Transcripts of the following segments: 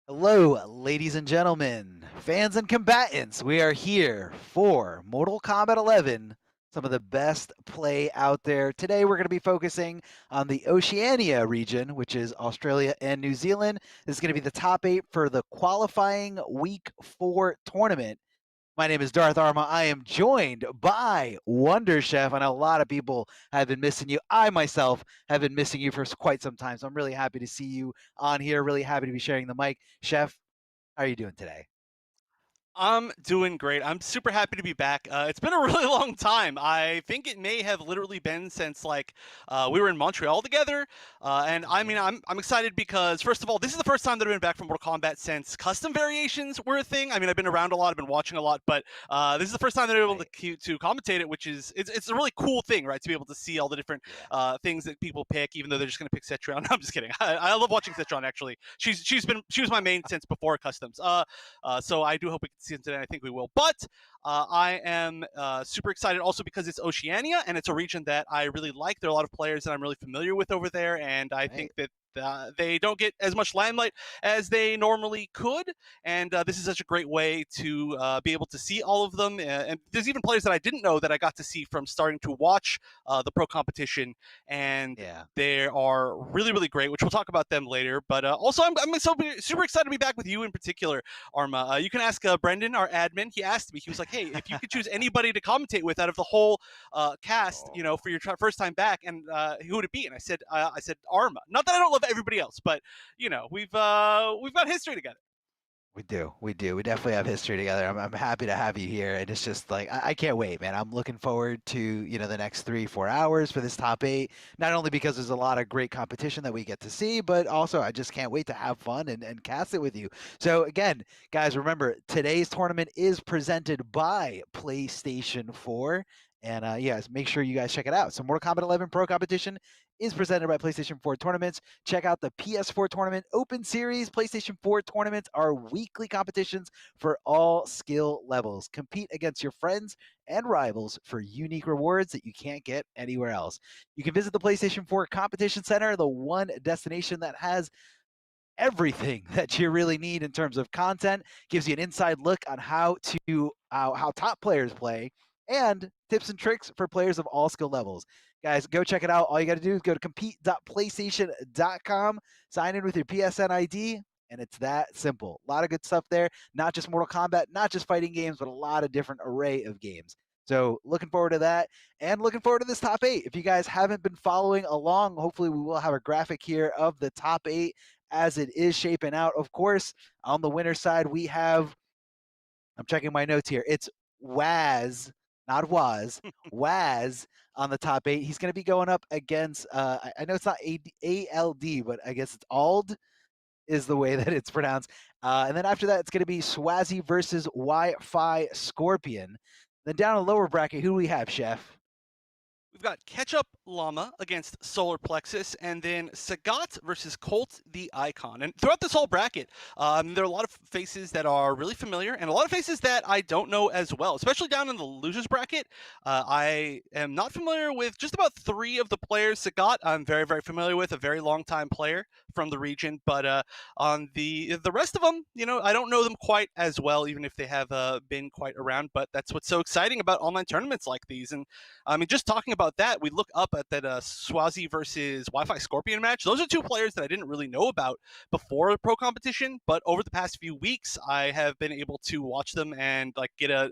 Hello, ladies and gentlemen, fans and combatants. We are here for Mortal Kombat 11, some of the best play out there. Today, we're going to be focusing on the Oceania region, which is Australia and New Zealand. This is going to be the top 8 for the qualifying week 4 tournament. My name is Darth Arma. I am joined by Wonder Chef. I know a lot of people have been missing you. I myself have been missing you for quite some time. So I'm really happy to see you on here. Really happy to be sharing the mic. Chef, how are you doing today? I'm doing great. I'm super happy to be back. It's been a really long time. I think it may have literally been since we were in Montreal together. And I mean, Yeah. I'm excited because first of all, this is the first time that I've been back from Mortal Kombat since custom variations were a thing. I mean, I've been around a lot, I've been watching a lot, but this is the first time that I'm able Right. to commentate it, which is it's a really cool thing, right? To be able to see all the different Yeah. things that people pick, even though they're just going to pick Cetron. No, I'm just kidding. I love watching Cetron. Actually, she was my main since before customs. So I do hope we can see him today. I think we will. But I am super excited also because it's Oceania and it's a region that I really like. There are a lot of players that I'm really familiar with over there, and I Right. think that they don't get as much limelight as they normally could. And this is such a great way to be able to see all of them. And there's even players that I didn't know that I got to see from starting to watch the pro competition. And Yeah. they are really, really great, which we'll talk about them later. But also, I'm so super excited to be back with you in particular, Arma. You can ask Brendan, our admin. He asked me, he was like, hey, if you could choose anybody to commentate with out of the whole cast, Oh. for your first time back, and who would it be? And I said Arma. Not that I don't love everybody else, but we've got history together. We do. We do. We definitely have history together. I'm happy to have you here. And it's just like, I can't wait, man. I'm looking forward to, the next 3, 4 hours for this top 8, not only because there's a lot of great competition that we get to see, but also I just can't wait to have fun and cast it with you. So again, guys, remember today's tournament is presented by PlayStation 4. And yes, make sure you guys check it out. So Mortal Kombat 11 Pro Competition is presented by PlayStation 4 Tournaments. Check out the PS4 Tournament Open Series. PlayStation 4 tournaments are weekly competitions for all skill levels. Compete against your friends and rivals for unique rewards that you can't get anywhere else. You can visit the PlayStation 4 Competition Center, the one destination that has everything that you really need in terms of content, gives you an inside look on how top players play, and tips and tricks for players of all skill levels. Guys, go check it out. All you got to do is go to compete.playstation.com, sign in with your PSN ID, and it's that simple. A lot of good stuff there, not just Mortal Kombat, not just fighting games, but a lot of different array of games. So looking forward to that and looking forward to this top 8. If you guys haven't been following along, hopefully we will have a graphic here of the top 8 as it is shaping out. Of course, on the winner side, we have, I'm checking my notes here. It's Waz, not Was, Waz on the top 8. He's going to be going up against, I know it's not ALD, but I guess it's Ald is the way that it's pronounced. And then after that, it's going to be Swazi versus Wi-Fi Scorpion. Then down in the lower bracket, who do we have, Chef? We've got Ketchup Llama against Solar Plexus, and then Sagat versus Colt the Icon. And throughout this whole bracket, there are a lot of faces that are really familiar, and a lot of faces that I don't know as well, especially down in the losers bracket. I am not familiar with just about 3 of the players. Sagat, I'm very, very familiar with, a very long time player from the region, but on the rest of them, I don't know them quite as well, even if they have been quite around. But that's what's so exciting about online tournaments like these. And I mean, just talking about that, we look up at that Swazi versus Wi-Fi Scorpion match. Those are 2 players that I didn't really know about before pro competition, but over the past few weeks, I have been able to watch them and like get a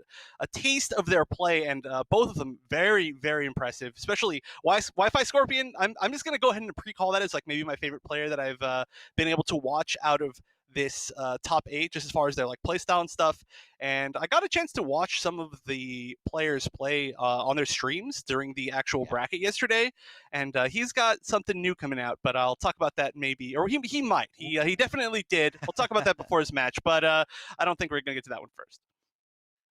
taste of their play, and both of them very, very impressive. Especially Wi-Fi Scorpion. I'm just gonna go ahead and pre-call that as like maybe my favorite player that I've been able to watch out of this top 8, just as far as their like playstyle and stuff. And I got a chance to watch some of the players play on their streams during the actual Yeah. bracket yesterday, and he's got something new coming out. But I'll talk about that maybe, or he might. He definitely did. We'll talk about that before his match, but I don't think we're gonna get to that one first.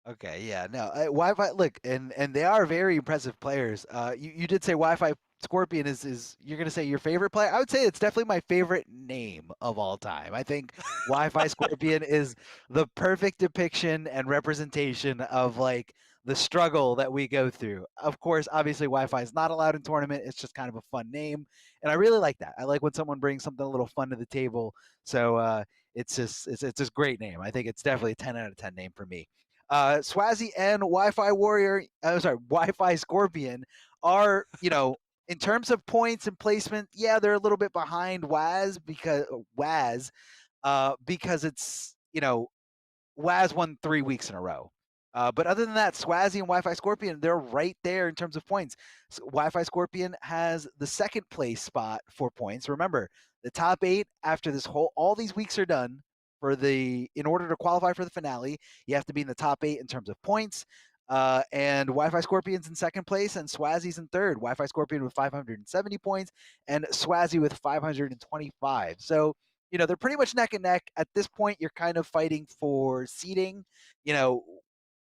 Okay, yeah, no, Wi-Fi. Look, and they are very impressive players. You did say Wi-Fi Scorpion is you're gonna say your favorite player. I would say it's definitely my favorite name of all time. I think Wi-Fi Scorpion is the perfect depiction and representation of like the struggle that we go through. Of course, obviously Wi-Fi is not allowed in tournament. It's just kind of a fun name, and I really like that. I like when someone brings something a little fun to the table. So It's a great name. I think it's definitely a 10 out of 10 name for me. Swazi and Wi-Fi Warrior, sorry, Wi-Fi Scorpion are, in terms of points and placement, yeah, they're a little bit behind Waz because it's, Waz won 3 weeks in a row. But other than that, Swazi and Wi-Fi Scorpion, they're right there in terms of points. So Wi-Fi Scorpion has the second place spot for points. Remember, the top 8 after all these weeks are done in order to qualify for the finale, you have to be in the top 8 in terms of points. And Wi-Fi Scorpion's in second place, and Swazi's in third. Wi-Fi Scorpion with 570 points, and Swazi with 525. So they're pretty much neck and neck. At this point, you're kind of fighting for seeding, you know,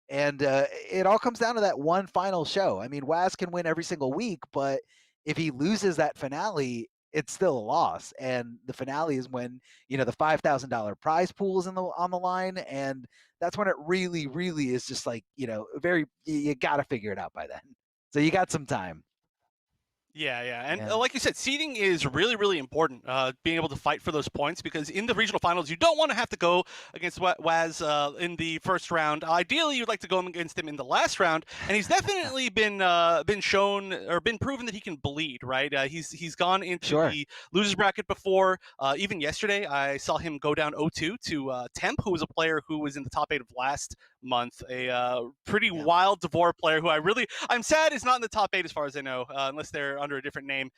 and it all comes down to that one final show. I mean, Waz can win every single week, but if he loses that finale, it's still a loss. And the finale is when the $5,000 prize pool is on the line, and that's when it really, really is just like very. You got to figure it out by then. So you got some time. Yeah, yeah. And Yeah. like you said, seeding is really, really important. Being able to fight for those points because in the regional finals, you don't want to have to go against Waz in the first round. Ideally, you'd like to go against him in the last round, and he's definitely been shown or been proven that he can bleed. Right? He's gone into Sure. the losers bracket before. Even yesterday, I saw him go down 0-2 to Temp, who was a player who was in the top 8 of last month. A pretty Yeah. wild Devore player who I'm sad is not in the top 8 as far as I know, unless they're under a different name,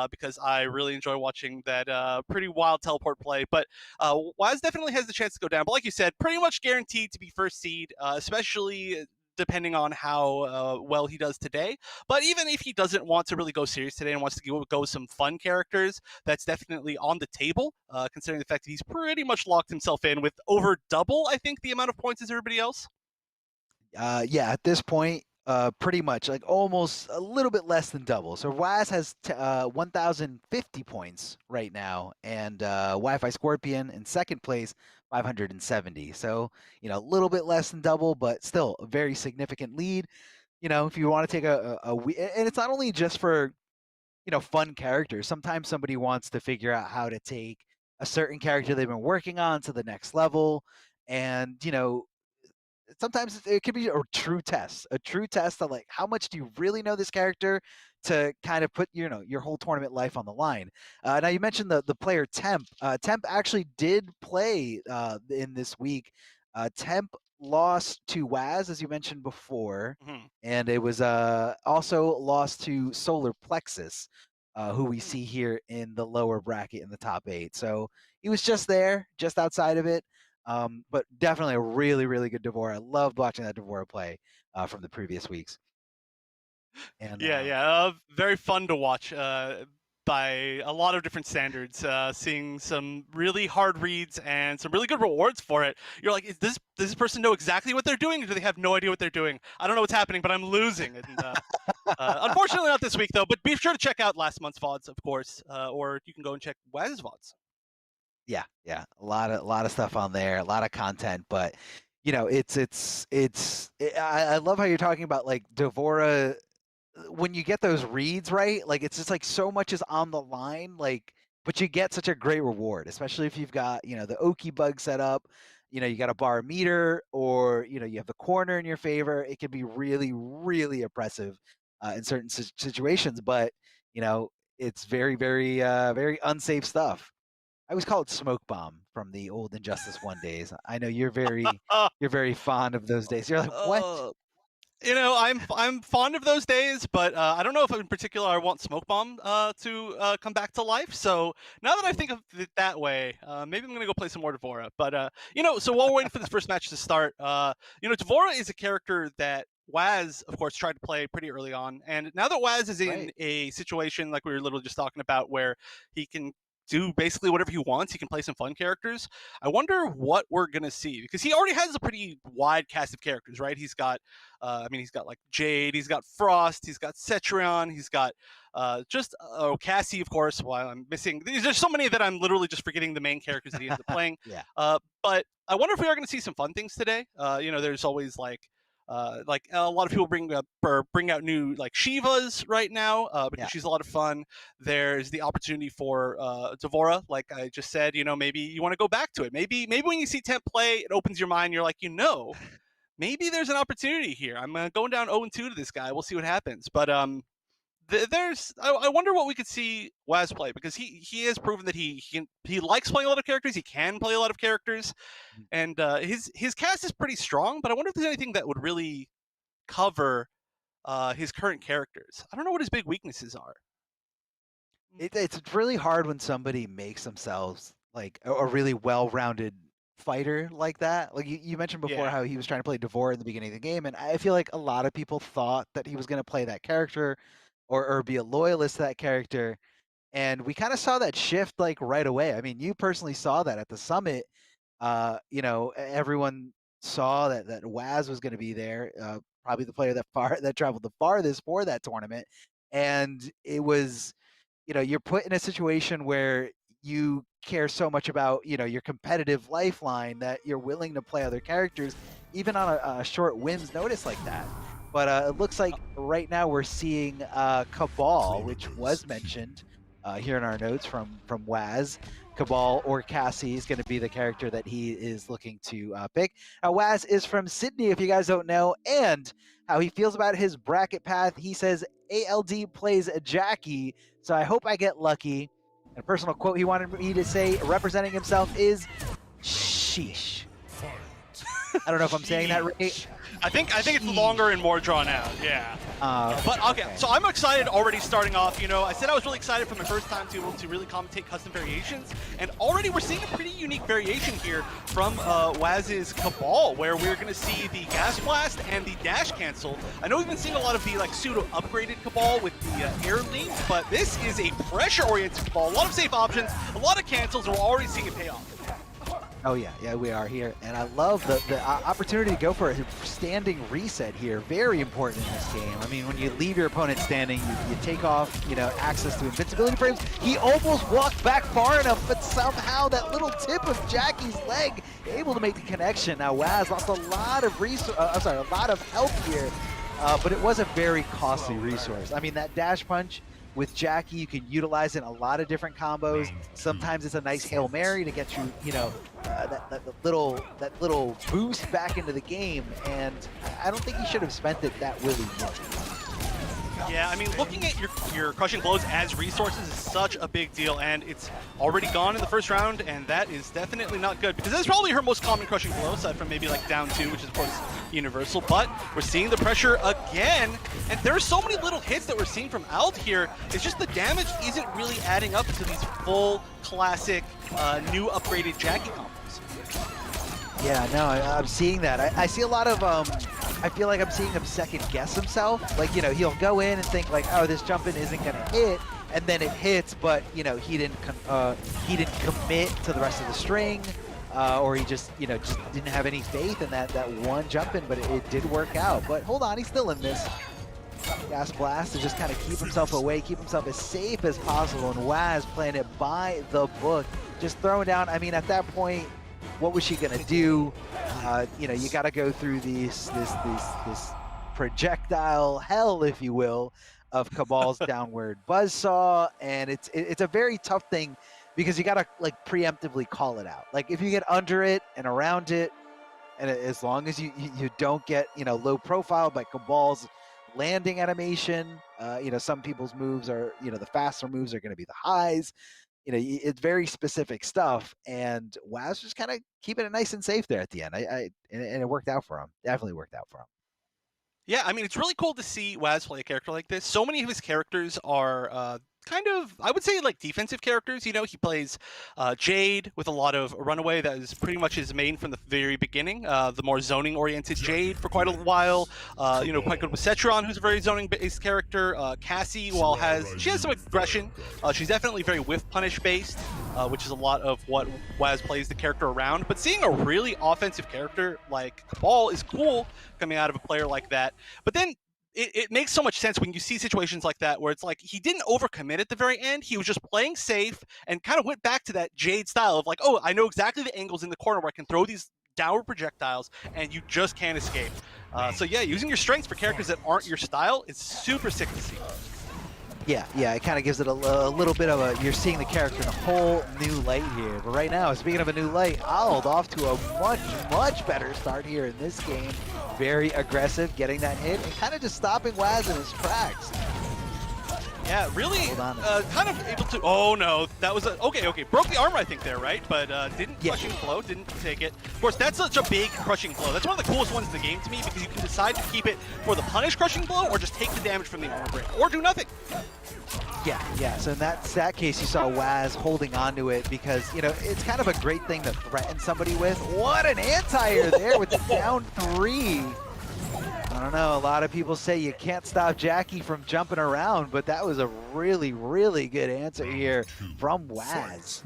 because I really enjoy watching that pretty wild teleport play. But Waz definitely has the chance to go down. But like you said, pretty much guaranteed to be first seed, especially depending on how well he does today. But even if he doesn't want to really go serious today and wants to go with some fun characters, that's definitely on the table, considering the fact that he's pretty much locked himself in with over double, I think, the amount of points as everybody else. Yeah, at this point, pretty much like almost a little bit less than double. So Waz has 1,050 points right now, and Wi-Fi Scorpion in second place, 570. So a little bit less than double, but still a very significant lead. If you want to take and it's not only just for fun characters. Sometimes somebody wants to figure out how to take a certain character they've been working on to the next level, and sometimes it could be a true test of like how much do you really know this character to kind of put your whole tournament life on the line. Now you mentioned the player Temp. Temp actually did play in this week. Temp lost to Waz, as you mentioned before, Mm-hmm. and it was also lost to Solar Plexus, who we Mm. see here in the lower bracket in the top 8. So he was just there, just outside of it. But definitely a really, really good Devore. I loved watching that Devore play from the previous weeks. And Yeah, yeah, very fun to watch by a lot of different standards. Seeing some really hard reads and some really good rewards for it. You're like, does this person know exactly what they're doing, or do they have no idea what they're doing? I don't know what's happening, but I'm losing. And unfortunately, not this week though. But be sure to check out last month's VODs, of course, or you can go and check Waz's VODs. yeah, a lot of stuff on there, a lot of content. But I love how you're talking about like Devora when you get those reads right, like it's just like so much is on the line, like, but you get such a great reward, especially if you've got the Oki bug set up. You got a bar meter, or you have the corner in your favor. It can be really, really oppressive in certain situations, but you know it's very, very, very unsafe stuff. I always call it smoke bomb from the old Injustice One days. I know Uh, you're very fond of those days. You're like, what? uh, I'm fond of those days, but I don't know if in particular I want Smoke Bomb to come back to life. So now that I think of it that way, maybe I'm gonna go play some more Devora. But so while we're waiting for this first match to start, Devora is a character that Waz, of course, tried to play pretty early on, and now that Waz is in Right. a situation like we were literally just talking about, where he can do basically whatever he wants. He can play some fun characters. I wonder what we're gonna see because he already has a pretty wide cast of characters, right? He's got like Jade, he's got Frost, he's got Cetrion, he's got Cassie, of course. While I'm missing, there's so many that I'm literally just forgetting the main characters that he ends up playing. Yeah. But I wonder if we are going to see some fun things today. There's always like Like a lot of people bring out new like Shivas right now because Yeah. she's a lot of fun. There's the opportunity for Devora, like I just said. Maybe you want to go back to it. Maybe when you see Temp play, it opens your mind. You're like, maybe there's an opportunity here. I'm going down 0-2 to this guy. We'll see what happens. But I wonder what we could see Waz play, because he has proven that he likes playing a lot of characters. He can play a lot of characters, and his cast is pretty strong. But I wonder if there's anything that would really cover his current characters. I don't know what his big weaknesses are. It's really hard when somebody makes themselves like a really well-rounded fighter like that. Like you mentioned before Yeah. how he was trying to play Devore in the beginning of the game, and I feel like a lot of people thought that he was going to play that character or be a loyalist to that character. And we kind of saw that shift like right away. I mean, you personally saw that at the summit. Everyone saw that Waz was going to be there, probably the player that traveled the farthest for that tournament, and it was, you're put in a situation where you care so much about, your competitive lifeline that you're willing to play other characters, even on a short whim's notice like that. But it looks like right now we're seeing Cabal, which was mentioned here in our notes from Waz. Cabal or Cassie is going to be the character that he is looking to pick. Waz is from Sydney, if you guys don't know, and how he feels about his bracket path. He says ALD plays Jackie, so I hope I get lucky. And a personal quote he wanted me to say, representing himself, is sheesh. I don't know if I'm saying that right. I think it's longer and more drawn out. Yeah. But okay, so I'm excited already starting off. I said I was really excited for my first time to be able to really commentate custom variations, and already we're seeing a pretty unique variation here from Waz's Cabal, where we're going to see the Gas Blast and the Dash Cancel. I know we've been seeing a lot of the like pseudo upgraded Cabal with the air lean, but this is a pressure-oriented Cabal. A lot of safe options, a lot of cancels, and we're already seeing it pay off. Oh yeah, we are here, and I love the opportunity to go for a standing reset here. Very important in this game. I mean, when you leave your opponent standing, you take off, access to invincibility frames. He almost walked back far enough, but somehow that little tip of Jackie's leg able to make the connection. Now Waz lost a lot of a lot of health here, but it was a very costly resource. I mean, that dash punch with Jackie, you can utilize it in a lot of different combos. Sometimes it's a nice Hail Mary to get you, that little boost back into the game, and I don't think he should have spent it that willy-nilly. Yeah, I mean, looking at your crushing blows as resources is such a big deal, and it's already gone in the first round, and that is definitely not good, because that's probably her most common crushing blow, aside from maybe like down 2, which is of course universal. But we're seeing the pressure again, and there are so many little hits that we're seeing from Ald here. It's just the damage isn't really adding up to these full classic new upgraded Jackie combos. Yeah, no, I'm seeing that. I see a lot of, I feel like I'm seeing him second guess himself. Like, he'll go in and think like, oh, this jump in isn't gonna hit, and then it hits, but he didn't commit to the rest of the string, or he just didn't have any faith in that one jump in, but it did work out. But hold on, he's still in this. Gas Blast to just kind of keep himself away, keep himself as safe as possible, and Waz playing it by the book, just throwing down. I mean, at that point, what was she gonna do? You got to go through this projectile hell, if you will, of Cabal's downward buzzsaw, and it's a very tough thing because you got to like preemptively call it out. Like if you get under it and around it, and as long as you don't get low profile by Cabal's landing animation, some people's moves are the faster moves are going to be the highs. It's very specific stuff, and Waz just kind of keeping it nice and safe there at the end. And it worked out for him. Definitely worked out for him. Yeah, I mean, it's really cool to see Waz play a character like this. So many of his characters are kind of, I would say, like defensive characters. He plays Jade with a lot of runaway. That is pretty much his main from the very beginning. The more zoning-oriented Jade for quite a while. Quite good with Cetron, who's a very zoning-based character. Cassie, while she has some aggression, she's definitely very whiff punish-based, which is a lot of what Waz plays the character around. But seeing a really offensive character like Cabal is cool coming out of a player like that. But then it makes so much sense when you see situations like that where it's like he didn't overcommit at the very end. He was just playing safe and kind of went back to that Jade style of like, oh, I know exactly the angles in the corner where I can throw these downward projectiles and you just can't escape. So yeah, using your strengths for characters that aren't your style is super sick to see. Yeah, yeah, it kind of gives it a little bit of a, you're seeing the character in a whole new light here. But right now, speaking of a new light, Ald off to a much better start here in this game. Very aggressive, getting that hit, and kind of just stopping Waz in his tracks. Yeah, really kind of able to, oh no, that was a, okay, broke the armor I think there, right? But didn't crushing blow, didn't take it. Of course, that's such a big crushing blow. That's one of the coolest ones in the game to me because you can decide to keep it for the punish crushing blow or just take the damage from the armor break, or do nothing. Yeah, so in that case, you saw Waz holding on to it because, you know, it's kind of a great thing to threaten somebody with. What an anti-air there with the down 3. I don't know, a lot of people say you can't stop Jackie from jumping around, but that was a really good answer here from Waz.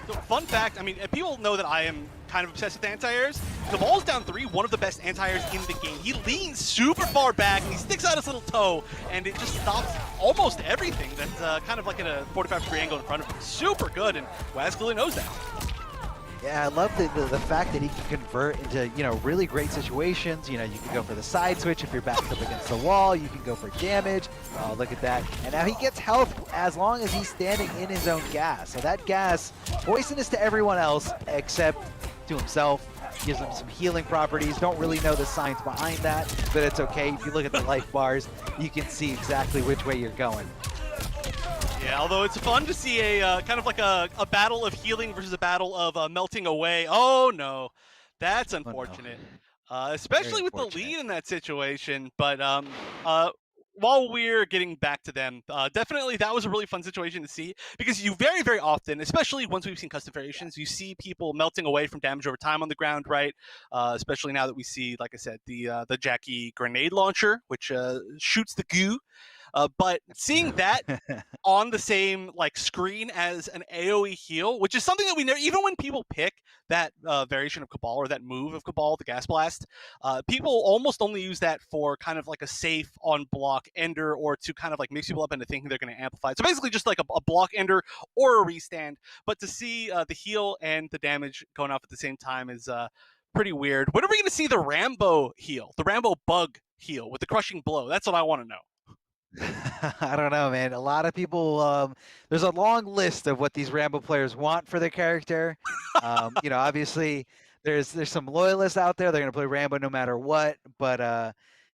So, fun fact, I mean, people know that I am kind of obsessed with anti-airs. The ball's down 3, one of the best anti-airs in the game. He leans super far back, and he sticks out his little toe, and it just stops almost everything that's kind of like at a 45-degree angle in front of him. Super good, and Waz clearly knows that. Yeah, I love the fact that he can convert into, you know, really great situations. You know, you can go for the side switch if you're backed up against the wall. You can go for damage. Oh, look at that. And now he gets health as long as he's standing in his own gas. So that gas, poisonous to everyone else except to himself. Gives him some healing properties. Don't really know the science behind that, but it's okay. If you look at the life bars, you can see exactly which way you're going. Yeah, although it's fun to see a kind of like a battle of healing versus a battle of melting away. Oh no, that's unfortunate. Oh, no. Especially with the lead in that situation. But while we're getting back to them, definitely that was a really fun situation to see because you very often, especially once we've seen custom variations, you see people melting away from damage over time on the ground, right? Especially now that we see, like I said, the Jackie grenade launcher, which shoots the goo. But seeing that on the same like screen as an AoE heal, which is something that we never, even when people pick that variation of Cabal or that move of Cabal, the Gas Blast, people almost only use that for kind of like a safe on block ender or to kind of like mix people up into thinking they're going to amplify. So basically just like a block ender or a restand. But to see the heal and the damage going off at the same time is pretty weird. When are we going to see the Rambo heal, the Rambo bug heal with the crushing blow? That's what I want to know. I don't know, man. A lot of people, there's a long list of what these Rambo players want for their character. You know, obviously there's some loyalists out there. They're going to play Rambo no matter what, but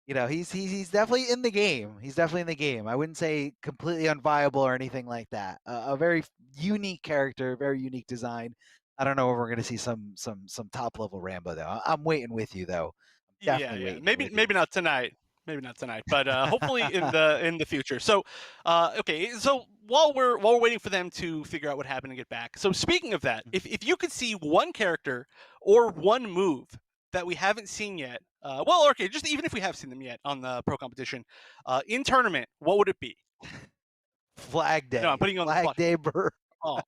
you know, he's definitely in the game. He's definitely in the game. I wouldn't say completely unviable or anything like that. A very unique character, very unique design. I don't know if we're going to see some top level Rambo though. I'm waiting with you though. I'm definitely waiting. Maybe not tonight. Maybe not tonight, but hopefully in the future. So, okay. So while we're waiting for them to figure out what happened and get back. So speaking of that, if you could see one character or one move that we haven't seen yet, well, okay, just even if we have seen them yet on the pro competition, in tournament, what would it be? Flag Day. No, I'm putting you on Flag the spot. Day, Oh.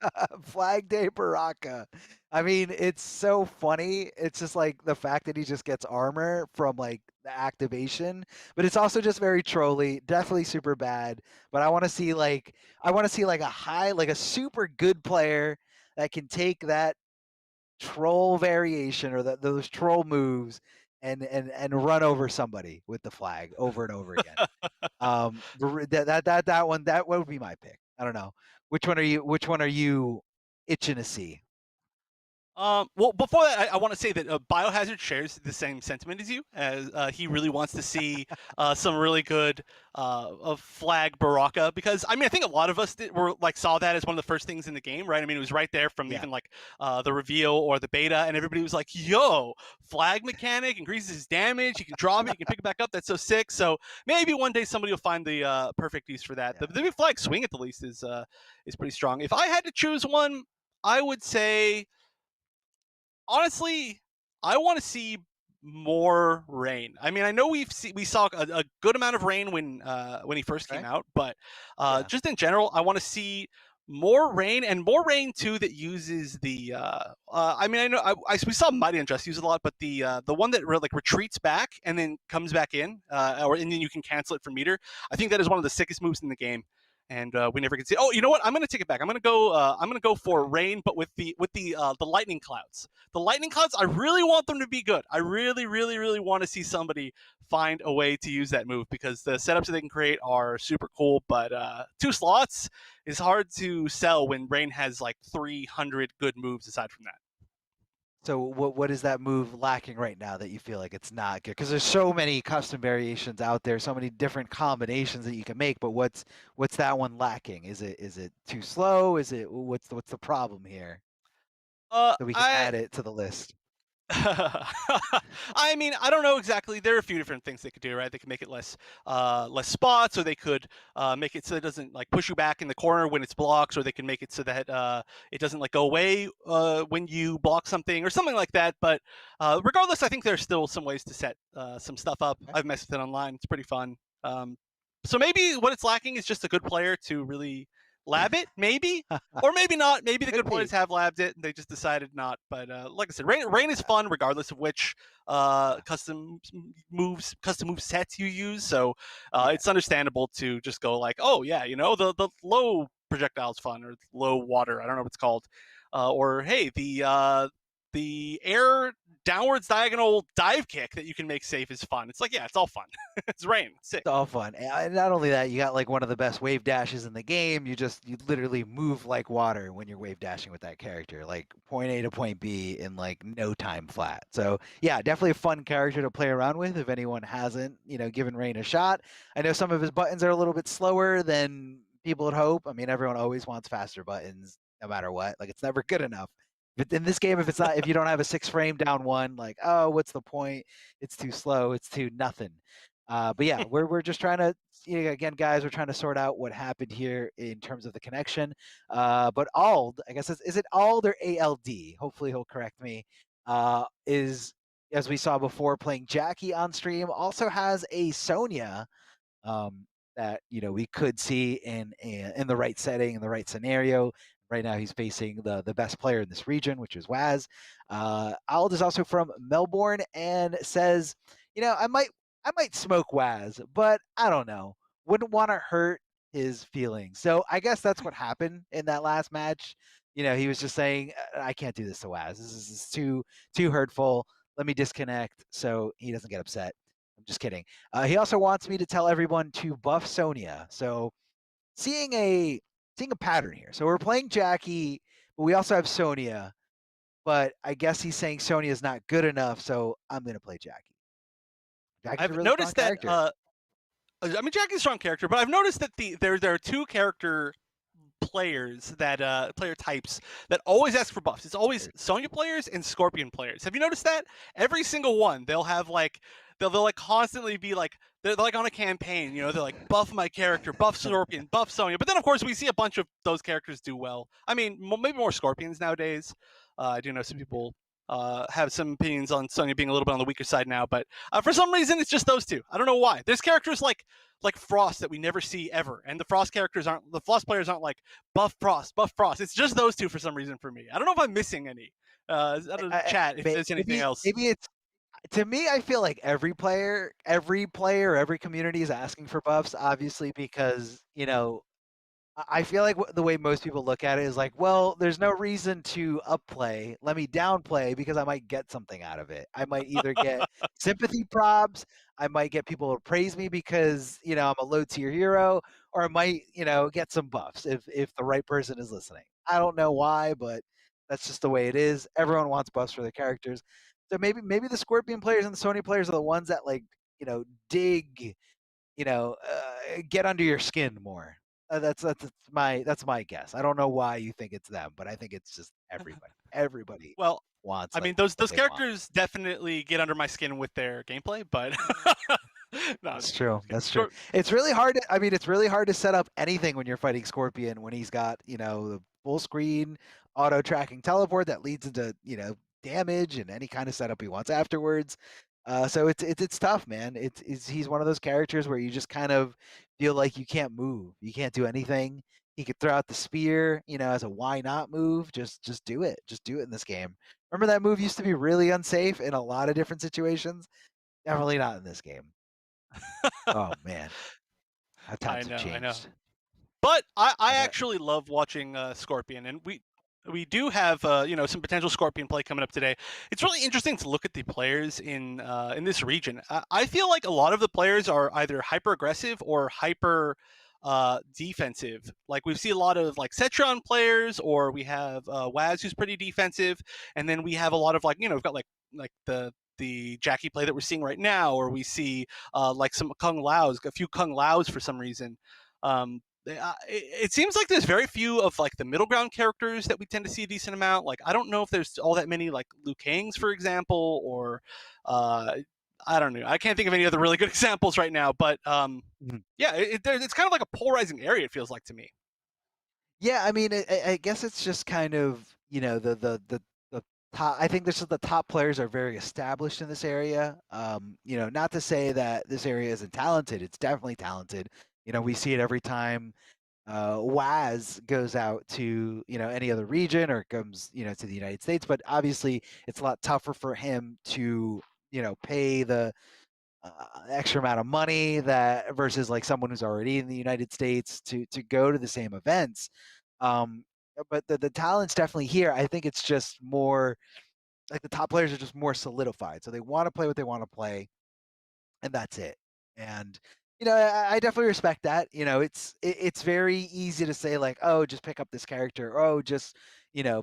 Flag Day Baraka. I mean, it's so funny. It's just like the fact that he just gets armor from like the activation, but it's also just very trolly. Definitely super bad. But I want to see like a super good player that can take that troll variation or those troll moves and run over somebody with the flag over and over again. That one would be my pick. I don't know. Which one are you itching to see? Well, before that, I want to say that Biohazard shares the same sentiment as you, as he really wants to see some really good flag Baraka, because I mean, I think a lot of us saw that as one of the first things in the game, right? I mean, it was right there from even like the reveal or the beta, and everybody was like, "Yo, flag mechanic increases his damage. You can drop it, you can pick it back up. That's so sick." So maybe one day somebody will find the perfect use for that. The big flag swing, at the least, is pretty strong. If I had to choose one, I would say, honestly, I want to see more rain. I mean, I know we saw a good amount of rain when he first came out, but just in general, I want to see more rain, and more rain too that uses the. I mean, I know we saw Mighty Unjust use it a lot, but the one that like retreats back and then comes back in, and then you can cancel it for meter. I think that is one of the sickest moves in the game. and we never get to see. Oh, you know what? I'm gonna take it back. I'm gonna go. I'm gonna go for rain, but with the lightning clouds. The lightning clouds. I really want them to be good. I really, really, really want to see somebody find a way to use that move because the setups that they can create are super cool. But 2 slots is hard to sell when rain has like 300 good moves aside from that. So what is that move lacking right now that you feel like it's not good? Because there's so many custom variations out there, so many different combinations that you can make. But what's that one lacking? Is it too slow? Is it what's the problem here? So we can I add it to the list. I mean, I don't know exactly. There are a few different things they could do, right? They could make it less spots, or they could make it so it doesn't like push you back in the corner when it's blocked, or they can make it so that it doesn't like go away when you block something, or something like that. But regardless, I think there's still some ways to set some stuff up. Okay. I've messed with it online; it's pretty fun. So maybe what it's lacking is just a good player to really lab it, maybe. Or maybe not. Maybe the Could good players be. have labbed it and they just decided not. But like I said, rain is fun regardless of which custom move sets you use. So Yeah. it's understandable to just go like, oh yeah, the low projectile's fun or low water. I don't know what it's called. Or hey, the air downwards diagonal dive kick that you can make safe is fun. It's like yeah, it's all fun. It's rain. It's sick. It's all fun. And not only that, you got like one of the best wave dashes in the game. You literally move like water when you're wave dashing with that character, like point A to point B in like no time flat. So yeah, definitely a fun character to play around with if anyone hasn't, given Rain a shot. I know some of his buttons are a little bit slower than people would hope. I mean, everyone always wants faster buttons no matter what. Like it's never good enough. But in this game, if you don't have a 6 frame down one, like, oh, what's the point? It's too slow. It's too nothing. But yeah, we're just trying to again, guys, we're trying to sort out what happened here in terms of the connection. But Ald, I guess is it Ald or ALD? Hopefully he'll correct me. Is as we saw before playing Jackie on stream, also has a Sonya that we could see in the right setting, in the right scenario. Right now, he's facing the best player in this region, which is Waz. Ald is also from Melbourne and says, I might smoke Waz, but I don't know. Wouldn't want to hurt his feelings. So I guess that's what happened in that last match. He was just saying, I can't do this to Waz. This is too hurtful. Let me disconnect so he doesn't get upset. I'm just kidding. He also wants me to tell everyone to buff Sonya. So seeing a seeing a pattern here. So we're playing Jackie, but we also have Sonya. But I guess he's saying Sonya is not good enough, so I'm gonna play Jackie. Jackie's a I've really strong noticed that character. I mean, Jackie's a strong character, but I've noticed that there are two character players that player types that always ask for buffs. It's always Sonya players and Scorpion players. Have you noticed that? Every single one, they'll have like they'll like constantly be like they're like on a campaign. They're like buff my character, buff Scorpion, buff Sonya. But then of course we see a bunch of those characters do well. I mean, maybe more Scorpions nowadays. I do know some people have some opinions on Sonya being a little bit on the weaker side now, but for some reason it's just those two. I don't know why. There's characters like Frost that we never see ever, and the Frost players aren't like buff Frost, buff Frost. It's just those two for some reason for me. I don't know if I'm missing any. I don't chat if there's anything else. Maybe it's to me. I feel like every community is asking for buffs, obviously, because I feel like the way most people look at it is like, well, there's no reason to upplay. Let me downplay because I might get something out of it. I might either get sympathy props, I might get people to praise me because I'm a low tier hero, or I might get some buffs if the right person is listening. I don't know why, but that's just the way it is. Everyone wants buffs for their characters, so maybe the Scorpion players and the Sony players are the ones that like dig get under your skin more. That's my guess. I don't know why you think it's them, but I think it's just everybody. Everybody Well, wants I like mean those what they want. characters definitely get under my skin with their gameplay, but no, I'm That's just kidding. I'm true. just kidding. That's true. It's really hard to, I mean, it's really hard to set up anything when you're fighting Scorpion when he's got, the full screen auto tracking teleport that leads into, damage and any kind of setup he wants afterwards. So it's tough, man. He's one of those characters where you just kind of feel like you can't move, you can't do anything. He could throw out the spear, as a why not move. Just do it. Just do it in this game. Remember that move used to be really unsafe in a lot of different situations. Definitely not in this game. Oh man, how I times have know, I know. changed. But I That actually love watching Scorpion, and we do have some potential Scorpion play coming up today. It's really interesting to look at the players in this region. I feel like a lot of the players are either hyper aggressive or hyper defensive. Like we see a lot of like Cetron players, or we have Waz who's pretty defensive, and then we have a lot of like we've got like the Jackie play that we're seeing right now, or we see like some Kung Laos, a few Kung Laos for some reason. It seems like there's very few of like the middle ground characters that we tend to see a decent amount. Like I don't know if there's all that many like Liu Kangs, for example, or uh, I don't know. I can't think of any other really good examples right now. But Mhm. yeah, it's kind of like a polarizing area. It feels like to me. Yeah, I mean, I guess it's just kind of, the top. I think this is the top players are very established in this area. Not to say that this area isn't talented. It's definitely talented. We see it every time Waz goes out to any other region or comes to the United States. But obviously, it's a lot tougher for him to pay the extra amount of money that versus like someone who's already in the United States to go to the same events. Um, but the talent's definitely here. I think it's just more like the top players are just more solidified, so they want to play what they want to play, and that's it. And I definitely respect that. It's very easy to say like, oh, just pick up this character, or, oh, just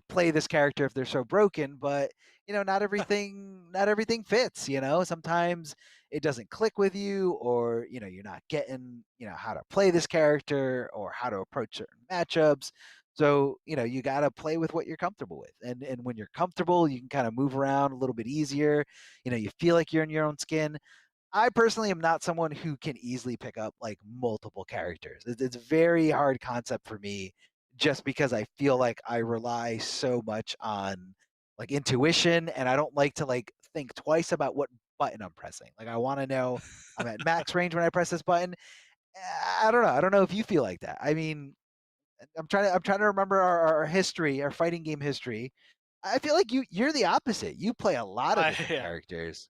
play this character if they're so broken. But not everything fits. Sometimes it doesn't click with you, or you're not getting how to play this character or how to approach certain matchups. So you got to play with what you're comfortable with, and when you're comfortable, you can kind of move around a little bit easier. You feel like you're in your own skin. I personally am not someone who can easily pick up like multiple characters. It's a very hard concept for me just because I feel like I rely so much on like intuition, and I don't like to like think twice about what button I'm pressing. Like I want to know I'm at max range when I press this button. I don't know. I don't know if you feel like that. I mean, I'm trying to remember our history, our fighting game history. I feel like you're the opposite. You play a lot of different Yeah. characters.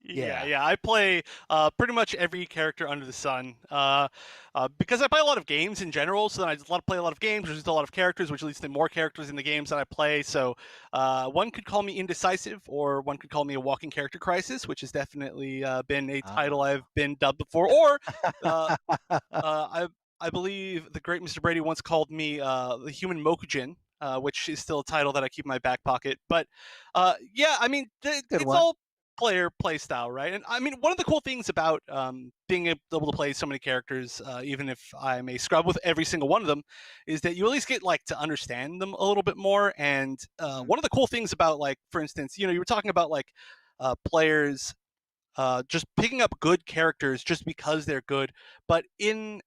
Yeah, Yeah. yeah. I play pretty much every character under the sun because I play a lot of games in general. So then I just play a lot of games, which is a lot of characters, which leads to more characters in the games that I play. So one could call me indecisive, or one could call me a walking character crisis, which has definitely been a title Ah. I've been dubbed before. Or uh, I believe the great Mr. Brady once called me the human Mokujin, which is still a title that I keep in my back pocket. But yeah, I mean, Good it's one. all player play style, right? And I mean, one of the cool things about being able to play so many characters, even if I'm a scrub with every single one of them, is that you at least get like to understand them a little bit more. And Mhm. one of the cool things about, like, for instance, you were talking about like players just picking up good characters just because they're good. But in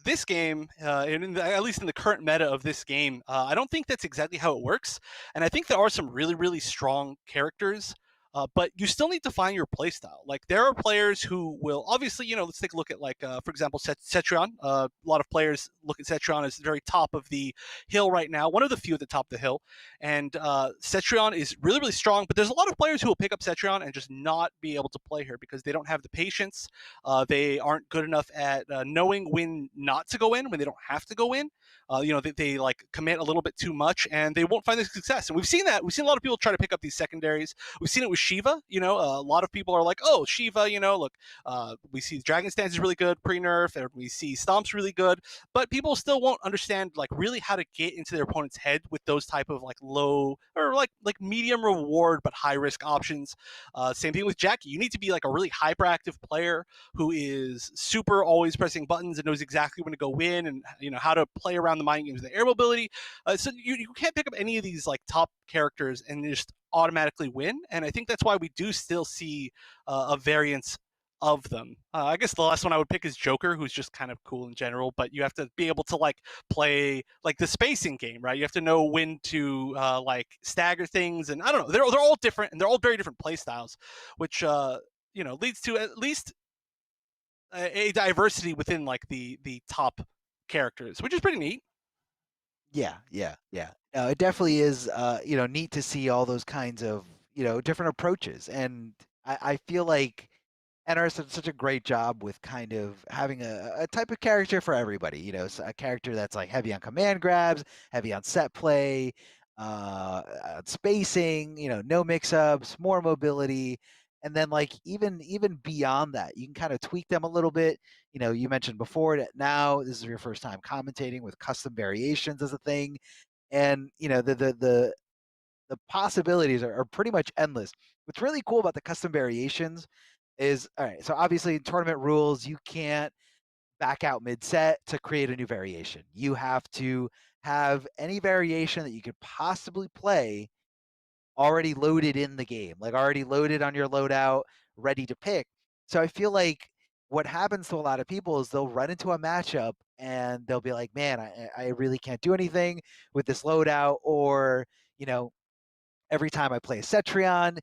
this game, and at least in the current meta of this game, I don't think that's exactly how it works. And I think there are some really, really strong characters. But you still need to find your playstyle. Like there are players who will obviously, let's take a look at like, for example, Cetrion. A lot of players look at Cetrion as the very top of the hill right now, one of the few at the top of the hill. And Cetrion is really, really strong, but there's a lot of players who will pick up Cetrion and just not be able to play her because they don't have the patience. They aren't good enough at knowing when not to go in, when they don't have to go in. They like commit a little bit too much, and they won't find the success. And we've seen that. We've seen a lot of people try to pick up these secondaries. We've seen it with Shiva. A lot of people are like, "Oh, Shiva." Look, we see Dragon Stance is really good pre-nerf, and we see Stomp's really good, but people still won't understand like really how to get into their opponent's head with those type of like low or like medium reward but high risk options. Same thing with Jackie. You need to be like a really hyperactive player who is super always pressing buttons and knows exactly when to go in, and how to play around the mind games, the air mobility. So you can't pick up any of these like top characters and just automatically win. And I think that's why we do still see a variance of them. I guess the last one I would pick is Joker, who's just kind of cool in general, but you have to be able to like play like the spacing game, right? You have to know when to like stagger things, and I don't know. They're all different, and they're all very different play styles, which leads to at least a diversity within like the top characters, which is pretty neat. Yeah, yeah, yeah. No, it definitely is, neat to see all those kinds of, different approaches. And I feel like NRS did such a great job with kind of having a type of character for everybody. You know, a character that's like heavy on command grabs, heavy on set play, spacing. You know, no mix-ups, more mobility, and then like even beyond that, you can kind of tweak them a little bit. You know, you mentioned before that now this is your first time commentating with custom variations as a thing, and you know the possibilities are pretty much endless. What's really cool about the custom variations is all right. So obviously, in tournament rules, you can't back out mid set to create a new variation. You have to have any variation that you could possibly play already loaded in the game, like already loaded on your loadout, ready to pick. So I feel like what happens to a lot of people is they'll run into a matchup and they'll be like, man, I really can't do anything with this loadout, or, you know, every time I play a Cetrion,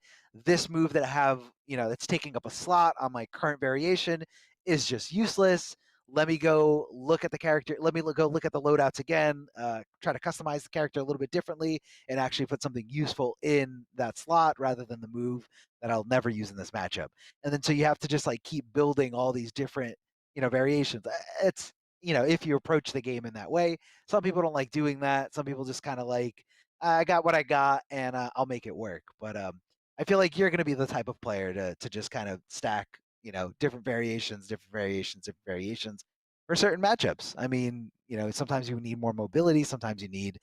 this move that I have, you know, that's taking up a slot on my current variation is just useless. Let me go look at the character. Let me go look at the loadouts again, try to customize the character a little bit differently and actually put something useful in that slot rather than the move that I'll never use in this matchup. And then so you have to just like keep building all these different, you know, variations. It's, you know, if you approach the game in that way. Some people don't like doing that. Some people just kind of like, I got what I got, and I'll make it work. But I feel like you're going to be the type of player to just kind of stack, you know, different variations, different variations, different variations for certain matchups. I mean, you know, sometimes you need more mobility, sometimes you need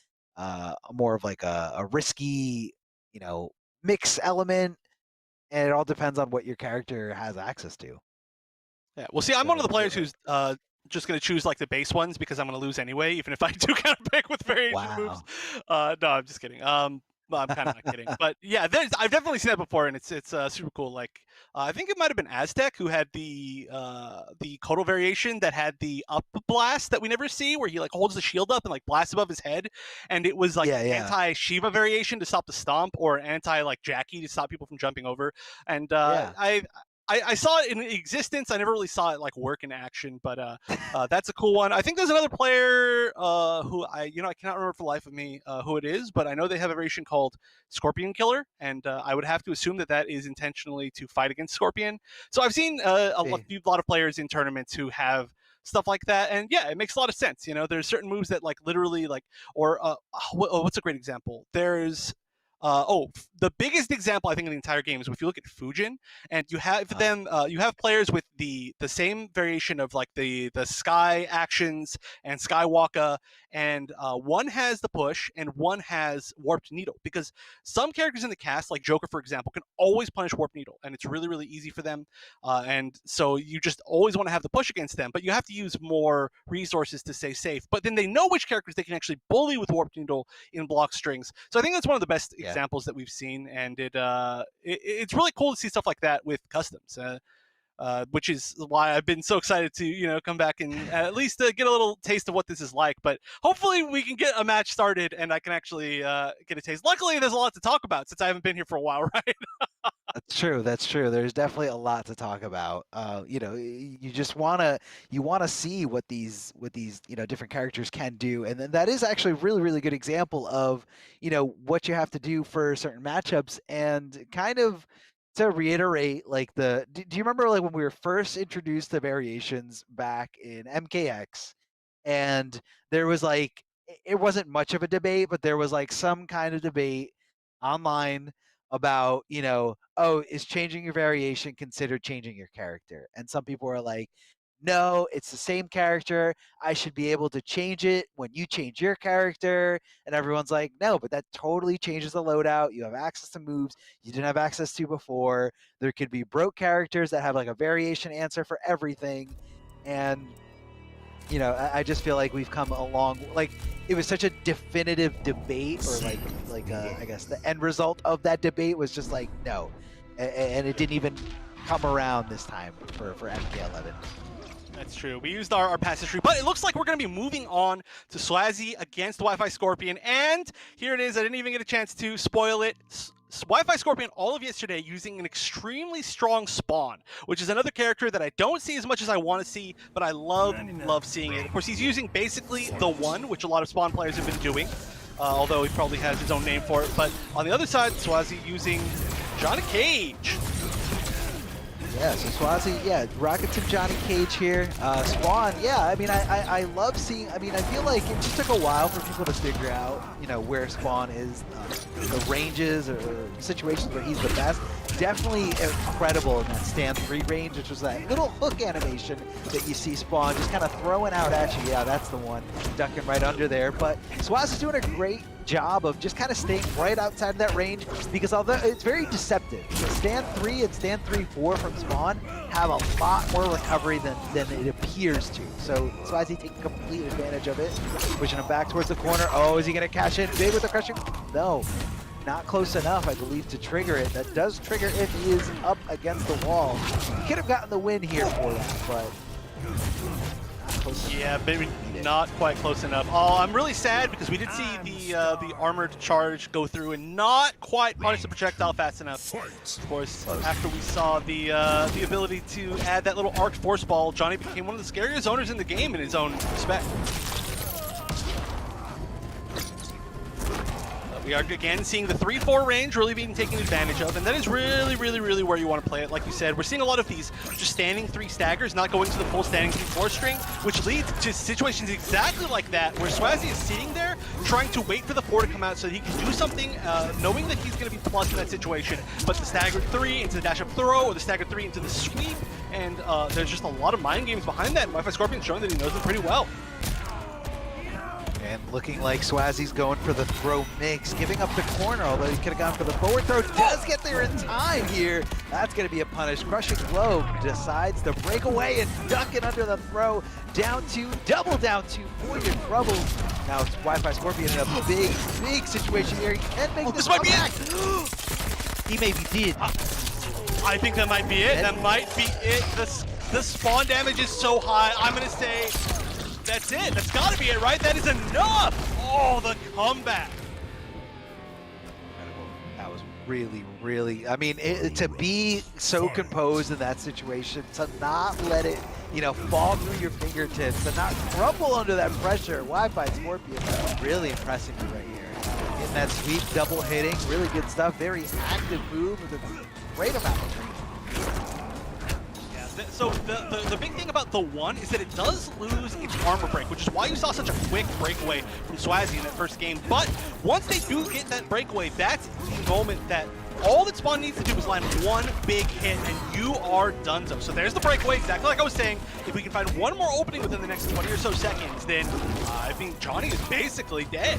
more of like a risky, you know, mix element, and it all depends on what your character has access to. Yeah. Well, see, I'm one of So, the players who's just going to choose like the base ones because I'm going to lose anyway, even if I do kind of pick with variation moves. wow. No, I'm just kidding. Well, I'm kind of not kidding, but yeah, I've definitely seen that before, and it's super cool. Like I think it might have been Aztec who had the Kodo variation that had the up blast that we never see, where he like holds the shield up and like blasts above his head, and it was like Yeah, an yeah, anti Shiva variation to stop the stomp, or anti like Jackie to stop people from jumping over. And yeah. I saw it in existence. I never really saw it like work in action, but that's a cool one. I think there's another player who I cannot remember for the life of me who it is, but I know they have a variation called Scorpion Killer, and I would have to assume that that is intentionally to fight against Scorpion. So I've seen See, lot of players in tournaments who have stuff like that, and yeah, it makes a lot of sense. You know, there's certain moves that like literally like, or what's a great example? There's the biggest example I think in the entire game is if you look at Fujin, and you have uh, you have players with the same variation of like the Sky actions and Skywalker, and one has the push and one has Warped Needle, because some characters in the cast, like Joker for example, can always punish Warped Needle, and it's really really easy for them, and so you just always want to have the push against them, but you have to use more resources to stay safe. But then they know which characters they can actually bully with Warped Needle in block strings. So I think that's one of the best yeah. examples that we've seen, and it's really cool to see stuff like that with customs. Which is why I've been so excited to come back and at least get a little taste of what this is like. But hopefully we can get a match started and I can actually get a taste. Luckily, there's a lot to talk about since I haven't been here for a while, right? That's true. That's true. There's definitely a lot to talk about. You know, you just wanna see what these different characters can do, and then that is actually a really really good example of what you have to do for certain matchups, and kind of to reiterate like do you remember like when we were first introduced to variations back in MKX, and there was like it wasn't much of a debate, but there was like some kind of debate online about, oh, is changing your variation considered changing your character? And some people are like, no, it's the same character. I should be able to change it when you change your character. And everyone's like, no, but that totally changes the loadout. You have access to moves you didn't have access to before. There could be broke characters that have like a variation answer for everything. And I just feel like we've come along. Like it was such a definitive debate, or I guess the end result of that debate was just like no, and it didn't even come around this time for MK11. That's true. We used our pass history, but it looks like we're going to be moving on to Swazi against Wi-Fi Scorpion. And here it is. I didn't even get a chance to spoil it. Wi-Fi Scorpion all of yesterday using an extremely strong spawn, which is another character that I don't see as much as I want to see, but I love seeing it. Of course, he's using basically the one, which a lot of spawn players have been doing, although he probably has his own name for it. But on the other side, Swazi using Johnny Cage. Yeah, so Swazi, yeah, Rockets and Johnny Cage here. Spawn, yeah, I mean, I love seeing, I mean, I feel like it just took a while for people to figure out, you know, where Spawn is, the ranges or situations where he's the best. Definitely incredible in that stand 3 range, which was that little hook animation that you see Spawn just kind of throwing out at you. Yeah, that's the one, ducking right under there. But Swazi's doing a great job of just kind of staying right outside of that range, because although it's very deceptive, the stand 3 and stand 3-4 from Spawn have a lot more recovery than it appears to. So Swazi taking complete advantage of it, pushing him back towards the corner. Oh, is he going to cash in big with the crushing? No, not close enough, I believe, to trigger it. That does trigger if he is up against the wall. He could have gotten the win here for that, but yeah, maybe not quite close enough. Oh, I'm really sad because we did see the armored charge go through and not quite punish the projectile fast enough. Of course, after we saw the ability to add that little arced force ball, Johnny became one of the scariest zoners in the game in his own respect. We are again seeing the 3-4 range really being taken advantage of, and that is really, really, really where you want to play it. Like you said, we're seeing a lot of these just standing 3 staggers, not going to the full standing 3-4 string, which leads to situations exactly like that, where Swazi is sitting there trying to wait for the 4 to come out so that he can do something, knowing that he's going to be plus in that situation. But the staggered 3 into the dash-up throw, or the staggered 3 into the sweep, and there's just a lot of mind games behind that, and Wi-Fi Scorpion showing that he knows them pretty well. And looking like Swazi's going for the throw mix, giving up the corner, although he could have gone for the forward throw. Does get there in time here. That's going to be a punish. Crushing Globe decides to break away and duck it under the throw. Down 2, double down 2 for your troubles. Now it's Wi-Fi Scorpion in a big, big situation here. He can make this might be it. He maybe did. I think that might be it. That might be it. The spawn damage is so high. I'm going to say that's it. That's got to be it, right? That is enough. Oh, the comeback. That was really, really, I mean, to be so composed in that situation, to not let it, you know, fall through your fingertips, to not crumble under that pressure. Wi-Fi Scorpion really impressing me right here. Getting that sweep, double hitting, really good stuff. Very active move with a great amount of range. So the big thing about the 1 is that it does lose its armor break, which is why you saw such a quick breakaway from Swazi in that first game. But once they do get that breakaway, that's the moment that all that Spawn needs to do is land one big hit, and you are donezo. So there's the breakaway, exactly like I was saying. If we can find one more opening within the next 20 or so seconds, then I think Johnny is basically dead.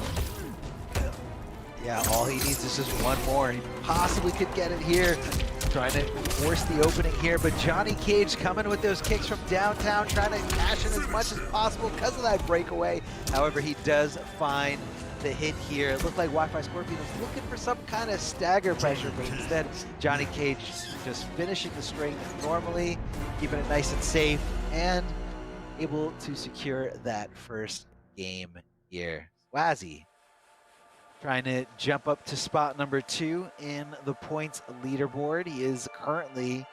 Yeah, all he needs is just one more. He possibly could get it here. Trying to force the opening here, but Johnny Cage coming with those kicks from downtown, trying to cash in as much as possible because of that breakaway. However, he does find the hit here. It looked like Wi-Fi Scorpion was looking for some kind of stagger pressure, but instead, Johnny Cage just finishing the string normally, keeping it nice and safe, and able to secure that first game here. Swazi trying to jump up to spot number 2 in the points leaderboard. He is currently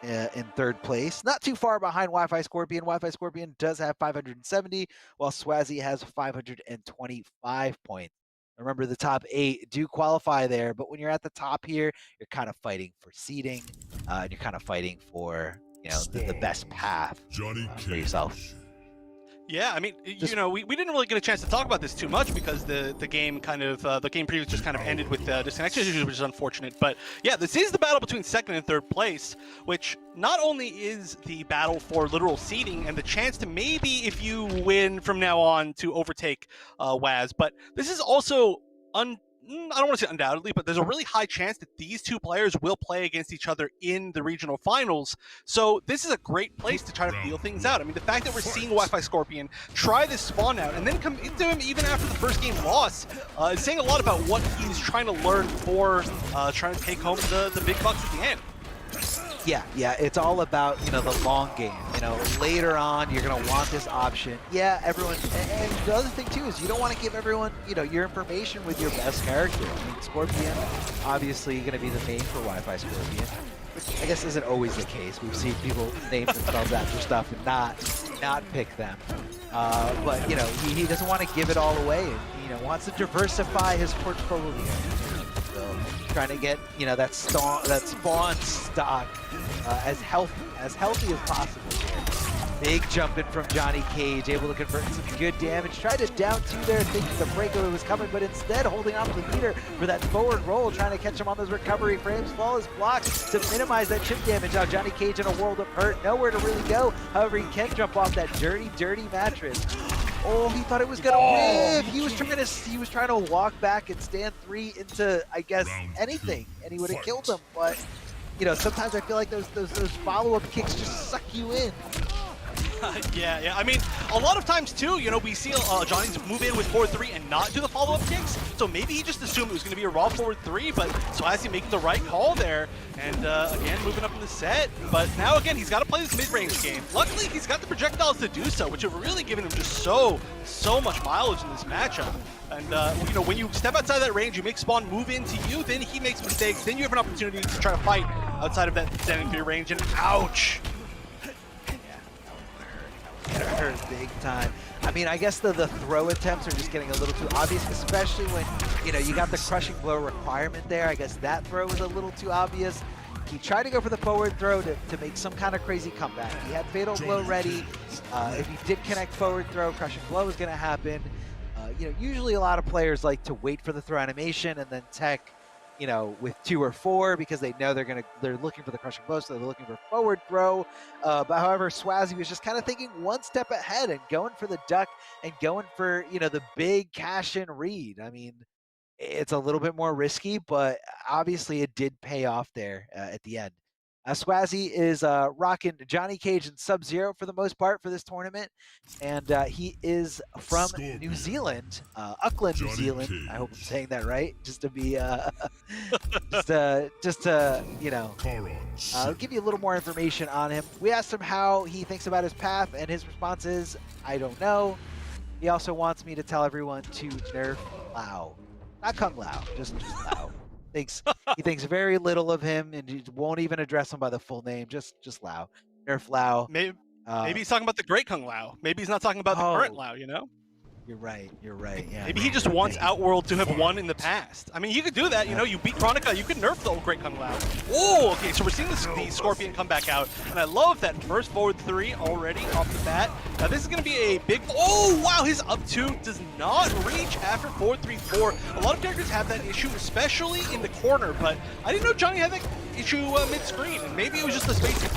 in 3rd place, not too far behind Wi-Fi Scorpion. Wi-Fi Scorpion does have 570, while Swazi has 525 points. Remember, the top 8 do qualify there, but when you're at the top here, you're kind of fighting for seeding, and you're kind of fighting for, you know, the best path for yourself. Yeah, I mean, you know, we didn't really get a chance to talk about this too much because the game kind of, the game preview just kind of ended with disconnection issues, which is unfortunate. But yeah, this is the battle between 2nd and 3rd place, which not only is the battle for literal seeding and the chance to maybe, if you win from now on, to overtake Waz, but this is also I don't want to say undoubtedly, but there's a really high chance that these 2 players will play against each other in the regional finals. So this is a great place to try to feel things out. I mean, the fact that we're seeing Wi-Fi Scorpion try this spawn out and then come into him even after the first game loss is saying a lot about what he's trying to learn for trying to take home the big bucks at the end. Yeah, it's all about, you know, the long game. You know, later on, you're going to want this option. Yeah, everyone, and the other thing too is you don't want to give everyone, you know, your information with your best character. I mean, Scorpion, obviously going to be the main for Wi-Fi Scorpion, which I guess isn't always the case. We've seen people name themselves after stuff and not pick them. But, you know, he doesn't want to give it all away, and, you know, wants to diversify his portfolio. So, trying to get, you know, that spawn stock as healthy as possible here. Big jumping from Johnny Cage, able to convert some good damage. Tried to down two there, thinking the breakover was coming, but instead holding on to the leader for that forward roll, trying to catch him on those recovery frames. Flawless block to minimize that chip damage. Now Johnny Cage in a world of hurt, nowhere to really go. However, he can jump off that dirty, dirty mattress. Oh, he thought it was gonna whip. He was trying to walk back and stand 3 into, I guess, anything, and he would have killed him. But you know, sometimes I feel like those follow-up kicks just suck you in. Yeah. I mean, a lot of times too, you know, we see Johnny move in with forward 3 and not do the follow-up kicks. So maybe he just assumed it was going to be a raw forward 3, but Swazzy making the right call there, and again moving up in the set. But now again, he's got to play this mid-range game. Luckily, he's got the projectiles to do so, which have really given him just so much mileage in this matchup. And you know, when you step outside that range, you make Spawn move into you, then he makes mistakes, then you have an opportunity to try to fight outside of that standing 3 range, and ouch! It hurt big time. I mean, I guess the throw attempts are just getting a little too obvious, especially when, you know, you got the crushing blow requirement there. I guess that throw was a little too obvious. He tried to go for the forward throw to make some kind of crazy comeback. He had fatal blow ready. If he did connect forward throw, crushing blow was going to happen. You know, usually a lot of players like to wait for the throw animation and then tech, you know, with 2 or 4 because they know they're looking for the crushing blow, so they're looking for forward throw. But however, Swazzy was just kind of thinking one step ahead and going for the duck and going for, you know, the big cash-in read. I mean, it's a little bit more risky, but obviously it did pay off there at the end. Swazzy is rocking Johnny Cage and Sub-Zero for the most part for this tournament, and he is from New Zealand, Auckland, New Zealand. I hope I'm saying that right, just to be, just to you know, give you a little more information on him. We asked him how he thinks about his path, and his response is, "I don't know." He also wants me to tell everyone to nerf Lao, not Kung Lao, just Lao. He thinks very little of him, and he won't even address him by the full name. Just Lao, nerf Lao. Maybe he's talking about the great Kung Lao. Maybe he's not talking about the current Lao, you know? You're right. Yeah. Maybe he just wants Outworld to have won in the past. I mean, you could do that. You know, you beat Chronica, you could nerf the old great Kung Lao. Oh, okay, so we're seeing the Scorpion come back out, and I love that first forward 3 already off the bat. Now this is going to be a big. Oh wow, his up 2 does not reach after forward 3-4. A lot of characters have that issue, especially in the corner. But I didn't know Johnny had that issue mid-screen. Maybe it was just the spacing.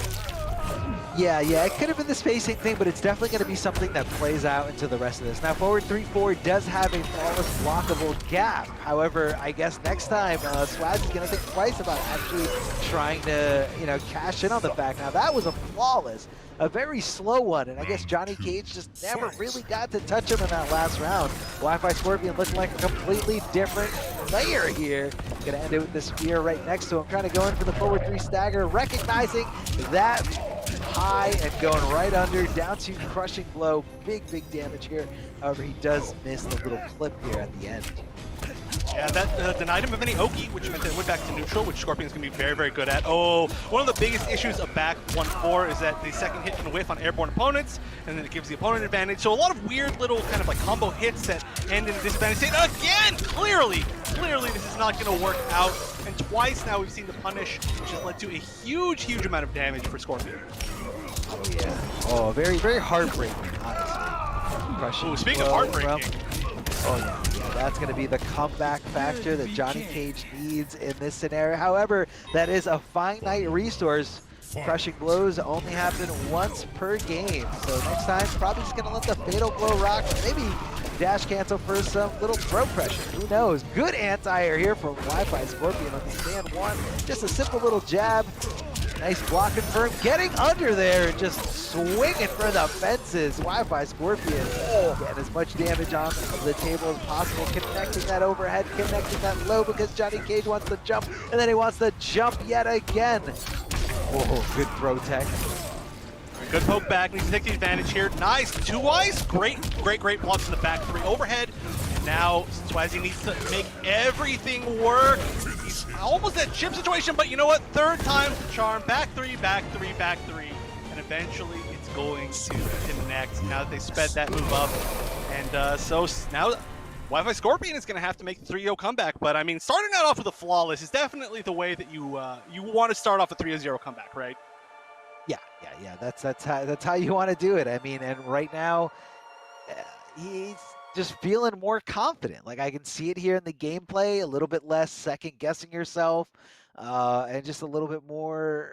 Yeah, it could have been the spacing thing, but it's definitely going to be something that plays out into the rest of this. Now, forward 3-4 does have a flawless blockable gap. However, I guess next time, Swazzy's going to think twice about actually trying to, you know, cash in on the back. Now, that was a flawless, a very slow one, and I guess Johnny Cage just never really got to touch him in that last round. Wi-Fi Scorpion looking like a completely different player here. Going to end it with the spear right next to him, trying to go in for the forward 3 stagger, recognizing that high and going right under, down to crushing blow. Big damage here. However, he does miss the little clip here at the end. Yeah, that denied him of any Oki, which meant that it went back to neutral, which Scorpion's going to be very good at. Oh, one of the biggest issues of back 1-4 is that the second hit can whiff on airborne opponents, and then it gives the opponent advantage. So a lot of weird little kind of like combo hits that end in a disadvantage state. Again, clearly this is not going to work out. And twice now we've seen the punish, which has led to a huge amount of damage for Scorpion. Oh yeah. Oh, very heartbreaking, honestly. Ooh, speaking of heartbreaking. Oh yeah, that's going to be the comeback factor that Johnny Cage needs in this scenario. However, that is a finite resource. Crushing blows only happen once per game. So next time, probably just going to let the fatal blow rock. Maybe dash cancel for some little throw pressure. Who knows? Good anti-air here from Wi-Fi Scorpion on the stand 1. Just a simple little jab. Nice block confirm, getting under there and just swinging for the fences. Wi-Fi Scorpion getting as much damage on the table as possible, connecting that overhead, connecting that low because Johnny Cage wants to jump, and then he wants to jump yet again. Oh, good throw tech. Good poke back, needs to take the advantage here. Nice, 2-wise, great blocks in the back 3 overhead. And now Swazzy needs to make everything work. He's almost at chip situation, but you know what? Third time's the charm. Back 3, and eventually it's going to connect now that they sped that move up. And so now Wi-Fi Scorpion is going to have to make the 3-0 comeback. But I mean, starting out off with a flawless is definitely the way that you want to start off a 3-0 comeback, right? Yeah. That's how you want to do it. I mean, and right now uh, he's just feeling more confident. Like I can see it here in the gameplay, a little bit less second guessing yourself, and just a little bit more,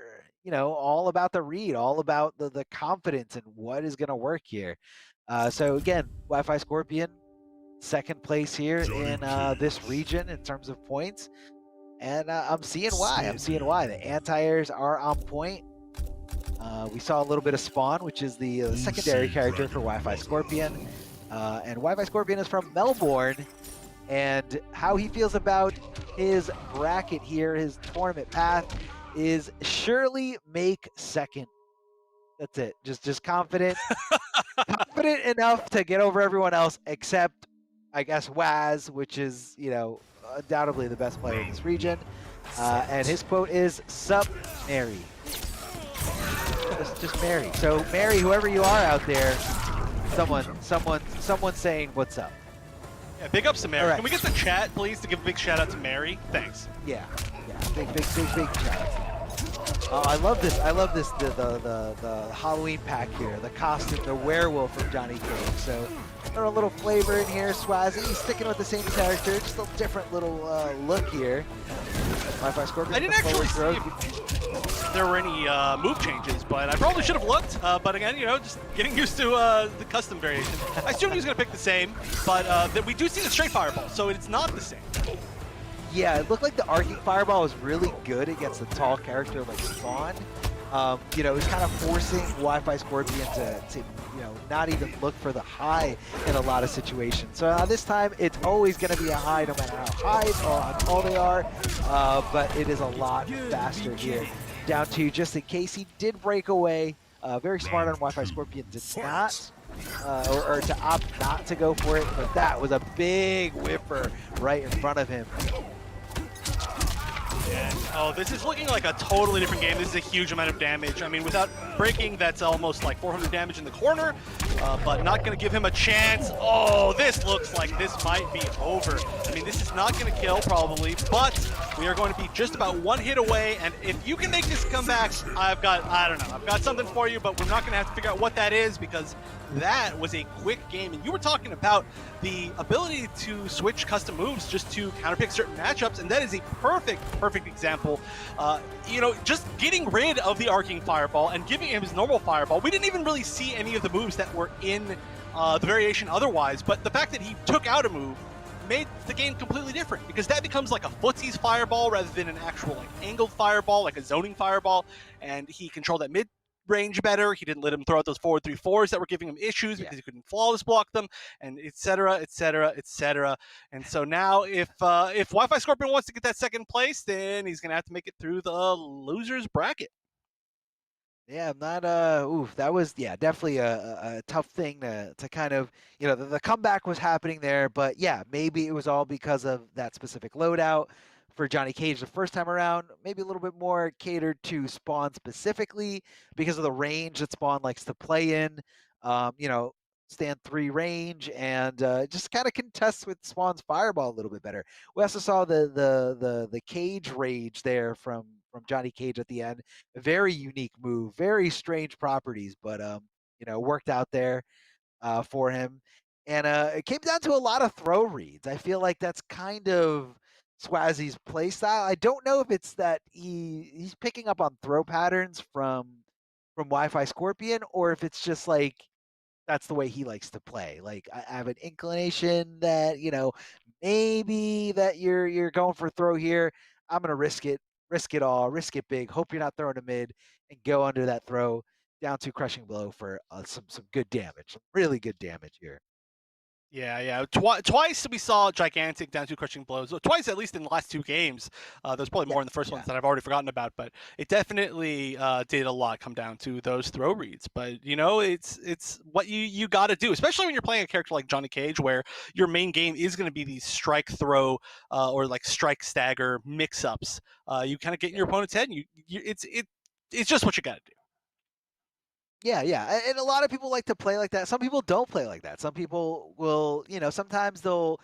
all about the read, all about the confidence and what is going to work here. So again, Wi-Fi Scorpion, second place here in this region in terms of points. And I'm seeing why. I'm seeing why. The anti-airs are on point. We saw a little bit of Spawn, which is the secondary character for Wi-Fi Scorpion. And Wi-Fi Scorpion is from Melbourne. And how he feels about his bracket here, his tournament path, is surely make second. That's it. Just confident enough to get over everyone else, except I guess Waz, which is undoubtedly the best player in this region. And his quote is "Sup, Mary." Just Mary. So Mary, whoever you are out there, someone saying what's up. Yeah, big ups to Mary. All right. Can we get the chat, please, to give a big shout out to Mary? Thanks. Yeah. Big shout out. I love this. The Halloween pack here, the costume, the werewolf from Johnny Cage. So throw a little flavor in here. Swazzy, he's sticking with the same character, just a different little look here. Wi-Fi Scorpion. I didn't actually see if there were any move changes, but I probably should have looked. But again, just getting used to the custom variation. I assumed he was going to pick the same, but we do see the straight fireball, so it's not the same. Yeah, it looked like the arcing fireball was really good against a tall character like Spawn. It was kind of forcing Wi-Fi Scorpion to not even look for the high in a lot of situations. So this time, it's always going to be a high no matter how high or how tall they are, but it is a lot faster here. Down to just in case he did break away. Very smart on Wi-Fi Scorpion to not, or to opt not to go for it, but that was a big whipper right in front of him. And, this is looking like a totally different game. This is a huge amount of damage. I mean, without breaking, that's almost like 400 damage in the corner, but not going to give him a chance. Oh, this looks like this might be over. I mean, this is not going to kill probably, but we are going to be just about one hit away, and if you can make this comeback, I've got something for you, but we're not going to have to figure out what that is because that was a quick game. And you were talking about the ability to switch custom moves just to counterpick certain matchups, and that is a perfect example. Just getting rid of the arcing fireball and giving him his normal fireball. We didn't even really see any of the moves that were in the variation otherwise, but the fact that he took out a move made the game completely different because that becomes like a footsie's fireball rather than an actual like angled fireball, like a zoning fireball, and he controlled that mid range better. He didn't let him throw out those forward 3-4s that were giving him issues because he couldn't flawless block them, and etc. And so now, if Wi-Fi Scorpion wants to get that second place, then he's gonna have to make it through the losers bracket. Yeah, I'm not. That was definitely a tough thing to kind of the comeback was happening there, but yeah, maybe it was all because of that specific loadout for Johnny Cage the first time around. Maybe a little bit more catered to Spawn specifically because of the range that Spawn likes to play in. Stand 3 range and just kind of contest with Spawn's fireball a little bit better. We also saw the cage rage there from Johnny Cage at the end. A very unique move, very strange properties, but worked out there for him. And it came down to a lot of throw reads. I feel like that's kind of Swazzy's play style. I don't know if it's that he's picking up on throw patterns from Wi-Fi Scorpion, or if it's just like that's the way he likes to play. Like I have an inclination that maybe that you're going for a throw here. I'm gonna risk it all, risk it big. Hope you're not throwing a mid, and go under that throw down to crushing blow for some good damage, some really good damage here. Yeah. Twice we saw gigantic down to crushing blows. Twice, at least in the last 2 games. There's probably more in the first ones that I've already forgotten about, but it definitely did a lot come down to those throw reads. But it's what you got to do, especially when you're playing a character like Johnny Cage, where your main game is going to be these strike throw or like strike stagger mix-ups. You kind of get in your opponent's head, and it's just what you got to do. Yeah, and a lot of people like to play like that. Some people don't play like that. Some people will, sometimes they'll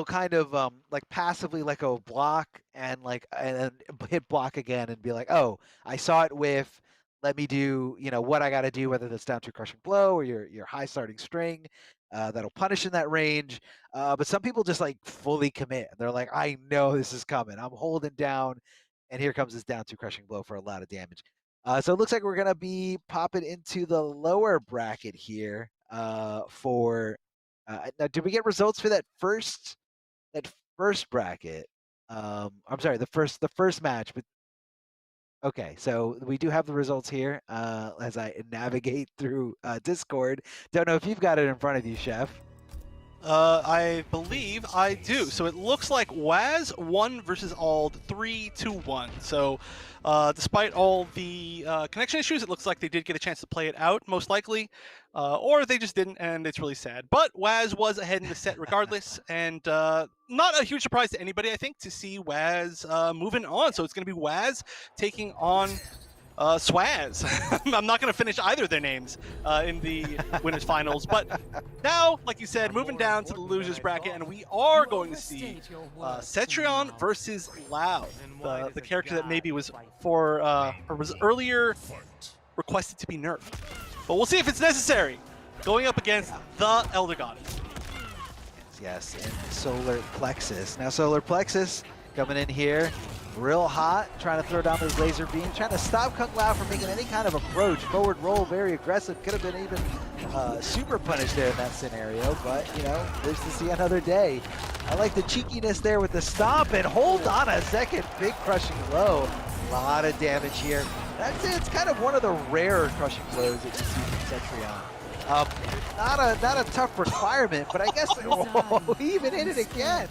kind of like passively let go of block and then hit block again and be like, oh, I saw it with let me do, what I got to do, whether that's down to crushing blow or your high starting string, that'll punish in that range. But some people just like fully commit. They're like, I know this is coming. I'm holding down, and here comes this down to crushing blow for a lot of damage. So it looks like we're gonna be popping into the lower bracket here for. Now, did we get results for that first bracket? I'm sorry, the first match, but okay, so we do have the results here as I navigate through Discord. Don't know if you've got it in front of you, Chef. I believe I do. So it looks like Waz won versus Ald 3-1. So despite all the connection issues, it looks like they did get a chance to play it out, most likely. Or they just didn't, and it's really sad. But Waz was ahead in the set regardless, and not a huge surprise to anybody, I think, to see Waz moving on. So it's going to be Waz taking on Swaz. I'm not going to finish either of their names in the winners finals, but now, like you said, moving down to the losers bracket, and we are going to see Cetrion versus Loud, the character that maybe was or was earlier requested to be nerfed. But we'll see if it's necessary. Going up against the Elder Goddess. Yes, and Solar Plexus. Now Solar Plexus coming in here real hot, trying to throw down those laser beams, trying to stop Kung Lao from making any kind of approach. Forward roll, very aggressive. Could have been even super punished there in that scenario, but, lives to see another day. I like the cheekiness there with the stomp, and hold on a second. Big crushing blow. A lot of damage here. That's it. It's kind of one of the rarer crushing blows that you see from Cetrion. Not a tough requirement, but I guess we even hit it again.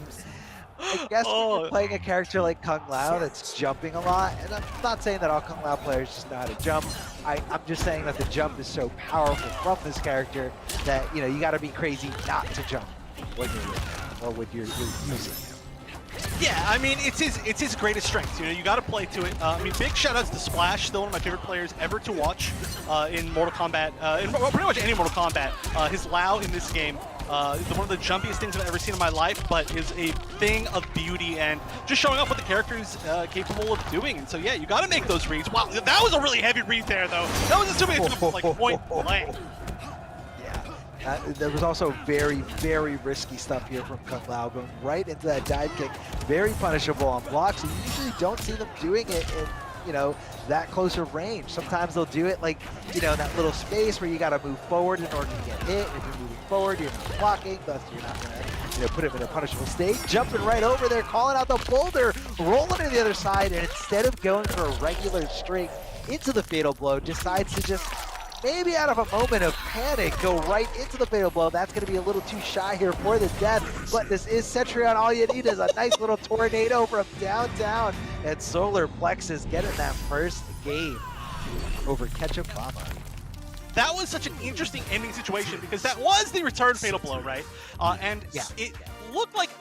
I guess when you're playing a character like Kung Lao that's jumping a lot, and I'm not saying that all Kung Lao players just know how to jump. I'm just saying that the jump is so powerful from this character that you got to be crazy not to jump when you're with him or when you're using him. Yeah, I mean, it's his greatest strength. You got to play to it. I mean, big shout outs to Splash, still one of my favorite players ever to watch in Mortal Kombat, in pretty much any Mortal Kombat. His Lao in this game is one of the jumpiest things I've ever seen in my life, but is a thing of beauty and just showing off what the character is capable of doing. And so, yeah, you got to make those reads. Wow, that was a really heavy read there, though. That was assuming it's going to like point blank. There was also very, very risky stuff here from Kung Lao, going right into that dive kick. Very punishable on blocks. You usually don't see them doing it in, that closer range. Sometimes they'll do it like, that little space where you got to move forward in order to get hit. If you're moving forward, you're not blocking, thus you're not going to, put him in a punishable state. Jumping right over there, calling out the boulder, rolling to the other side, and instead of going for a regular straight into the fatal blow, decides to just maybe out of a moment of panic, go right into the fatal blow. That's going to be a little too shy here for the death, but this is Cetrion. All you need is a nice little tornado from downtown, and Solar Plexus getting that first game over Ketchup Llama. That was such an interesting ending situation because that was the return fatal blow, right? And yeah. It looked like,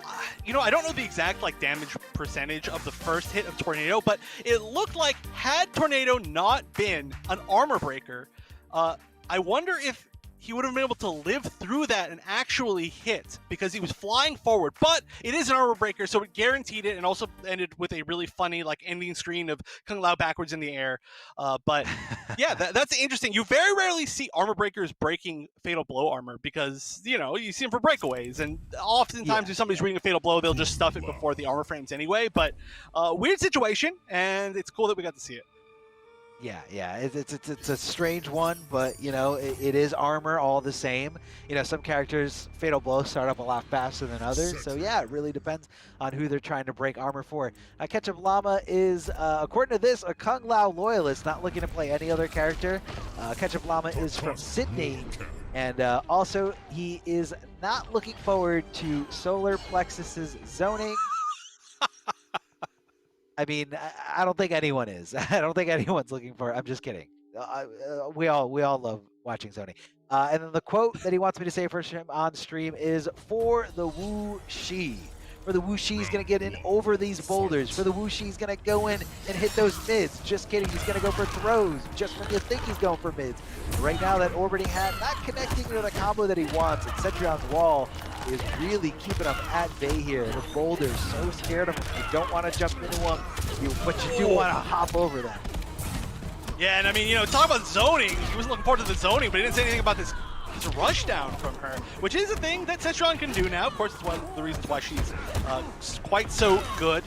I don't know the exact damage percentage of the first hit of Tornado, but it looked like had Tornado not been an armor breaker, I wonder if he would have been able to live through that and actually hit because he was flying forward. But it is an armor breaker, so it guaranteed it and also ended with a really funny ending screen of Kung Lao backwards in the air. But yeah, that's interesting. You very rarely see armor breakers breaking fatal blow armor because, you see them for breakaways. And oftentimes if somebody's reading a fatal blow, they'll just stuff it before the armor frames anyway. But weird situation, and it's cool that we got to see it. Yeah, it's a strange one, but it is armor all the same. Some characters fatal blows start up a lot faster than others, so yeah, it really depends on who they're trying to break armor for. Ketchup Llama is, according to this, a Kung Lao loyalist, not looking to play any other character. Ketchup Llama is from Sydney, and also he is not looking forward to Solar Plexus's zoning. I mean, I don't think anyone is. I don't think anyone's looking for it. I'm just kidding. We all love watching Sony. And then the quote that he wants me to say for him on stream is, for the Wu Shi. For the Wu Shi's going to get in over these boulders. For the Wu Shi's going to go in and hit those mids. Just kidding. He's going to go for throws just when you think he's going for mids. Right now, that orbiting hat not connecting to the combo that he wants. And Cetrion's wall is really keeping him at bay here. The boulder's so scared of him. You don't want to jump into him, but you do want to hop over them. Yeah, and I mean, talk about zoning. He wasn't looking forward to the zoning, but he didn't say anything about this rush down from her, which is a thing that Cetron can do now. Of course, it's one of the reasons why she's quite so good.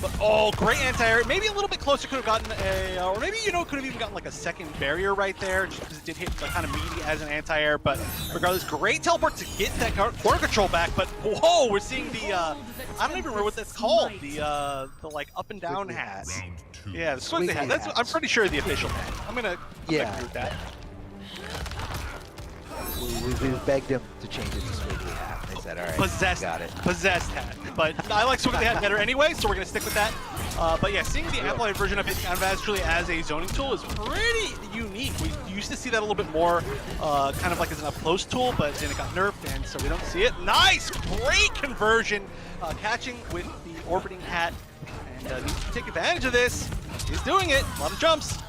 But oh, great anti-air. Maybe a little bit closer, could have gotten a, or maybe, could have even gotten like a second barrier right there, just because it did hit kind of meaty as an anti-air. But regardless, great teleport to get that corner control back. But whoa, we're seeing the, I don't even remember what that's called, the like up and down hat. Yeah, the squiggly hat. That's, I'm pretty sure the official hat. I'm gonna agree with that. We begged him to change it to squiggly hat. They said, all right, possessed, got it. Possessed hat. But I like squiggly hat better anyway, so we're going to stick with that. But yeah, seeing the amplified version of it kind of actually as a zoning tool is pretty unique. We used to see that a little bit more kind of like as an up-close tool, but then it got nerfed, and so we don't see it. Nice! Great conversion! Catching with the orbiting hat, and needs to take advantage of this. He's doing it. A lot of jumps.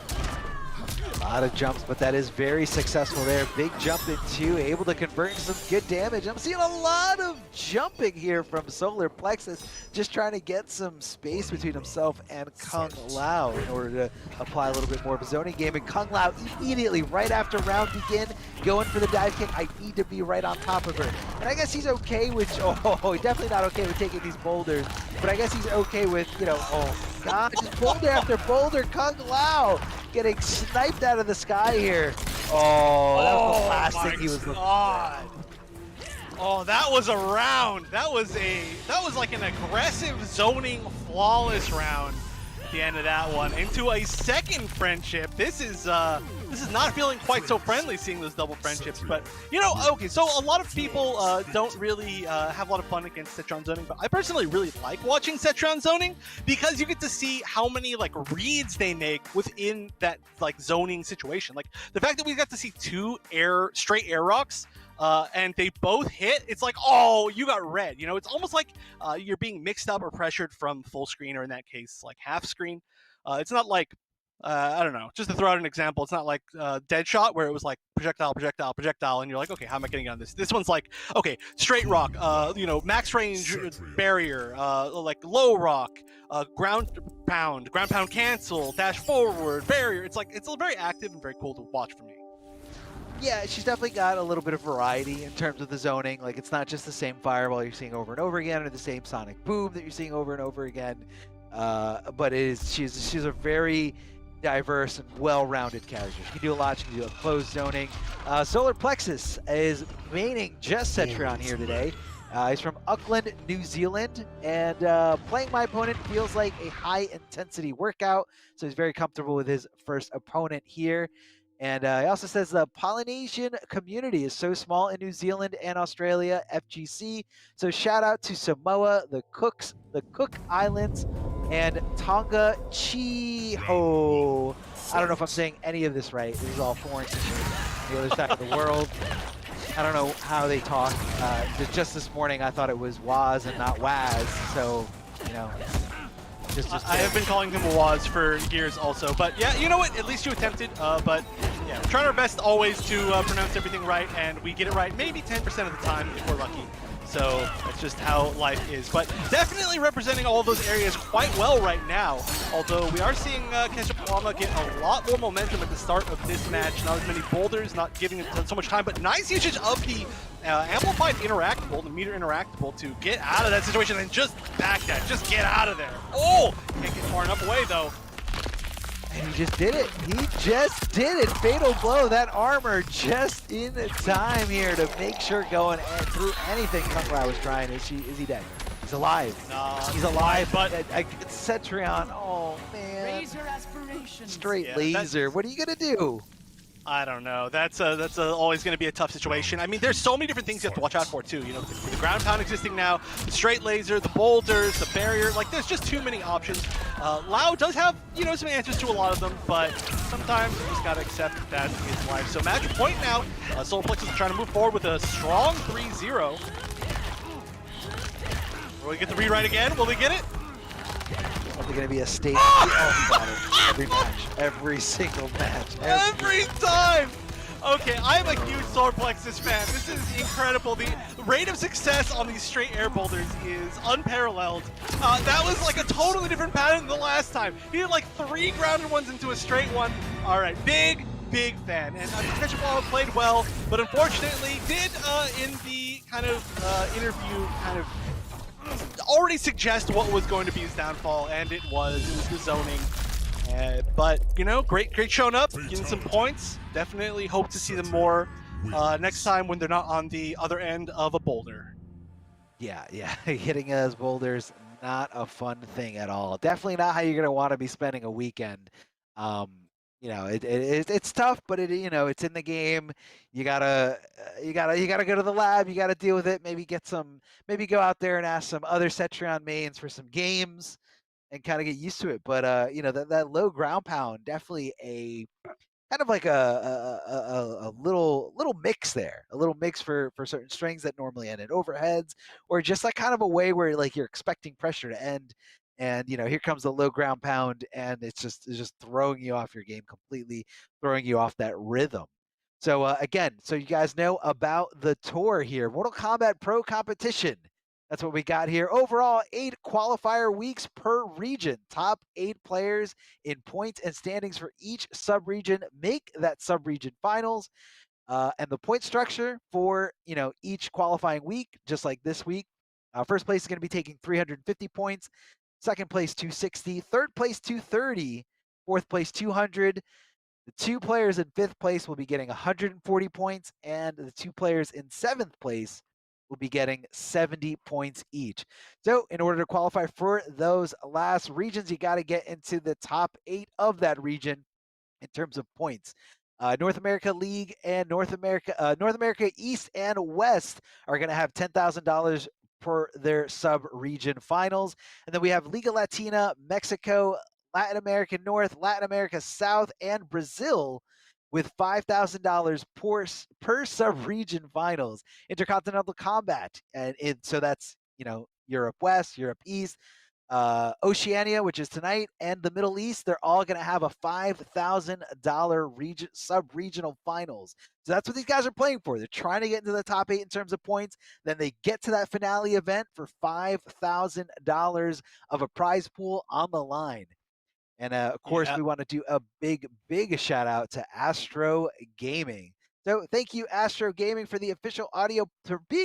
A lot of jumps, but that is very successful there. Big jump in two, able to convert into some good damage. I'm seeing a lot of jumping here from Solar Plexus, just trying to get some space between himself and Kung Lao in order to apply a little bit more of a zoning game. And Kung Lao immediately, right after round begin, going for the dive kick. I need to be right on top of her. And I guess he's okay with, he's definitely not okay with taking these boulders, but I guess he's okay with, oh God, just boulder after boulder. Kung Lao getting sniped out of the sky here. Oh, that was the last thing he was looking for. Oh, that was a round. That was like an aggressive zoning flawless round at the end of that one. Into a second friendship. This is not feeling quite so friendly, seeing those double friendships. But okay, so a lot of people don't really have a lot of fun against Cetron zoning, but I personally really like watching Cetron zoning because you get to see how many like reads they make within that like zoning situation. Like the fact that we got to see two straight air rocks. And they both hit, it's like, oh, you got red. It's almost like you're being mixed up or pressured from full screen, or in that case, like half screen. It's not like, I don't know, just to throw out an example, it's not like Deadshot where it was like projectile, projectile, projectile, and you're like, okay, how am I getting on this? This one's like, okay, straight rock, max range barrier, like low rock, ground pound cancel, dash forward, barrier. It's very active and very cool to watch for me. Yeah, she's definitely got a little bit of variety in terms of the zoning. Like, it's not just the same fireball you're seeing over and over again, or the same sonic boom that you're seeing over and over again. But she's a very diverse and well-rounded character. She can do a lot. She can do a closed zoning. Solar Plexus is maining just Cetron here today. He's from Auckland, New Zealand, and playing my opponent feels like a high-intensity workout, so he's very comfortable with his first opponent here. And he also says the Polynesian community is so small in New Zealand and Australia, FGC. So shout out to Samoa, the Cook Islands, and Tonga Chiho. I don't know if I'm saying any of this right. This is all foreign to me. The other side of the world. I don't know how they talk. Just this morning, I thought it was Waz and not Waz. So, I have been calling him Waz for years also, but yeah, you know what? At least you attempted. But yeah, we're trying our best always to pronounce everything right, and we get it right maybe 10% of the time if we're lucky. So that's just how life is. But definitely representing all of those areas quite well right now. Although we are seeing Ketchup Llama get a lot more momentum at the start of this match. Not as many boulders, not giving it so much time, but nice usage of the amplified interactable, the meter interactable, to get out of that situation and just back that. Just get out of there. Oh! Can't get far enough away though. And he just did it. He just did it. Fatal blow. That armor just in time here to make sure going through anything Kung Lao was trying. Is he dead? He's alive. He's alive, but it's Cetrion. Oh, man. Straight laser. What are you going to do? I don't know. That's always going to be a tough situation. I mean, there's so many different things you have to watch out for too. The ground pound existing now, the straight laser, the boulders, the barrier. Like, there's just too many options. Lao does have some answers to a lot of them, but sometimes you just got to accept that is life. So match point now. Solar Plexus is trying to move forward with a strong 3-0. Will we get the rewrite again? Will we get it? Are they going to be a state? Oh, got it. Every match. Every single match. Every time! Okay, I'm a huge Solar Plexus fan. This is incredible. The rate of success on these straight air boulders is unparalleled. That was like a totally different pattern than the last time. He did like 3 grounded ones into a straight one. All right, big fan, and Ketchupwalla played well, but unfortunately did in the kind of interview kind of already suggest what was going to be his downfall, and it was the zoning. But you know, great showing up, getting some points. Definitely hope to see them more next time when they're not on the other end of a boulder. Yeah, yeah. Hitting those boulders, not a fun thing at all. Definitely not how you're gonna want to be spending a weekend. Um, it's tough, but it's in the game. You gotta go to the lab. You gotta deal with it. Maybe go out there and ask some other Cetrion mains for some games and kind of get used to it. But that low ground pound, definitely a kind of like a little mix there, a little mix for certain strings that normally end in overheads, or just like kind of a way where like you're expecting pressure to end, and here comes the low ground pound, and it's just throwing you off your game completely, throwing you off that rhythm. So again, so you guys know about the tour here, Mortal Kombat Pro Competition. That's what we got here. Overall, 8 qualifier weeks per region. Top 8 players in points and standings for each sub-region make that sub-region finals. And the point structure for each qualifying week, just like this week, first place is going to be taking 350 points, second place 260, third place 230, fourth place 200. The 2 players in fifth place will be getting 140 points, and the 2 players in seventh place will be getting 70 points each. So, in order to qualify for those last regions, you got to get into the top 8 of that region in terms of points. North America League and North America East and West are going to have $10,000 per their sub-region finals, and then we have Liga Latina, Mexico, Latin America North, Latin America South, and Brazil with $5,000 per sub-region finals. Intercontinental Combat, and so that's Europe West, Europe East, Oceania, which is tonight, and the Middle East, they're all going to have a $5,000 sub-regional finals. So that's what these guys are playing for. They're trying to get into the top 8 in terms of points. Then they get to that finale event for $5,000 of a prize pool on the line. And of course, Yeah, we want to do a big shout out to Astro Gaming. So thank you, Astro Gaming, for being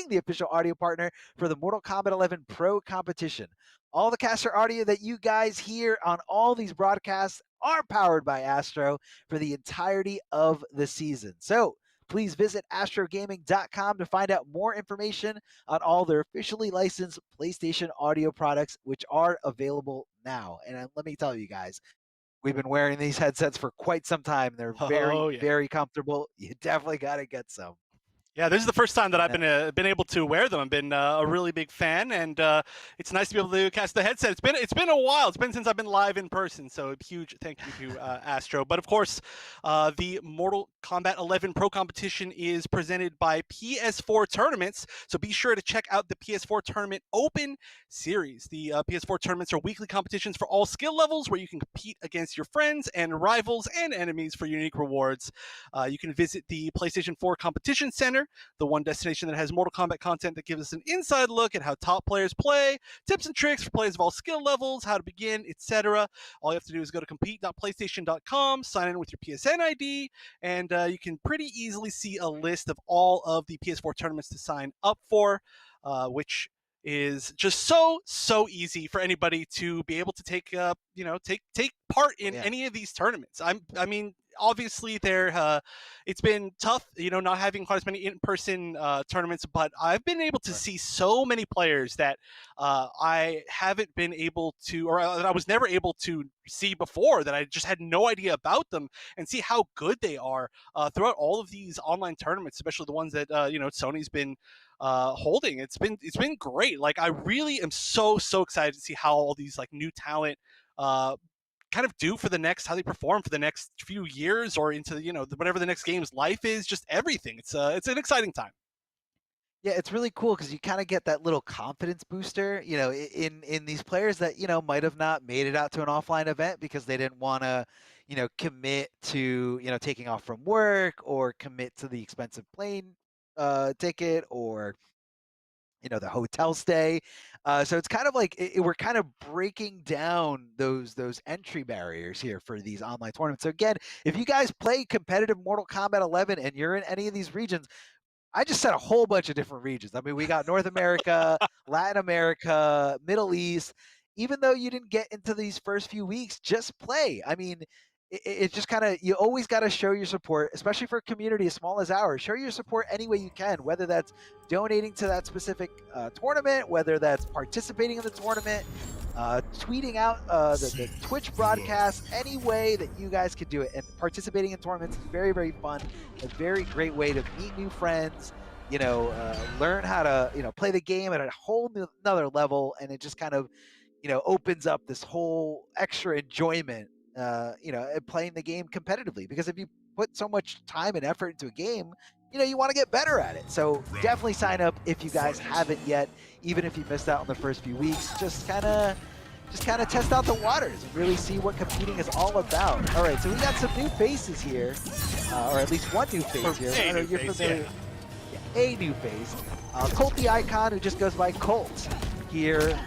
the official audio partner for the Mortal Kombat 11 Pro Competition. All the caster audio that you guys hear on all these broadcasts are powered by Astro for the entirety of the season. So please visit astrogaming.com to find out more information on all their officially licensed PlayStation audio products, which are available now. And let me tell you guys, we've been wearing these headsets for quite some time. They're oh very, yeah. very comfortable. You definitely got to get some. Yeah, this is the first time that I've And, been able to wear them. I've been a really big fan, and it's nice to be able to cast the headset. It's been a while. It's been since I've been live in person, so a huge thank you to Astro. But of course, the Mortal Kombat 11 Pro Competition is presented by PS4 Tournaments, so be sure to check out the PS4 Tournament Open Series. The PS4 tournaments are weekly competitions for all skill levels, where you can compete against your friends and rivals and enemies for unique rewards. You can visit the PlayStation 4 Competition Center, the one destination that has Mortal Kombat content that gives us an inside look at how top players play, tips and tricks for players of all skill levels, how to begin, etc. All you have to do is go to compete.playstation.com, sign in with your PSN ID, and you can pretty easily see a list of all of the PS4 tournaments to sign up for, which is just so easy for anybody to be able to take part in yeah, any of these tournaments. I mean, obviously it's been tough, not having quite as many in-person tournaments, but I've been able to right. see so many players that I haven't been able to, or that I was never able to see before, that I just had no idea about them, and see how good they are throughout all of these online tournaments, especially the ones that Sony's been holding. It's been great. Like, I really am so excited to see how all these like new talent kind of do for the next, how they perform for the next few years, or into whatever the next game's life is. Just everything. It's an exciting time. Yeah, it's really cool because you kind of get that little confidence booster, in these players that might have not made it out to an offline event because they didn't want to, commit to taking off from work or commit to the expensive plane ticket, or the hotel stay. So it's kind of like we're kind of breaking down those entry barriers here for these online tournaments. So again, if you guys play competitive Mortal Kombat 11 and you're in any of these regions, I just said a whole bunch of different regions. I mean, we got North America, Latin America, Middle East. Even though you didn't get into these first few weeks, just play. I mean, it's just kind of, you always got to show your support, especially for a community as small as ours. Show your support any way you can, whether that's donating to that specific tournament, whether that's participating in the tournament, tweeting out the Twitch broadcast, any way that you guys could do it. And participating in tournaments is very, very fun. A very great way to meet new friends, learn how to, play the game at a whole another level. And it just kind of, opens up this whole extra enjoyment, playing the game competitively. Because if you put so much time and effort into a game, you want to get better at it. So definitely sign up if you guys haven't yet, even if you missed out on the first few weeks. Just kind of test out the waters and really see what competing is all about. All right, so we got some new faces here, or at least one new face here. I don't know, you're familiar. Yeah, a new face. Colt the Icon, who just goes by Colt here,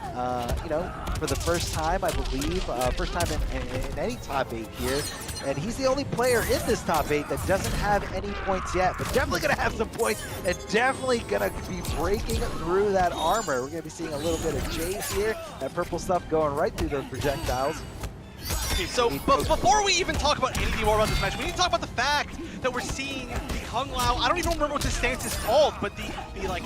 for the first time, I believe, first time in any top 8 here. And he's the only player in this top 8 that doesn't have any points yet, but definitely going to have some points and definitely going to be breaking through that armor. We're going to be seeing a little bit of chase here, that purple stuff going right through those projectiles. Okay, so but before we even talk about anything more about this match, we need to talk about the fact that we're seeing the Kung Lao. I don't even remember what this stance is called, but the like,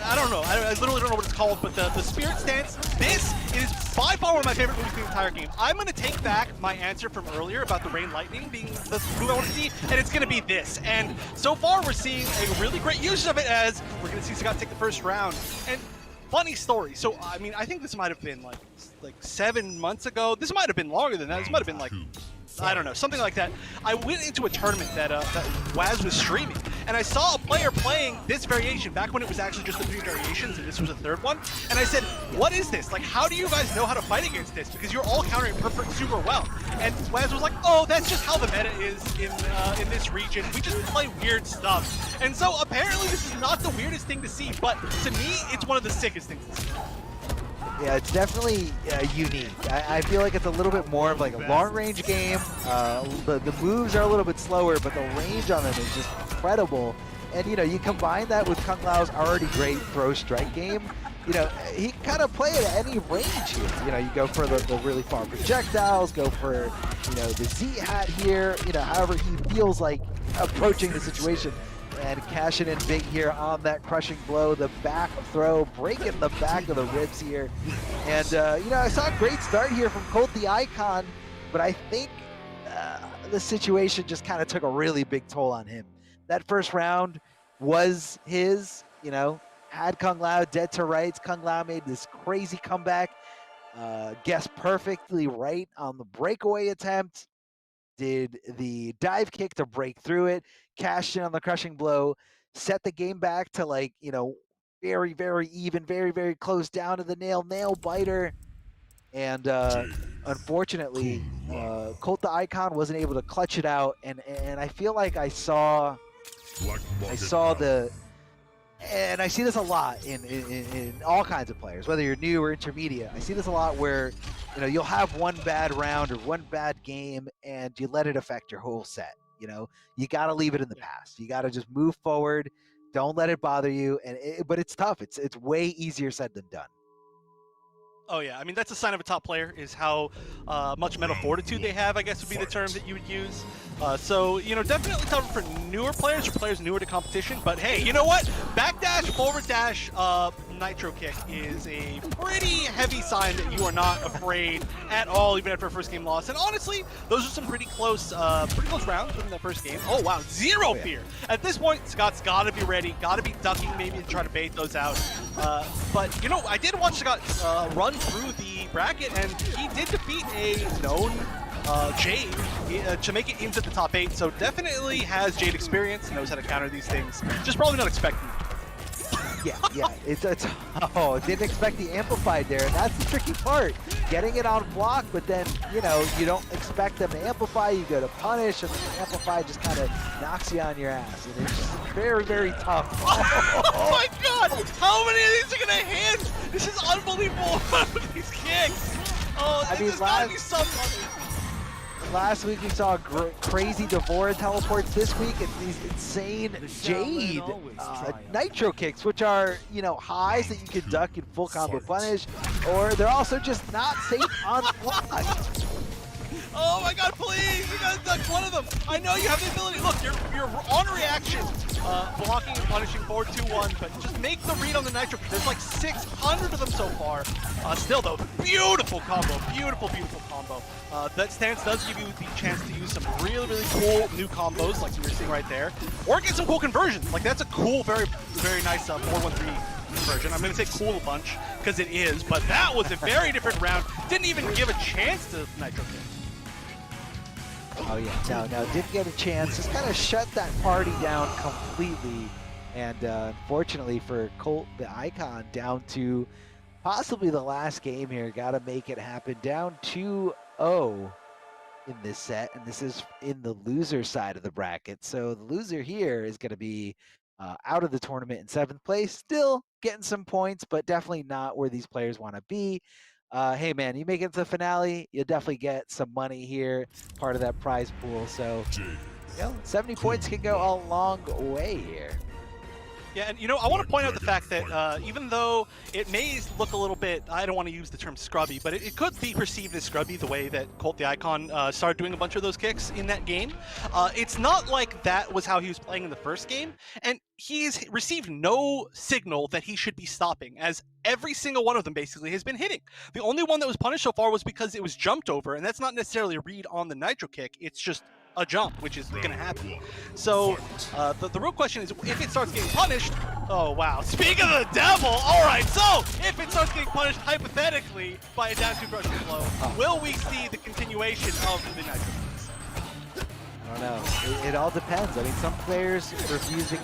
I don't know. I literally don't know what it's called, but the spirit stance. This is by far one of my favorite moves in the entire game. I'm going to take back my answer from earlier about the Rain Lightning being the move I want to see, and it's going to be this. And so far, we're seeing a really great use of it, as we're going to see Sagat take the first round. And funny story. So, I mean, I think this might have been like 7 months ago. This might have been longer than that. This might have been like, I don't know, something like that. I went into a tournament that Waz was streaming, and I saw a player playing this variation back when it was actually just the 3 variations, and this was a 3rd one. And I said, what is this? Like, how do you guys know how to fight against this? Because you're all countering super well. And Waz was like, oh, that's just how the meta is in this region. We just play weird stuff. And so apparently this is not the weirdest thing to see, but to me, it's one of the sickest things to see. Yeah, it's definitely unique. I feel like it's a little bit more of like a long-range game. The moves are a little bit slower, but the range on them is just incredible. And, you combine that with Kung Lao's already great throw-strike game. He can kind of play it at any range here. You go for the really far projectiles, go for, the Z-hat here, however he feels like approaching the situation. And cashing in big here on that crushing blow, the back throw, breaking the back of the ribs here. And, I saw a great start here from Colt the Icon, but I think the situation just kind of took a really big toll on him. That first round was his, had Kung Lao dead to rights. Kung Lao made this crazy comeback, guessed perfectly right on the breakaway attempt, did the dive kick to break through it, cashed in on the crushing blow, set the game back to very, very even, very, very close down to the nail biter. And unfortunately, Colt the Icon wasn't able to clutch it out. And I feel like I saw the, and I see this a lot in all kinds of players, whether you're new or intermediate. I see this a lot where, you'll have one bad round or one bad game and you let it affect your whole set. You got to leave it in the past. You got to just move forward. Don't let it bother you. But it's tough. It's way easier said than done. Oh yeah, I mean that's a sign of a top player, is how much mental fortitude they have, I guess would be the term that you would use. So, definitely tough for newer players or players newer to competition, but hey, you know what? Backdash, forward dash, nitro kick is a pretty heavy sign that you are not afraid at all, even after a first game loss. And honestly, those are some pretty close rounds within that first game. Oh wow, zero fear. At this point, Scott's gotta be ready, gotta be ducking maybe and try to bait those out. But, I did watch Scott run through the bracket, and he did defeat a known Jade to make it into the top 8, so definitely has Jade experience, knows how to counter these things, just probably not expecting it. Yeah, didn't expect the amplified there, and that's the tricky part. Getting it on block, but then, you don't expect them to amplify, you go to punish, and the amplify just kind of knocks you on your ass, and it's just very, very tough. Oh my god! How many of these are going gonna hit? This is unbelievable. These kicks. Oh, I mean, there's gotta be some other. last week we saw crazy Devora teleports. This week it's these insane Jade Nitro kicks, which are, you know, highs that you can duck in full combo punish, or they're also just not safe on block. Oh my god, please! You gotta duck one of them! I know you have the ability. Look, you're on reaction, blocking and punishing forward 2-1, but just make the read on the Nitro. There's like 600 of them so far. Still though, beautiful combo, beautiful combo. That stance does give you the chance to use some really cool new combos, like you're seeing right there, or get some cool conversions. Like that's a cool, very nice 4-1-3 conversion. I'm gonna say cool a bunch because it is, but that was a very different round. Didn't even give a chance to Nitro kick. Oh yeah, no, didn't get a chance. Just kind of shut that party down completely. And unfortunately for Colt, the Icon, down to possibly the last game here. Got to make it happen. Down 2-0 in this set, and this is in the loser side of the bracket. So the loser here is going to be out of the tournament in 7th place. Still getting some points, but definitely not where these players want to be. Hey man, you make it to the finale, you'll definitely get some money here, part of that prize pool. So, you know, 70 points can go a long way here. Yeah, and you know, I want to point out the fact that even though it may look a little bit, I don't want to use the term scrubby, but it could be perceived as scrubby the way that Colt the Icon started doing a bunch of those kicks in that game. It's not like that was how he was playing in the first game, and he's received no signal that he should be stopping, as every single one of them basically has been hitting. The only one that was punished so far was because it was jumped over, and that's not necessarily a read on the Nitro kick, it's just a jump, which is going to happen. So the real question is, if it starts getting punished, oh wow, speak of the devil, all right, so if it starts getting punished hypothetically by a down 2 crushing blow, will we see the continuation of the Nitro kicks? I don't know, it all depends. I mean, some players refusing,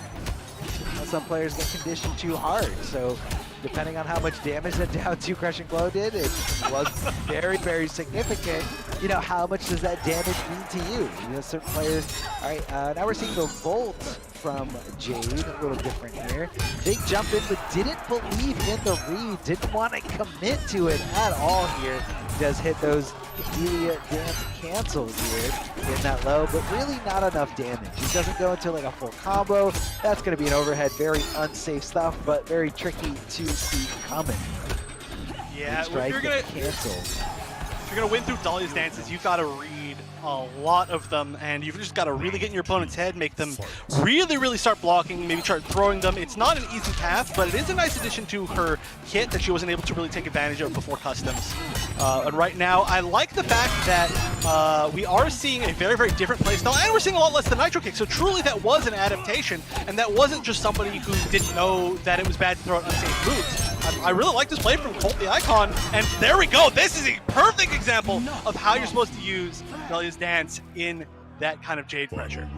some players get conditioned too hard, so depending on how much damage that down 2 crushing blow did, it was very significant. You know, how much does that damage mean to you? You know, certain players. All right, now we're seeing the Volt from Jade, a little different here. Big jump in, but didn't believe in the read, didn't want to commit to it at all here. Does hit those Delia dance cancels here in that low, but really not enough damage. He doesn't go into like a full combo. That's going to be an overhead, very unsafe stuff, but very tricky to see coming. Yeah, if you're gonna cancel. If you're gonna win through Dahlia's dances, you've got to read a lot of them, and you've just got to really get in your opponent's head, make them really start blocking, maybe start throwing them. It's not an easy path, but it is a nice addition to her kit that she wasn't able to really take advantage of before customs. And right now, I like the fact that we are seeing a very different playstyle, and we're seeing a lot less than Nitro Kick, so truly that was an adaptation, and that wasn't just somebody who didn't know that it was bad to throw out unsafe moves. I really like this play from Colt the Icon, and there we go. This is a perfect example of how you're supposed to use Dahlia's dance in that kind of Jade pressure.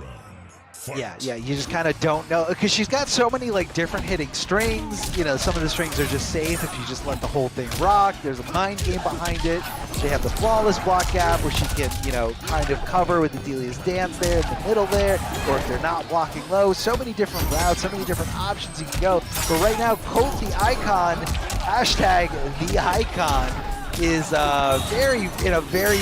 Yeah, you just kind of don't know, because she's got so many like different hitting strings. You know, some of the strings are just safe if you just let the whole thing rock. There's a mind game behind it. They have the flawless block gap where she can, you know, kind of cover with the Delia's dance there in the middle there, or if they're not blocking low. So many different routes, so many different options you can go. But right now, Colt the Icon, hashtag the Icon, is in a very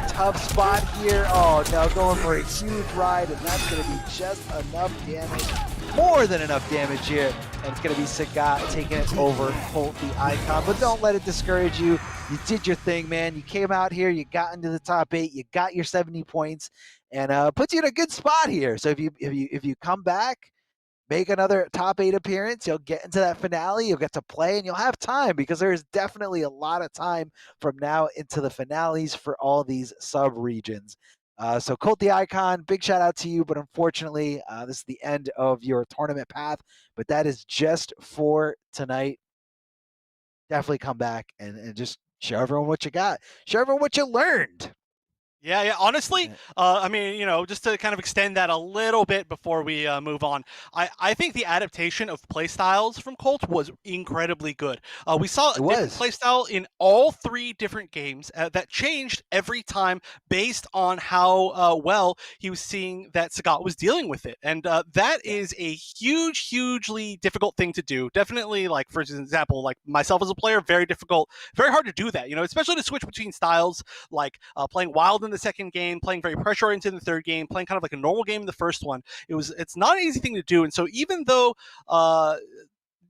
tough spot here. Oh no, going for a huge ride, and that's going to be just enough damage, more than enough damage here, and it's going to be Sagat taking it over Colt the Icon. But don't let it discourage you. You did your thing, man. You came out here, you got into the top 8, you got your 70 points, and puts you in a good spot here. So if you come back, make another top 8 appearance, you'll get into that finale, you'll get to play, and you'll have time, because there is definitely a lot of time from now into the finales for all these sub-regions. So Colt the Icon, big shout out to you, but unfortunately, this is the end of your tournament path, but that is just for tonight. Definitely come back and just show everyone what you got. Show everyone what you learned. Yeah, yeah. Honestly, Yeah. I mean, just to kind of extend that a little bit before we move on, I think the adaptation of playstyles from Colt was incredibly good. We saw It a different was. playstyle in all three different games that changed every time based on how well he was seeing that Sagat was dealing with it, and that Yeah. is a hugely difficult thing to do. Definitely, like for example, like myself as a player, very difficult, very hard to do that. Especially to switch between styles like playing wild in the second game, playing very pressure oriented in the third game, playing kind of like a normal game in the first one. It's not an easy thing to do, and so even though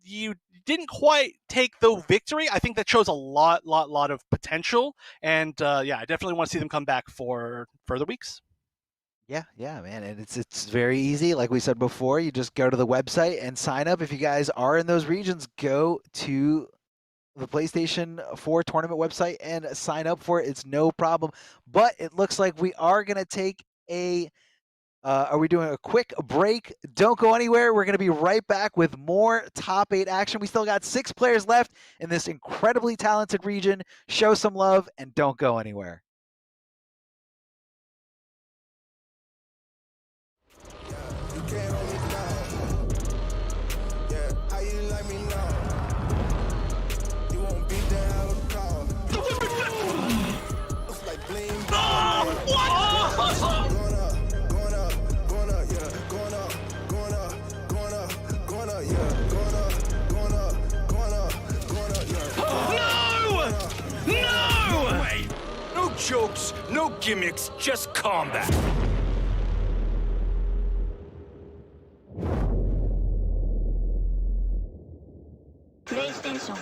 you didn't quite take the victory, I think that shows a lot of potential, and yeah, I definitely want to see them come back for further weeks. Yeah, yeah, man, and it's very easy. Like we said before, you just go to the website and sign up. If you guys are in those regions, go to the PlayStation 4 tournament website and sign up for it. It's no problem. But it looks like we are gonna take a. Are we doing a quick break? Don't go anywhere. We're going to be right back with more top 8 action. We still got 6 players left in this incredibly talented region. Show some love and don't go anywhere. No jokes, no gimmicks, just combat. PlayStation.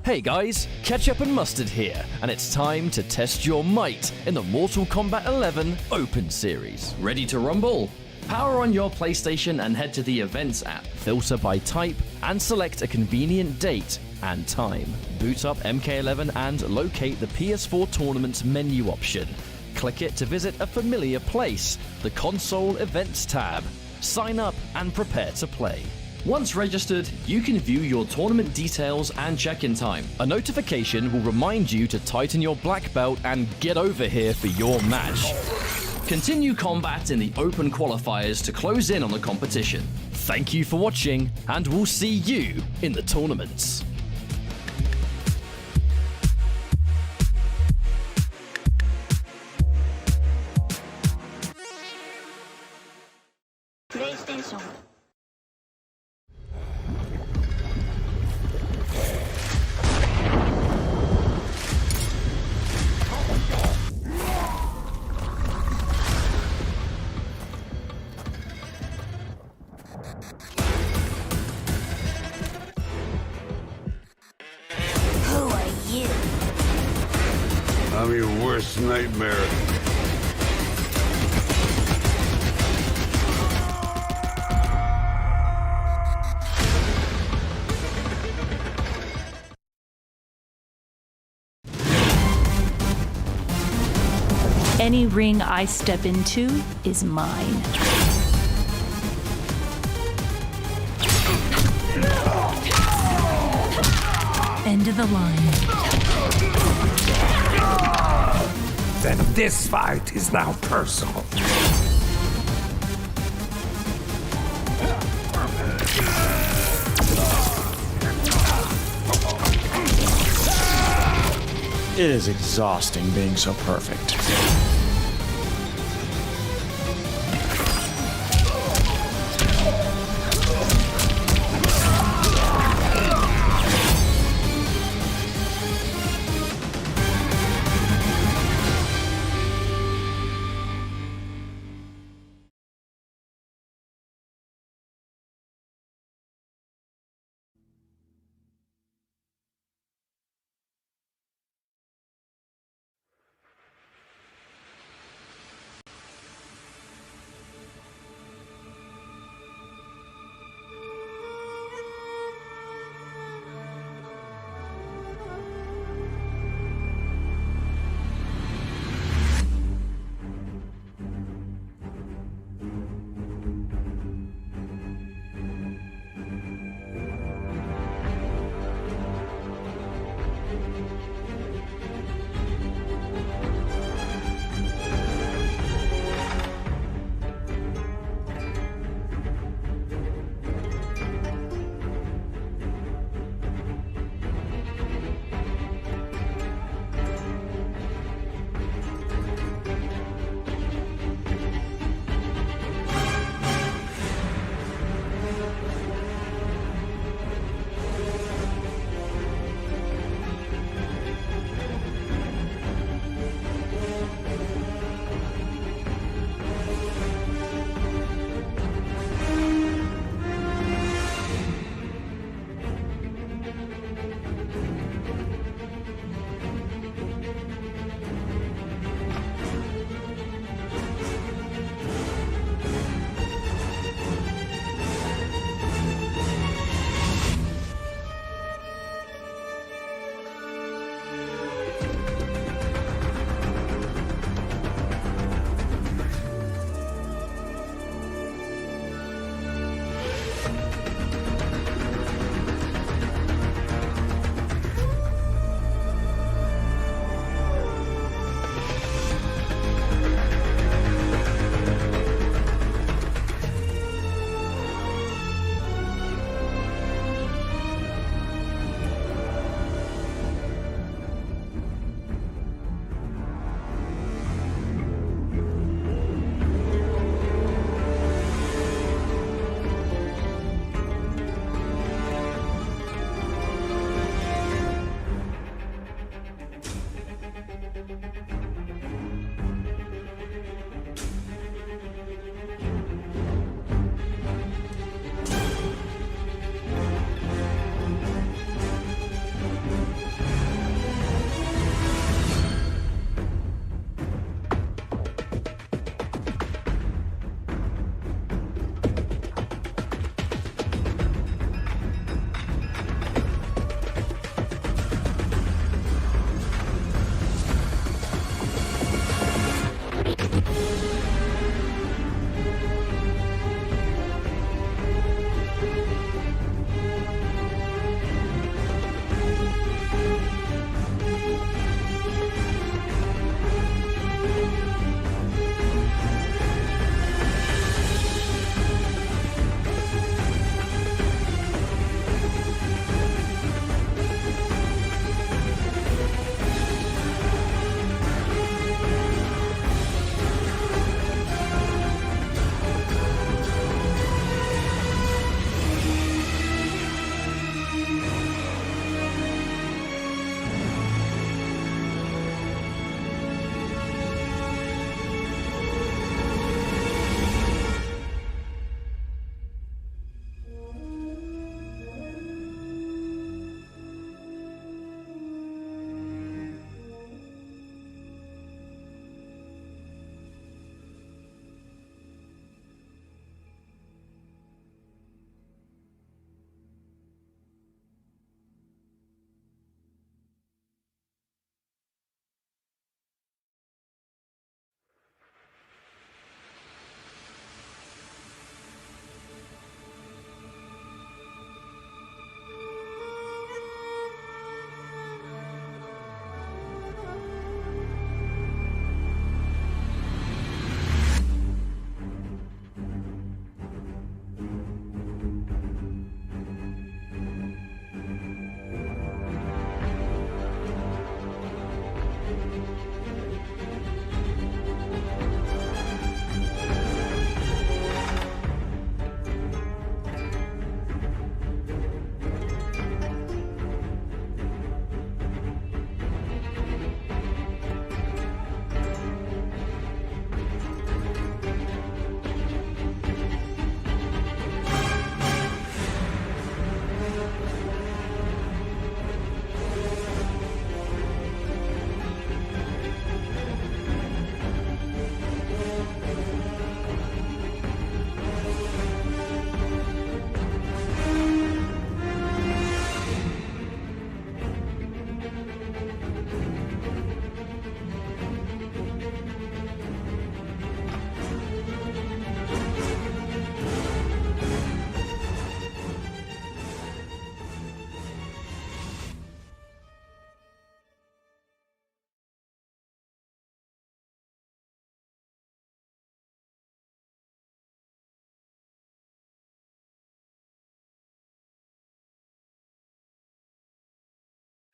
Hey guys, Ketchup and Mustard here, and it's time to test your might in the Mortal Kombat 11 Open Series. Ready to rumble? Power on your PlayStation and head to the Events app, filter by type, and select a convenient date and time. Boot up MK11 and locate the PS4 Tournaments menu option. Click it to visit a familiar place, the Console Events tab. Sign up and prepare to play. Once registered, you can view your tournament details and check-in time. A notification will remind you to tighten your black belt and get over here for your match. Continue combat in the open qualifiers to close in on the competition. Thank you for watching, and we'll see you in the tournaments. PlayStation. Who are you? I'm your worst nightmare. Any ring I step into is mine. End of the line. Then this fight is now personal. It is exhausting being so perfect.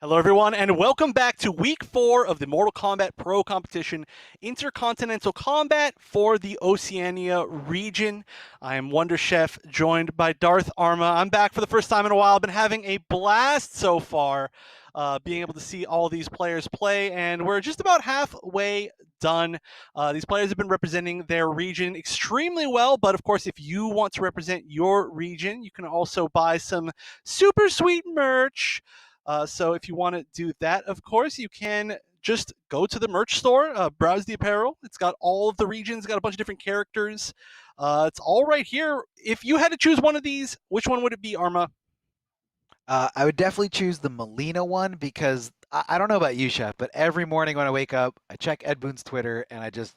Hello, everyone, and welcome back to Week 4 of the Mortal Kombat Pro Competition Intercontinental Combat for the Oceania region. I am Wonder Chef, joined by Darth Arma. I'm back for the first time in a while. I've been having a blast so far, being able to see all these players play, and we're just about halfway done. These players have been representing their region extremely well, but of course, if you want to represent your region, you can also buy some super sweet merch. So if you want to do that, of course, you can just go to the merch store, browse the apparel. It's got all of the regions, got a bunch of different characters. It's all right here. If you had to choose one of these, which one would it be, Arma? I would definitely choose the Melina one because I don't know about you, Chef, but every morning when I wake up, I check Ed Boon's Twitter and I just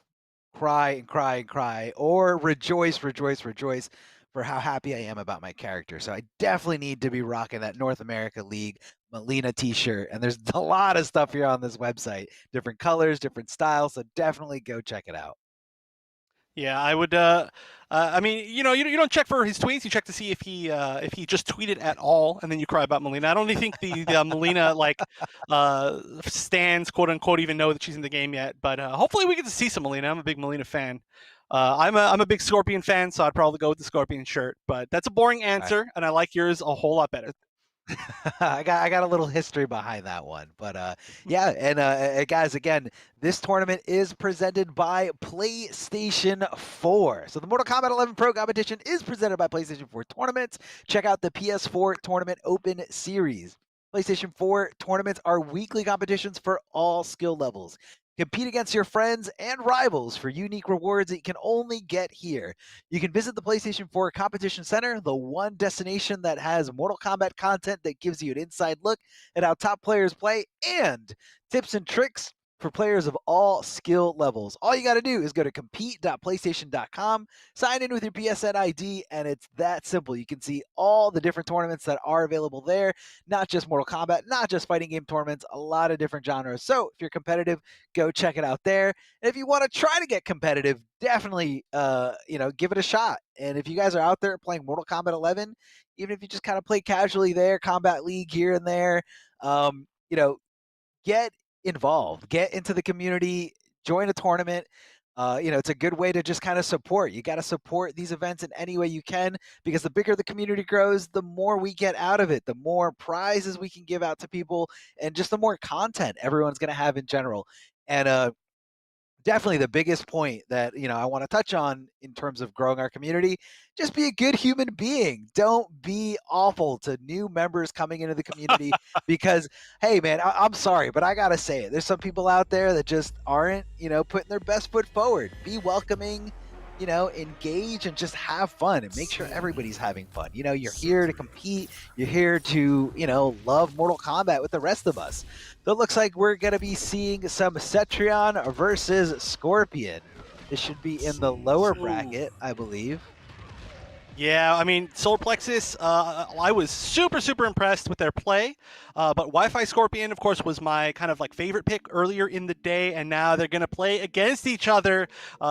cry and cry and cry, or rejoice for how happy I am about my character. So I definitely need to be rocking that North America League Melina t-shirt. And there's a lot of stuff here on this website, different colors, different styles. So definitely go check it out. Yeah, I would. I mean, you don't check for his tweets. You check to see if he just tweeted at all, and then you cry about Melina. I don't even think the Melina stands, quote unquote, even know that she's in the game yet. But hopefully we get to see some Melina. I'm a big Melina fan. I'm a big Scorpion fan, so I'd probably go with the Scorpion shirt. But that's a boring answer, and I like yours a whole lot better. I got a little history behind that one, but yeah, and guys, again, this tournament is presented by PlayStation 4. So the Mortal Kombat 11 Pro Competition is presented by PlayStation 4 Tournaments. Check out the PS4 Tournament Open Series. PlayStation 4 tournaments are weekly competitions for all skill levels. Compete against your friends and rivals for unique rewards that you can only get here. You can visit the PlayStation 4 Competition Center, the one destination that has Mortal Kombat content that gives you an inside look at how top players play and tips and tricks for players of all skill levels. All you got to do is go to compete.playstation.com, sign in with your PSN ID, and it's that simple. You can see all the different tournaments that are available there, not just Mortal Kombat, not just fighting game tournaments, a lot of different genres. So if you're competitive, go check it out there. And if you want to try to get competitive, definitely give it a shot. And if you guys are out there playing Mortal Kombat 11, even if you just kind of play casually there, Combat League here and there, get involved, get into the community, join a tournament. It's a good way to just kind of support. You got to support these events in any way you can, because the bigger the community grows, the more we get out of it, the more prizes we can give out to people, and just the more content everyone's going to have in general. And definitely the biggest point that I want to touch on in terms of growing our community: just be a good human being. Don't be awful to new members coming into the community because, hey man, I'm sorry, but I gotta say it, there's some people out there that just aren't putting their best foot forward. Be welcoming, engage, and just have fun, and make sure everybody's having fun. You're here to compete, you're here to love Mortal Kombat with the rest of us. So it looks like we're gonna be seeing some Cetrion versus Scorpion. This should be in the lower bracket, I believe. Yeah, I mean, Solar Plexus, I was super impressed with their play, but Wi-Fi Scorpion, of course, was my kind of favorite pick earlier in the day, and now they're going to play against each other,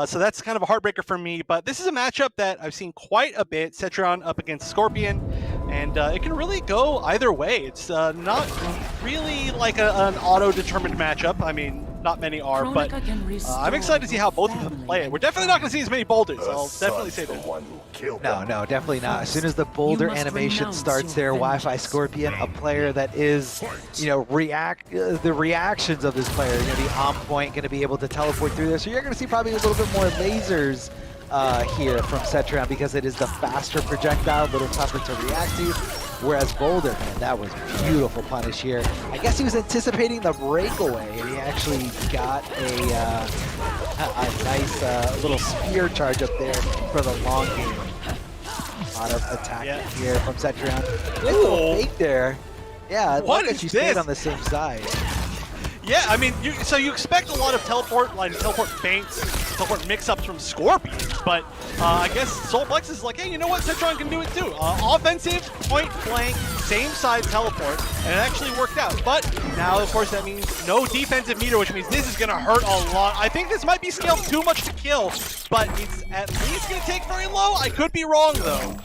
so that's kind of a heartbreaker for me. But this is a matchup that I've seen quite a bit, Cetrion up against Scorpion, and it can really go either way. It's not really like an auto-determined matchup. I mean, not many are, but I'm excited to see how both of them play it. We're definitely not going to see as many boulders, I'll definitely say that. No, definitely not. As soon as the boulder animation starts there, Wi-Fi Scorpion, a player that is, the reactions of this player are going to be on point, going to be able to teleport through there. So you're going to see probably a little bit more lasers here from Cetrion, because it is the faster projectile, a little tougher to react to. Whereas Boulder, man, that was beautiful punish here. I guess he was anticipating the breakaway, and he actually got a nice little spear charge up there for the long game. A lot of attack here from Cetrion. Nice little fake there. Yeah, I like that you stayed on the same side. Yeah, I mean, so you expect a lot of teleport feints, teleport mix-ups from Scorpion, but I guess Soul Plex is like, hey, you know what? Cetrion can do it too. Offensive, point blank, same side teleport, and it actually worked out. But now, of course, that means no defensive meter, which means this is going to hurt a lot. I think this might be scaled too much to kill, but it's at least going to take very low. I could be wrong, though.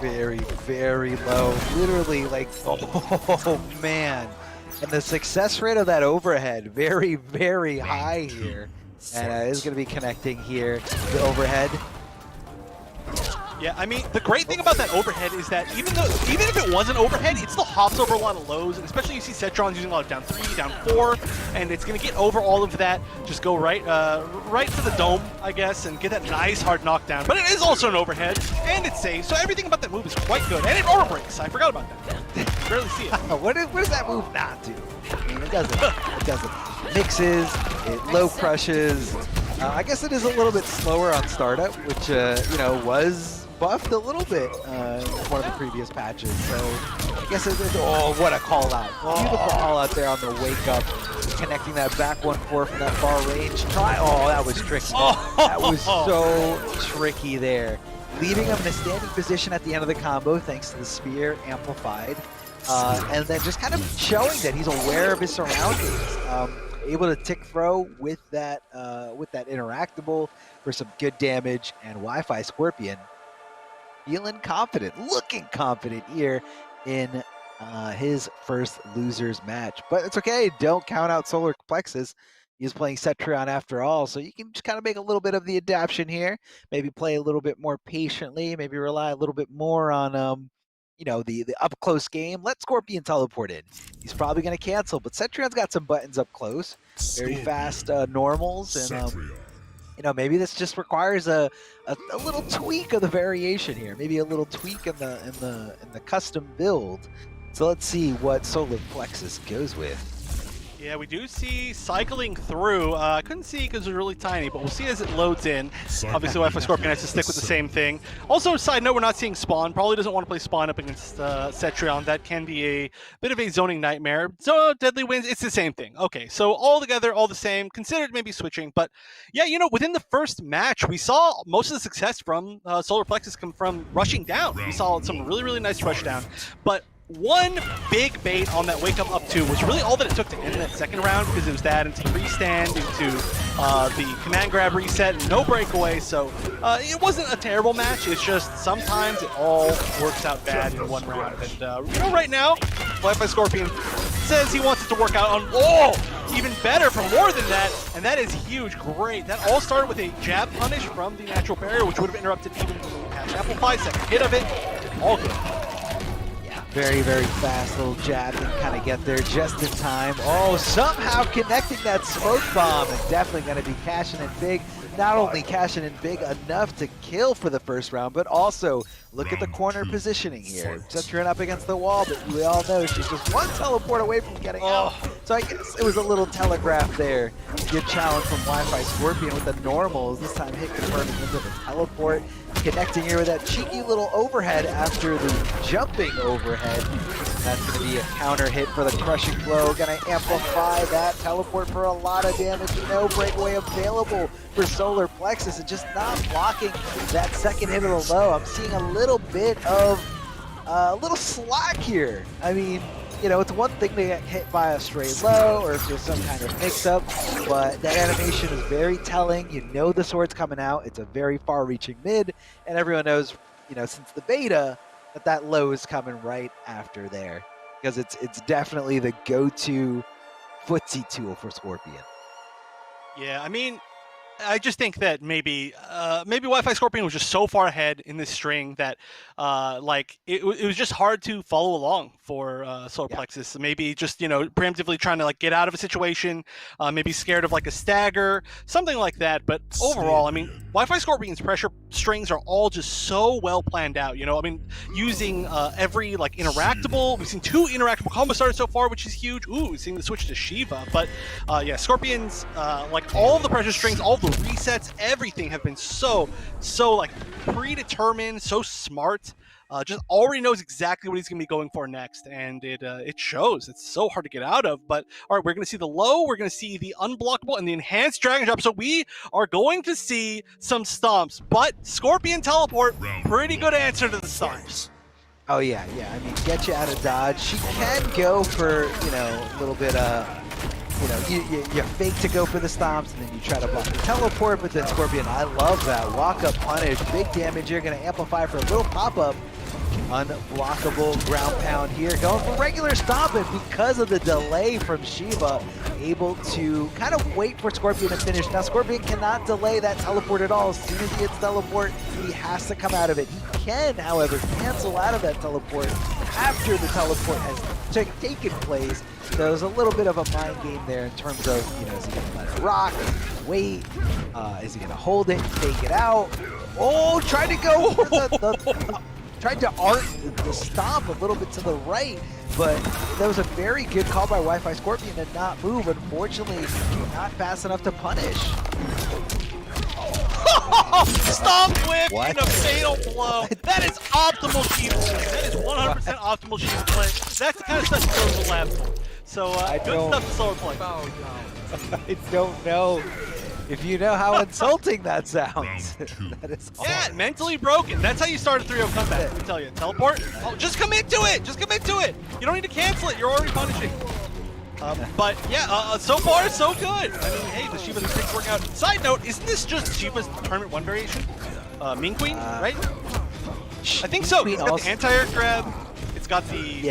very, very low. Literally, like, oh man. And the success rate of that overhead, very, very high here. And is going to be connecting here, the overhead. Yeah, I mean, the great thing about that overhead is that even if it wasn't overhead, it still hops over a lot of lows, and especially you see Cetron's using a lot of down 3, down 4, and it's going to get over all of that, just go right to the dome, I guess, and get that nice hard knockdown. But it is also an overhead, and it's safe, so everything about that move is quite good. And it over breaks, I forgot about that. Barely see it. What does that move not do? I mean, it doesn't. It doesn't. Mixes, it low crushes. I guess it is a little bit slower on startup, which, you know, was buffed a little bit in one of the previous patches. So I guess oh, what a call out. Beautiful call out there on the wake up, connecting that back 1-4 from that far range. Oh, that was tricky. That was so tricky there. Leaving him in a standing position at the end of the combo thanks to the spear amplified. And then just kind of showing that he's aware of his surroundings. Able to tick throw with that interactable for some good damage, and Wi-Fi Scorpion feeling confident, looking confident here in his first losers match. But it's okay, don't count out Solar Plexus. He's playing Cetrion after all, so you can just kind of make a little bit of the adaptation here, maybe play a little bit more patiently, maybe rely a little bit more on you know, the up-close game. Let Scorpion teleport in. He's probably going to cancel, but Cetrion's got some buttons up close. Very fast normals, and you know, maybe this just requires a little tweak of the variation here. Maybe a little tweak in the custom build. So let's see what Solar Plexus goes with. Yeah, we do see cycling through. I couldn't see because it's really tiny, but we'll see as it loads in. Obviously, Wi-Fi Scorpion has to stick with the same thing. Also, side note, we're not seeing Spawn. Probably doesn't want to play Spawn up against Cetrion. That can be a bit of a zoning nightmare. So, Deadly Winds, it's the same thing. Okay, so all together, all the same. Considered maybe switching. But yeah, you know, within the first match, we saw most of the success from Solar Plexus come from rushing down. We saw some really, really nice rush down. But one big bait on that wake up 2 was really all that it took to end that second round, because it was that into the freestand, into the command grab reset, and no breakaway. So it wasn't a terrible match. It's just sometimes it all works out bad in one round. And you know, right now, Wi-Fi Scorpion says he wants it to work out on even better for more than that, and that is huge. Great. That all started with a jab punish from the natural barrier, which would have interrupted even the half amplify. Second hit of it, all good. Very, very fast little jab and kind of get there just in time. Oh, somehow connecting that smoke bomb, and definitely going to be cashing in big. Not only cashing in big enough to kill for the first round, but also look at the corner positioning here. Cetrion up against the wall, but we all know she's just one teleport away from getting out. So I guess it was a little telegraph there. Good challenge from Wi-Fi Scorpion with the normals. This time hit confirming into the teleport. Connecting here with that cheeky little overhead after the jumping overhead. That's going to be a counter hit for the crushing blow. Going to amplify that teleport for a lot of damage. No breakaway available for Solar Plexus, and just not blocking that second hit of the low. I'm seeing a little bit of a little slack here. I mean, you know, it's one thing to get hit by a straight low or if there's some kind of mix-up, but that animation is very telling. You know the sword's coming out. It's a very far-reaching mid, and everyone knows, you know, since the beta, that low is coming right after there, because it's definitely the go-to footsie tool for Scorpion. Yeah, I mean, I just think that maybe Wi-Fi Scorpion was just so far ahead in this string that like it was just hard to follow along for Solar Plexus. Maybe just, you know, preemptively trying to like get out of a situation, maybe scared of like a stagger, something like that. But overall, I mean, Wi-Fi Scorpion's pressure strings are all just so well planned out. You know, I mean, using every like interactable. We've seen 2 interactable combo starters so far, which is huge. Ooh, we've seen the switch to Shiva. But yeah, Scorpion's like all of the pressure strings, all of the resets, everything have been so like predetermined, so smart. Just already knows exactly what he's going to be going for next, and it shows. It's so hard to get out of. But all right, we're going to see the low, we're going to see the unblockable, and the enhanced dragon drop. So we are going to see some stomps, but Scorpion teleport, pretty good answer to the stomps. Oh yeah. I mean, get you out of dodge. She can go for, you know, a little bit you know, you fake to go for the stomps, and then you try to block the teleport, but then Scorpion, I love that walk-up punish. Big damage here, going to amplify for a little pop-up. Unblockable ground pound here, going for regular stomp, and because of the delay from Shiva, able to kind of wait for Scorpion to finish. Now Scorpion cannot delay that teleport at all. As soon as he hits teleport, he has to come out of it. He can, however, cancel out of that teleport after the teleport has taken place. So there's a little bit of a mind game there in terms of, you know, is he gonna let it rock? Is he gonna wait? Is he gonna hold it, take it out? Oh, trying to go for tried to art the stomp a little bit to the right, but that was a very good call by Wi-Fi Scorpion to not move. Unfortunately, not fast enough to punish. Stomp whip What? and a fatal blow. That is optimal Shiva play. That is 100% optimal Shiva play. That's the kind of stuff you go to the lab for. So good stuff to Solar play. I don't know if you know how insulting that sounds. That is Yeah, mentally broken. That's how you start a 3-0 comeback. Let me tell you. Teleport. Oh, just commit to it. Just commit to it. You don't need to cancel it. You're already punishing. But yeah, so far so good. I mean, hey, the Shiva these things working out. Side note, isn't this just Shiva's Tournament 1 variation? Mean Queen, right? I think so. Queen It's got also- the anti-air grab. It's got the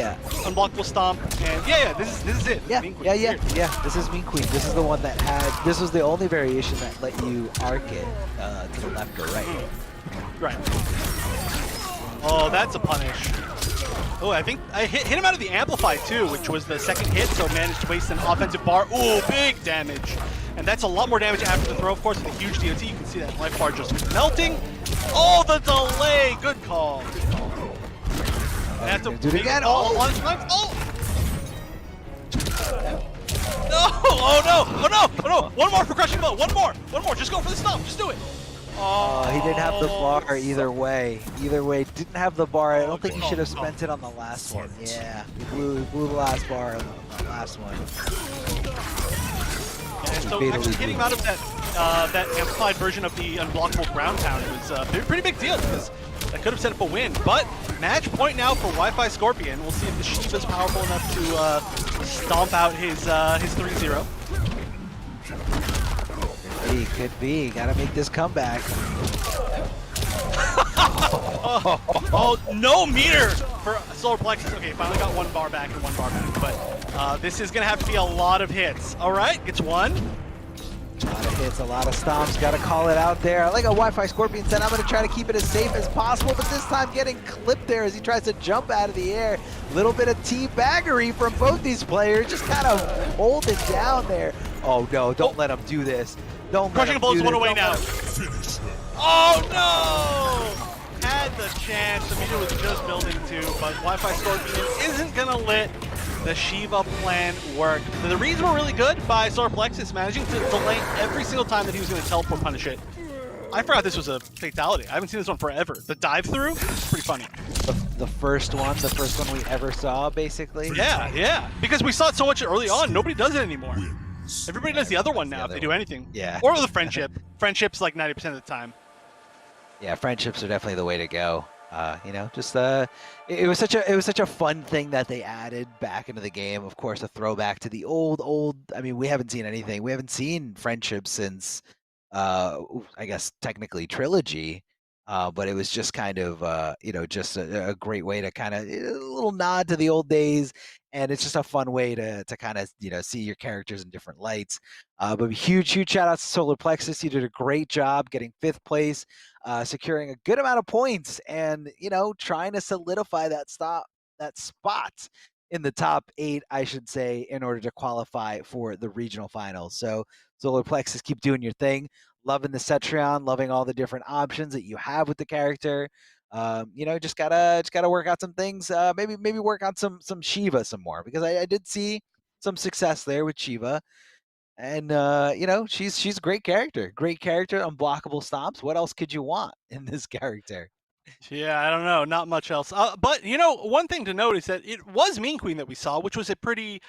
unblockable stomp, and yeah, this is it. Yeah, Mean Queen. yeah. This is Mean Queen. This is the one that had. This was the only variation that let you arc it to the left or right. Right. Oh, that's a punish. Oh, I think I hit him out of the Amplify too, which was the second hit, so managed to waste an offensive bar. Ooh, big damage. And that's a lot more damage after the throw, of course, with a huge DOT. You can see that life bar just melting. Oh, the delay. Good call. Good call. And have to Do it again. Oh! No! Oh no! Oh no! Oh no! One more for crushing blow. One more. Just go for the stomp. Just do it. Oh, he didn't have the bar either way. Either way, didn't have the bar. I don't think he should have spent it on the last one. Yeah, he blew the last bar on the last one. And so actually getting him out of that amplified version of the unblockable ground pound was a pretty big deal because that could have set up a win. But match point now for Wi-Fi Scorpion. We'll see if the Shiva's powerful enough to stomp out his 3-0. Could be. Gotta make this comeback. Oh, no meter for Solar Plexus. Okay, finally got one bar back and one bar back. But this is gonna have to be a lot of hits. All right, gets one. A lot of hits, a lot of stomps. Gotta call it out there. I like a Wi-Fi Scorpion said, I'm gonna try to keep it as safe as possible, but this time getting clipped there as he tries to jump out of the air. Little bit of teabaggery from both these players, just kind of hold it down there. Oh no, don't let him do this. Don't let Crushing him blows do one this. away Don't now. let him- Oh no! Had the chance. The meter was just building too, but Wi-Fi Scorpion isn't gonna let the Shiva plan work. The reads were really good by Solar Plexus, managing to delay every single time that he was gonna teleport punish it. I forgot this was a fatality. I haven't seen this one forever. The dive through, pretty funny. The first one we ever saw, basically. Yeah, because we saw it so much early on. Nobody does it anymore. Everybody does the other one now if they do anything. Yeah. Or the friendship. Friendship's like 90% of the time. Yeah, friendships are definitely the way to go. You know, just it was such a fun thing that they added back into the game. Of course, a throwback to the old. I mean, we haven't seen anything. We haven't seen friendships since, I guess technically trilogy. But it was just kind of, you know, just a great way to kind of a little nod to the old days. And it's just a fun way to kind of, you know, see your characters in different lights. But huge shout out to Solar Plexus. You did a great job getting 5th place, securing a good amount of points and, you know, trying to solidify that spot in the top 8, I should say, in order to qualify for the regional finals. So Solar Plexus, keep doing your thing. Loving the Cetrion, loving all the different options that you have with the character. You know, just gotta work out some things. Maybe work on some Shiva some more, because I did see some success there with Shiva, and you know, she's a great character, unblockable stomps. What else could you want in this character? Yeah, I don't know. Not much else. But, you know, one thing to note is that it was Mean Queen that we saw, which was a pretty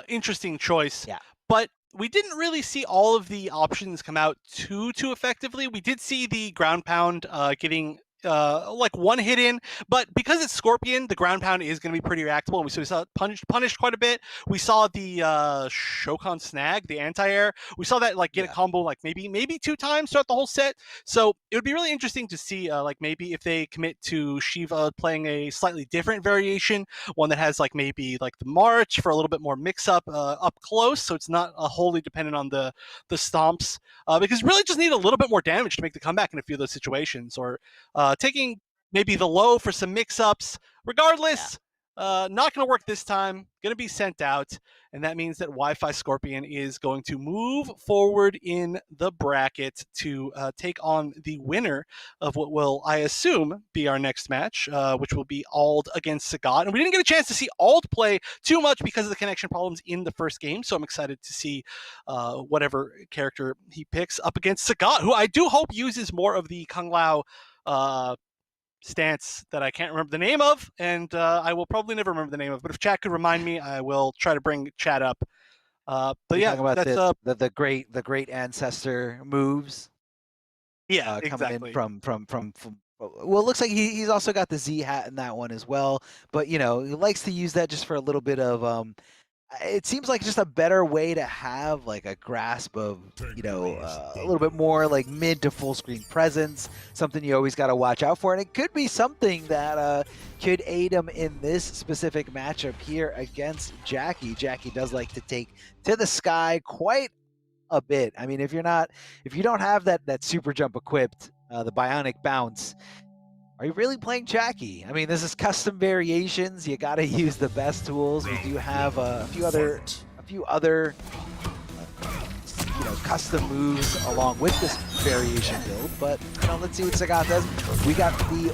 interesting choice. Yeah. But we didn't really see all of the options come out too effectively. We did see the ground pound getting like one hit in, but because it's Scorpion, the ground pound is going to be pretty reactable, and we saw it punished quite a bit. We saw the Shokan snag, the anti-air. We saw that like get a combo like maybe 2 times throughout the whole set. So it would be really interesting to see like maybe if they commit to Shiva playing a slightly different variation, one that has like maybe like the March for a little bit more mix up up close, so it's not wholly dependent on the stomps, because you really just need a little bit more damage to make the comeback in a few of those situations, or taking maybe the low for some mix-ups. Regardless, not going to work this time. Going to be sent out, and that means that Wi-Fi Scorpion is going to move forward in the bracket to take on the winner of what will, I assume, be our next match, which will be Ald against Sagat. And we didn't get a chance to see Ald play too much because of the connection problems in the first game, so I'm excited to see whatever character he picks up against Sagat, who I do hope uses more of the Kung Lao stance that I can't remember the name of, and I will probably never remember the name of. But if chat could remind me, I will try to bring chat up. But yeah, Talking about that's the great ancestor moves. Yeah, coming exactly. in from. Well, it looks like he's also got the Z hat in that one as well. But you know, he likes to use that just for a little bit of it seems like just a better way to have like a grasp of, you know, a little bit more like mid to full screen presence, something you always got to watch out for. And it could be something that could aid him in this specific matchup here against Jackie. Jackie does like to take to the sky quite a bit. I mean, if you don't have that super jump equipped, the bionic bounce, are you really playing Jackie? I mean, this is custom variations. You got to use the best tools. We do have a few other you know, custom moves along with this variation build. But you know, let's see what Sagat does. We got the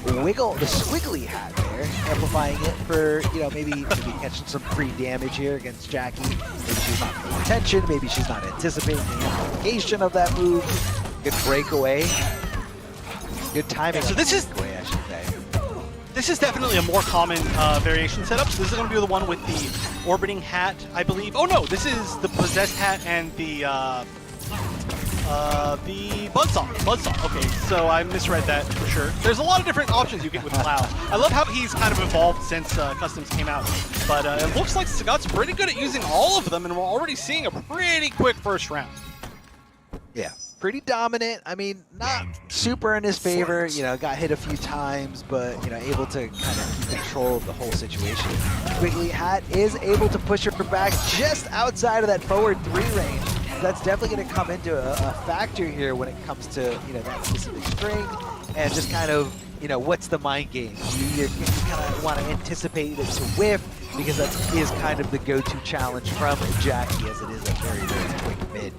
squiggly hat there, amplifying it for, you know, maybe catching some free damage here against Jackie. Maybe she's not paying attention. Maybe she's not anticipating the application of that move. Good breakaway. Good timing. So this is breakaway, I should say. This is definitely a more common variation setup. So this is going to be the one with the orbiting hat, I believe. Oh no, this is the possessed hat and the buzzsaw. Okay, so I misread that for sure. There's a lot of different options you get with Cloud. I love how he's kind of evolved since Customs came out. But it looks like Sagat's pretty good at using all of them, and we're already seeing a pretty quick first round. Yeah, pretty dominant. I mean, not super in his favor. You know, got hit a few times, but, you know, able to kind of keep control of the whole situation. Squiggly hat is able to push her back just outside of that forward 3 range. That's definitely going to come into a factor here when it comes to, you know, that specific string and just kind of, you know, what's the mind game? You kind of want to anticipate it to whiff, because that is kind of the go-to challenge from Jackie, as it is a very, very quick mid.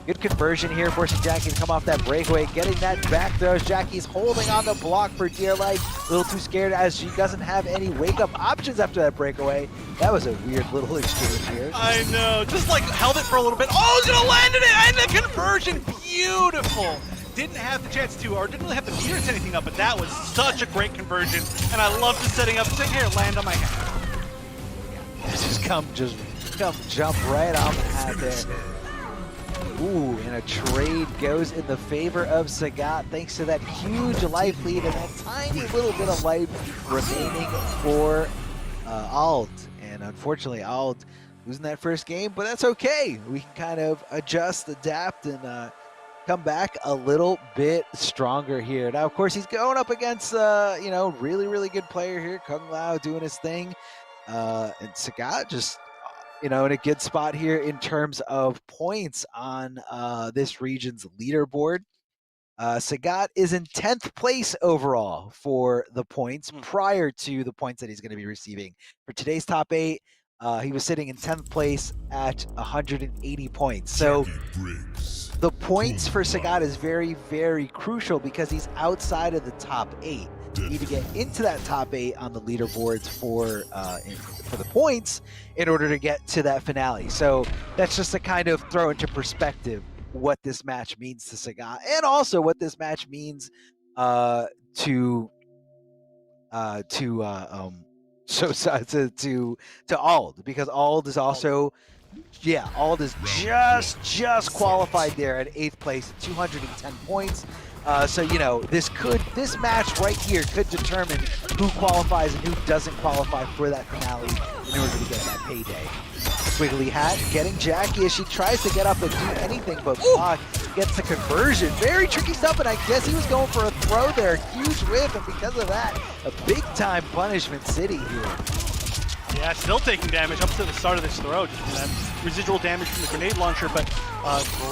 Good conversion here, forcing Jackie to come off that breakaway, getting that back throw. Jackie's holding on the block for dear life. A little too scared as she doesn't have any wake-up options after that breakaway. That was a weird little exchange here. I know, just like held it for a little bit. Oh, he's gonna land it, and the conversion, beautiful. Didn't have the chance to, or didn't really have the meter to set anything up, but that was such a great conversion. And I love the setting up, saying, here, land on my hat. Just come jump right on the hat there. Ooh, and a trade goes in the favor of Sagat thanks to that huge life lead and that tiny little bit of life remaining for Ald. And unfortunately, Ald losing that first game, but that's okay. We can kind of adjust, adapt, and come back a little bit stronger here. Now, of course, he's going up against, you know, really good player here, Kung Lao doing his thing. And Sagat just, you know, in a good spot here in terms of points on this region's leaderboard. Sagat is in 10th place overall for the points prior to the points that he's going to be receiving. For today's top 8, he was sitting in 10th place at 180 points. So the points for Sagat is very crucial because he's outside of the top 8. You need to get into that top 8 on the leaderboards for the points in order to get to that finale. So that's just to kind of throw into perspective what this match means to Sagat, and also what this match means to Ald, because Ald is also Ald is just qualified there at 8th place, 210 points. So this match right here could determine who qualifies and who doesn't qualify for that finale in order to get that payday. Squiggly Hat getting Jackie as she tries to get up and do anything but block. Gets the conversion. Very tricky stuff, and I guess he was going for a throw there. Huge whiff, and because of that, a big-time punishment city here. Yeah, still taking damage up to the start of this throw, just from that residual damage from the grenade launcher, but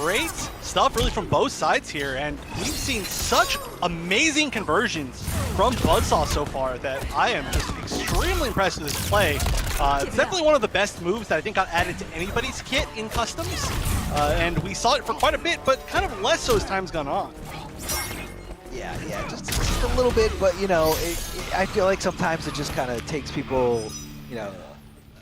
great stuff really from both sides here, and we've seen such amazing conversions from Buzzsaw so far that I am just extremely impressed with this play. It's definitely one of the best moves that I think got added to anybody's kit in Customs, and we saw it for quite a bit, but kind of less so as time's gone on. Yeah, just a little bit, but I feel like sometimes it just kind of takes people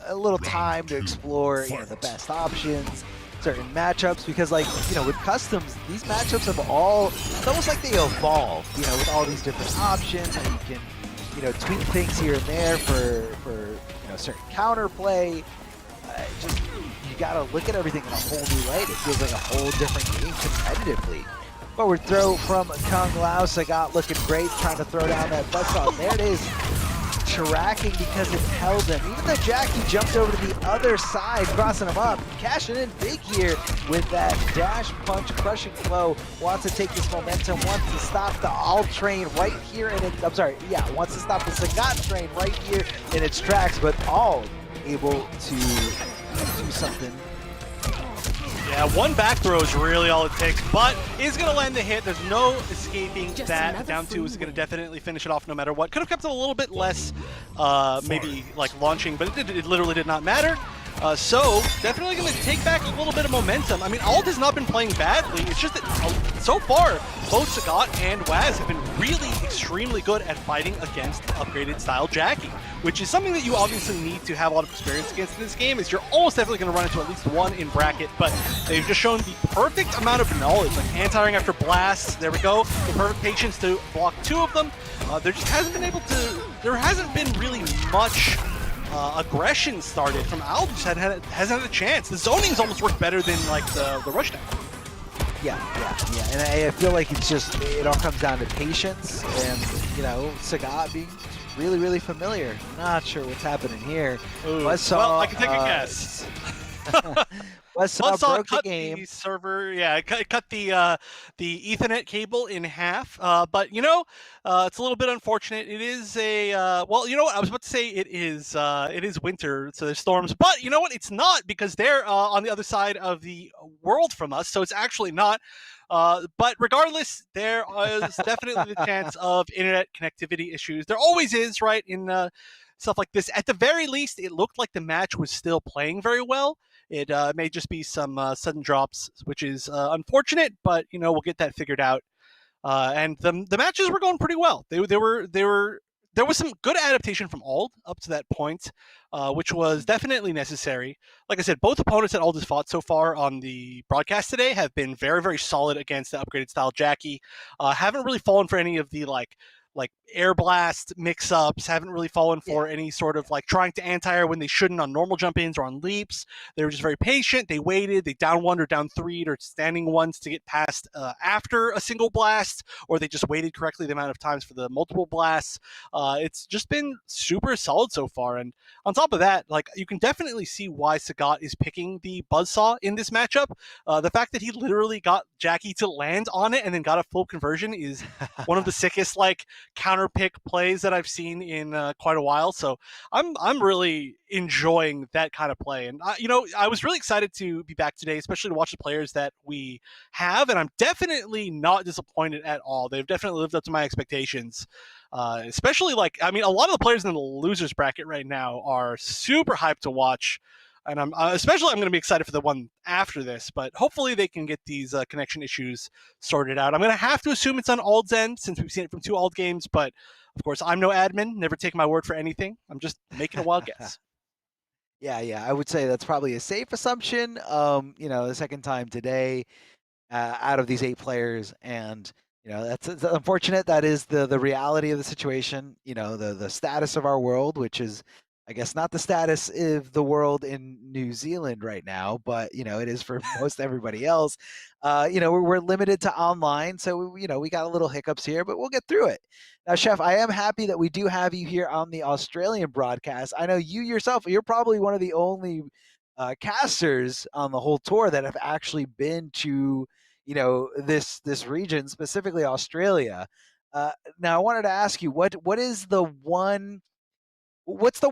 a little time to explore the best options, certain matchups, because with Customs, these matchups have it's almost like they evolve, with all these different options, and you can tweak things here and there for certain counterplay. You gotta look at everything in a whole new light. It feels like a whole different game competitively. Forward throw from Kung Lao. Sagat looking great, trying to throw down that buzzsaw. There it is. Tracking because it held him. Even though Jackie jumped over to the other side, crossing him up, cashing in big here with that dash punch, crushing flow. Wants to take this momentum, wants to stop the All train right here in it. Wants to stop the Sagat train right here in its tracks, but All able to do something. Yeah, one back throw is really all it takes, but is going to land the hit. There's no escaping that. Down two is going to definitely finish it off no matter what. Could have kept it a little bit less, maybe launching, but it literally did not matter. So definitely going to take back a little bit of momentum. I mean, Alt has not been playing badly. It's just that so far, both Sagat and Waz have been really extremely good at fighting against upgraded style Jackie, which is something that you obviously need to have a lot of experience against in this game. Is you're almost definitely going to run into at least one in bracket, but they've just shown the perfect amount of knowledge, like anti-airing after blasts. There we go. The perfect patience to block two of them. There just hasn't been there hasn't been really much aggression started from Al. Just hasn't had a chance. The zoning's almost worked better than the rushdown. Yeah, and I feel like it all comes down to patience and Sagat being really, really familiar. Not sure what's happening here. Well, I can take a guess. Buzzsaw broke cut the game. The server, cut the Ethernet cable in half. But it's a little bit unfortunate. It is well, you know what? I was about to say it is winter, so there's storms. But you know what? It's not, because they're on the other side of the world from us, so it's actually not. But regardless, there is definitely the chance of internet connectivity issues. There always is, right? In stuff like this. At the very least, it looked like the match was still playing very well. It may just be some sudden drops, which is unfortunate, but we'll get that figured out. And the matches were going pretty well. There was some good adaptation from Ald up to that point, which was definitely necessary. Like I said, both opponents that Ald has fought so far on the broadcast today have been very, very solid against the upgraded style Jackie. Haven't really fallen for any of the like air blast mix-ups, haven't really fallen for any sort of trying to anti-air when they shouldn't on normal jump-ins or on leaps. They were just very patient. They waited. They down one or down three or standing ones to get past after a single blast, or they just waited correctly the amount of times for the multiple blasts. It's just been super solid so far. And on top of that, you can definitely see why Sagat is picking the Buzzsaw in this matchup. The fact that he literally got Jackie to land on it and then got a full conversion is one of the sickest counter pick plays that I've seen in quite a while. So I'm really enjoying that kind of play. And I was really excited to be back today, especially to watch the players that we have, and I'm definitely not disappointed at all. They've definitely lived up to my expectations. Especially a lot of the players in the losers bracket right now are super hyped to watch. And I'm going to be excited for the one after this, but hopefully they can get these connection issues sorted out. I'm going to have to assume it's on Ald's end since we've seen it from two Ald games, but of course I'm no admin, never take my word for anything. I'm just making a wild guess. Yeah, I would say that's probably a safe assumption. The second time today out of these 8 players, and that's unfortunate. That is the reality of the situation. The status of our world, which is, I guess not the status of the world in New Zealand right now, but it is for most everybody else. We're limited to online, so we got a little hiccups here, but we'll get through it. Now, Chef, I am happy that we do have you here on the Australian broadcast. I know you yourself, you're probably one of the only casters on the whole tour that have actually been to this region, specifically Australia. Now, I wanted to ask you, what's the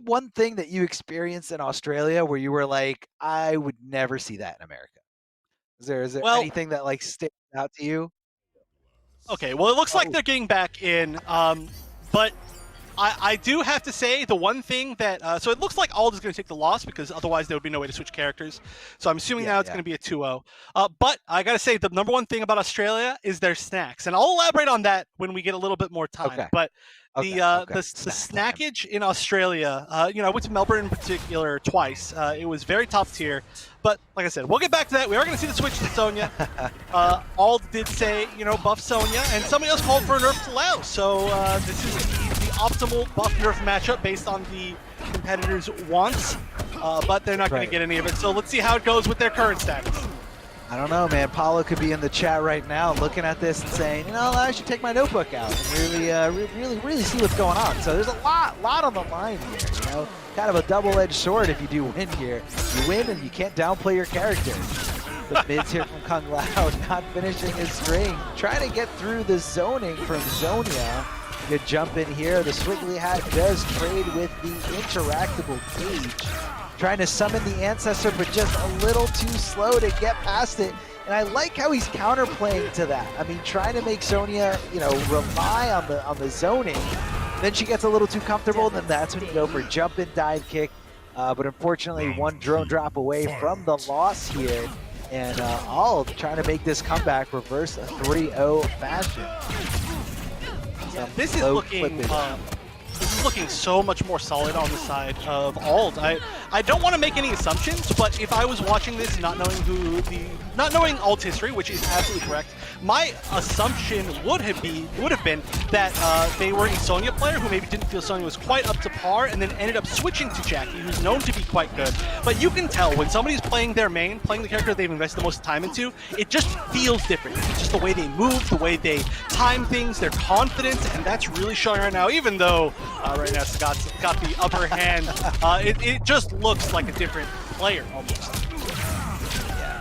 one thing that you experienced in Australia where you were like, I would never see that in America? Is there Well, anything that like sticks out to you? okay. Well, it looks like Oh, they're getting back in, but I do have to say the one thing that so it looks like Ald is going to take the loss because otherwise there would be no way to switch characters. So I'm assuming now it's going to be a 2-0. But I got to say the number one thing about Australia is their snacks, and I'll elaborate on that when we get a little bit more time. okay. But Okay. the Snack time. snackage in Australia, I went to Melbourne in particular twice. It was very top tier. But like I said, we'll get back to that. We are going to see the switch to Sonya. Ald did say, buff Sonya, and somebody else called for a nerf to Lao. So this is the optimal buff nerf matchup based on the competitors' wants, but they're not going to get any of it. So let's see how it goes with their current status. I don't know, man. Paulo could be in the chat right now looking at this and saying, I should take my notebook out and really see what's going on. So there's a lot on the line here, kind of a double-edged sword if you do win here. You win and you can't downplay your character. The mids here from Kung Lao not finishing his string, trying to get through the zoning from Zonia. Good jump in here. The Swiggly Hat does trade with the interactable cage. Trying to summon the Ancestor, but just a little too slow to get past it. And I like how he's counterplaying to that. I mean, trying to make Sonya, rely on the zoning. Then she gets a little too comfortable, and then that's when you go for jump and dive kick. But unfortunately, one drone drop away from the loss here. And Ald trying to make this comeback, reverse a 3-0 fashion. This is looking so much more solid on the side of Ald. I don't want to make any assumptions, but if I was watching this not knowing Ald's history, which is absolutely correct, my assumption would have been that they were a Sonya player who maybe didn't feel Sonya was quite up to par and then ended up switching to Jackie, who's known to be quite good. But you can tell when somebody's playing their main, playing the character they've invested the most time into, it just feels different. It's just the way they move, the way they time things, their confidence, and that's really showing right now, even though right now Scott's got the upper hand. It just looks like a different player almost.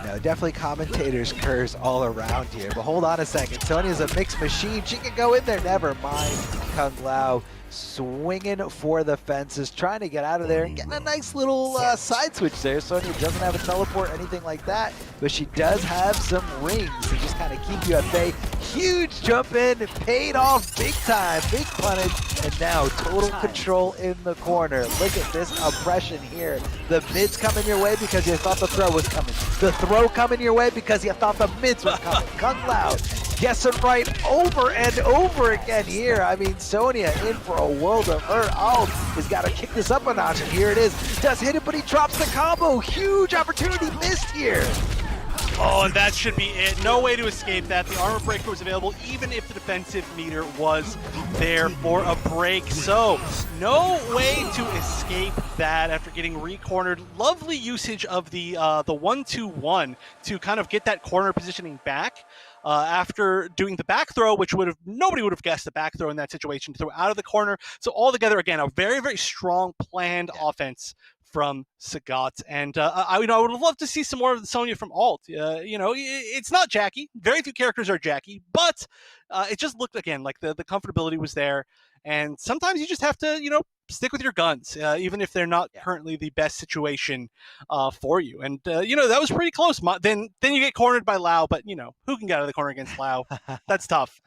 No, definitely commentators curse all around here. But hold on a second. Sonya's a mixed machine. She can go in there. Never mind. Kung Lao swinging for the fences, trying to get out of there and getting a nice little side switch there. Sonya doesn't have a teleport, anything like that, but she does have some rings to just kind of keep you at bay. Huge jump in, paid off big time, big punish, and now total control in the corner. Look at this oppression here. The mids coming your way because you thought the throw was coming. The throw coming your way because you thought the mids were coming. Kung Lao guessing right over and over again here. I mean, Sonya in for a world of hurt. Ald has got to kick this up a notch, and here it is. Does hit it, but he drops the combo. Huge opportunity missed here. Oh, and that should be it. No way to escape that. The armor breaker was available even if the defensive meter was there for a break. So, no way to escape that after getting re-cornered. Lovely usage of the 1-2-1 to kind of get that corner positioning back. After doing the back throw, which nobody would have guessed the back throw in that situation, to throw out of the corner. So altogether, again, a very, very strong planned offense from Sagat. And I would love to see some more of the Sonya from Ald. It's not Jackie. Very few characters are Jackie, but it just looked, again, like the comfortability was there. And sometimes you just have to, stick with your guns, even if they're not currently the best situation for you. And, that was pretty close. Then you get cornered by Lao, but, who can get out of the corner against Lao? That's tough.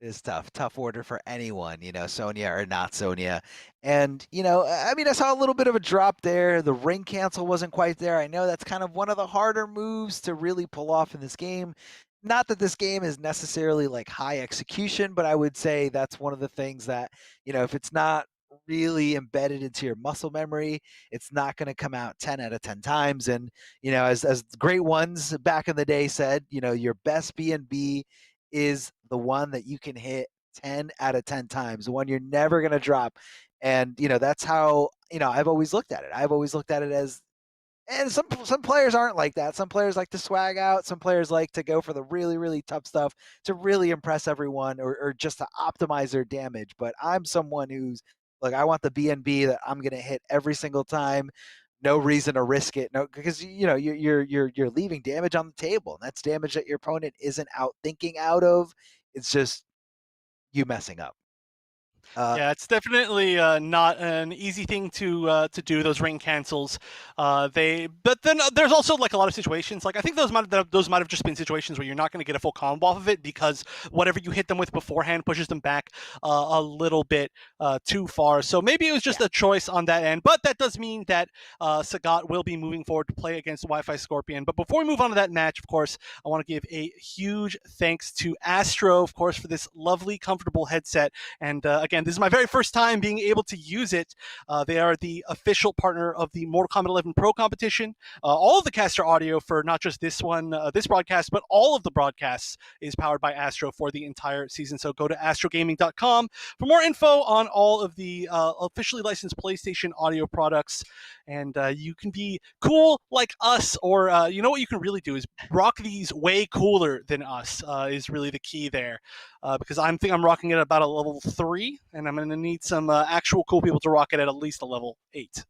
It's tough order for anyone, Sonya or not Sonya. And, I saw a little bit of a drop there. The ring cancel wasn't quite there. I know that's kind of one of the harder moves to really pull off in this game. Not that this game is necessarily like high execution, but I would say that's one of the things that, if it's not really embedded into your muscle memory, it's not going to come out 10 out of 10 times. And, as great ones back in the day said, your best B&B is the one that you can hit 10 out of 10 times, the one you're never going to drop. And, that's how, I've always looked at it. I've always looked at it as, and some players aren't like that. Some players like to swag out. Some players like to go for the really, really tough stuff to really impress everyone or just to optimize their damage. But I'm someone who's like, I want the BNB that I'm going to hit every single time. No reason to risk it. No, because you're leaving damage on the table. And that's damage that your opponent isn't out thinking out of. It's just you messing up. Yeah, it's definitely not an easy thing to do, those ring cancels. But then there's also like a lot of situations. Like I think those might have just been situations where you're not going to get a full combo off of it because whatever you hit them with beforehand pushes them back a little bit too far. So maybe it was just a choice on that end. But that does mean that Sagat will be moving forward to play against Wi-Fi Scorpion. But before we move on to that match, of course, I want to give a huge thanks to Astro, of course, for this lovely, comfortable headset. And again, this is my very first time being able to use it. They are the official partner of the Mortal Kombat 11 Pro Competition. All of the caster audio for not just this one, this broadcast, but all of the broadcasts is powered by Astro for the entire season. So go to astrogaming.com for more info on all of the officially licensed PlayStation audio products. And you can be cool like us, or you know what you can really do is rock these way cooler than us is really the key there. Because I'm rocking it at about a level 3, and I'm going to need some actual cool people to rock it at least a level 8.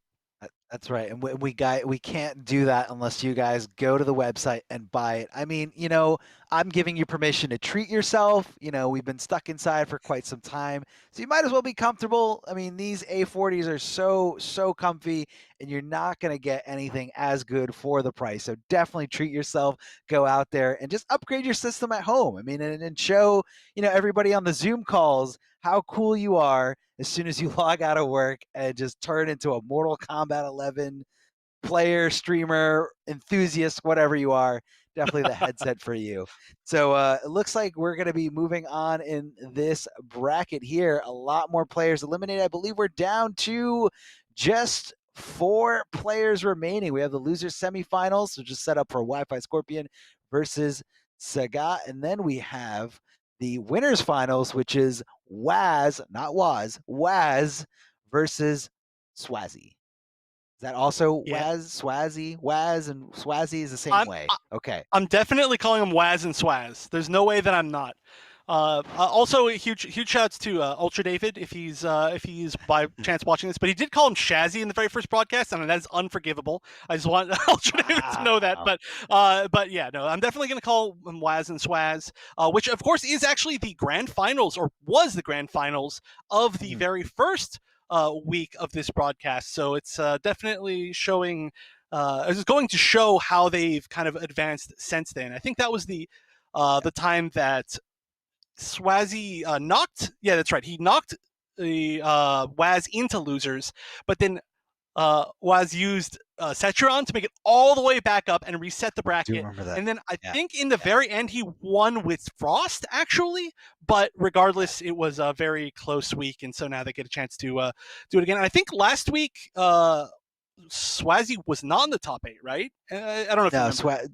That's right, and we can't do that unless you guys go to the website and buy it. I mean, I'm giving you permission to treat yourself. We've been stuck inside for quite some time, so you might as well be comfortable. I mean, these A40s are so comfy, and you're not going to get anything as good for the price. So definitely treat yourself. Go out there and just upgrade your system at home. I mean, and show everybody on the Zoom calls how cool you are as soon as you log out of work and just turn into a Mortal Kombat 11 player, streamer, enthusiast, whatever you are. Definitely the headset for you. So it looks like we're going to be moving on in this bracket here. A lot more players eliminated. I believe we're down to just 4 players remaining. We have the losers semifinals, so just set up for Wi-Fi Scorpion versus Sagat. And then we have the winners finals, which is Waz, not Waz, Waz versus Swazi. Is that also Waz, Swazi? Waz and Swazi is the same way. Okay. I'm definitely calling him Waz and Swaz. There's no way that I'm not. Also, huge shouts to Ultra David if he's by chance watching this. But he did call him Shazzy in the very first broadcast, and that is unforgivable. I just want Ultra David to know that. But yeah, no, I'm definitely going to call him Waz and Swaz, which of course is actually the grand finals, or was the grand finals of the very first week of this broadcast. So it's definitely showing. It's going to show how they've kind of advanced since then. I think that was the time that Swazi knocked. Yeah, that's right. He knocked the Waz into losers, but then Waz used Setron to make it all the way back up and reset the bracket. And then I think in the very end he won with Frost, actually. But regardless, it was a very close week, and so now they get a chance to do it again. And I think last week Swazi was not in the top 8, right? I don't know if you remember.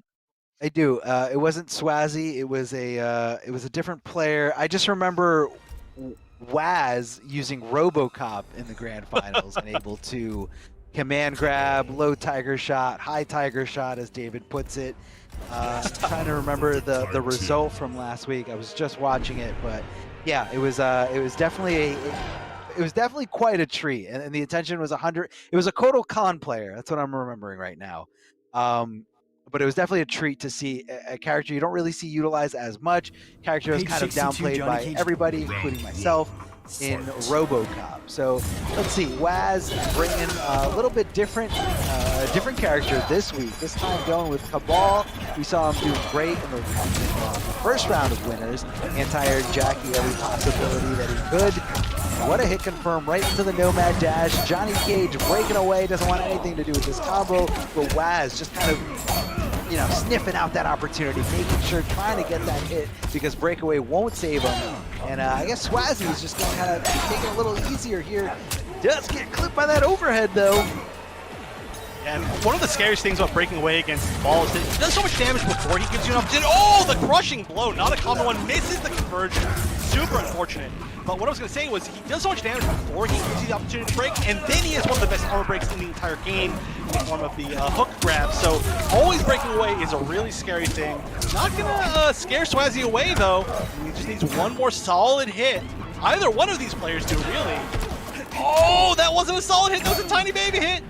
I do. It wasn't Swazi. It was a different player. I just remember Waz using RoboCop in the grand finals and able to command grab, low tiger shot, high tiger shot, as David puts it. Trying to remember the result from last week. I was just watching it, but yeah, it was definitely quite a treat, and the attention was 100. It was a Kotal Khan player. That's what I'm remembering right now. But it was definitely a treat to see a character you don't really see utilized as much. Character was kind of downplayed by everybody, including myself, in RoboCop. So let's see, Waz bringing a little bit different character this week. This time going with Cabal. We saw him do great in the first round of winners. Anti-aired Jackie every possibility that he could. What a hit confirm right into the Nomad Dash. Johnny Cage breaking away, doesn't want anything to do with this combo, but Waz just kind of, sniffing out that opportunity, making sure, trying to get that hit because breakaway won't save him. And I guess Swazi is just going to kind of take it a little easier here. Does get clipped by that overhead though. And one of the scariest things about breaking away against Ball is that he does so much damage before he gives you an opportunity. Oh, the crushing blow, not a common one, misses the conversion. Super unfortunate. But what I was going to say was he does so much damage before he gives you the opportunity to break, and then he has one of the best armor breaks in the entire game in the form of the hook grab. So always breaking away is a really scary thing. Not going to scare Swazi away, though. He just needs one more solid hit. Either one of these players do, really. Oh, that wasn't a solid hit. That was a tiny baby hit.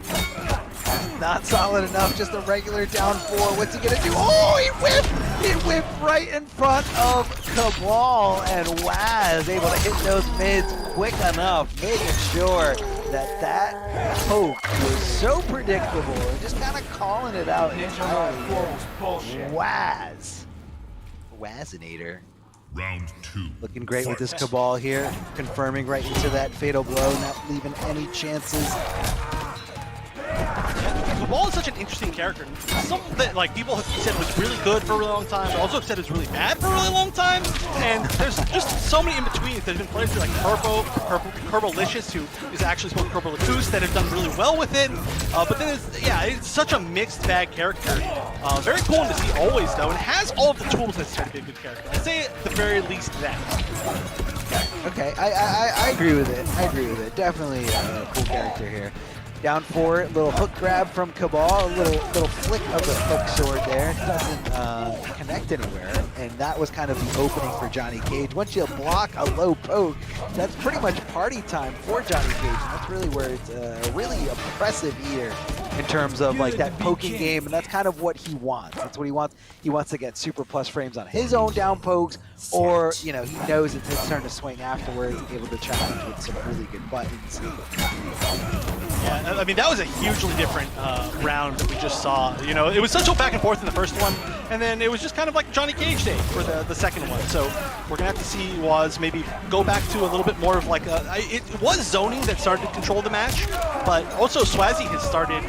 Not solid enough, just a regular down 4. What's he gonna do? Oh, he whipped! He whipped right in front of Cabal, and Waz able to hit those mids quick enough, making sure that that poke was so predictable and just kind of calling it out entirely. Wazinator. Round 2. Looking great with this Cabal here, confirming right into that fatal blow, not leaving any chances. Cabal is such an interesting character. Something that like people have said was really good for a really long time, but also have said was really bad for a really long time. And there's just so many in betweens. There's been players like Kerbalicious, who is actually supposed to Kerbalacus, that have done really well with it. But then it's such a mixed bag character. Very cool to see always though, and has all of the tools necessary to be a good character. I'd say at the very least that. Okay, I agree with it. I agree with it. Definitely a cool character here. Down 4, little hook grab from Cabal, a little flick of the hook sword there. Doesn't connect anywhere, and that was kind of the opening for Johnny Cage. Once you block a low poke, that's pretty much party time for Johnny Cage, and that's really where it's really oppressive here in terms of like that poking game, and that's kind of what he wants. That's what he wants. He wants to get super plus frames on his own down pokes, or he knows it's his turn to swing afterwards and be able to challenge with some really good buttons. Yeah, I mean, that was a hugely different round that we just saw. It was such a back and forth in the first one, and then it was just kind of like Johnny Cage Day for the second one. So we're going to have to see Waz maybe go back to a little bit more of like it was zoning that started to control the match, but also Swazi has started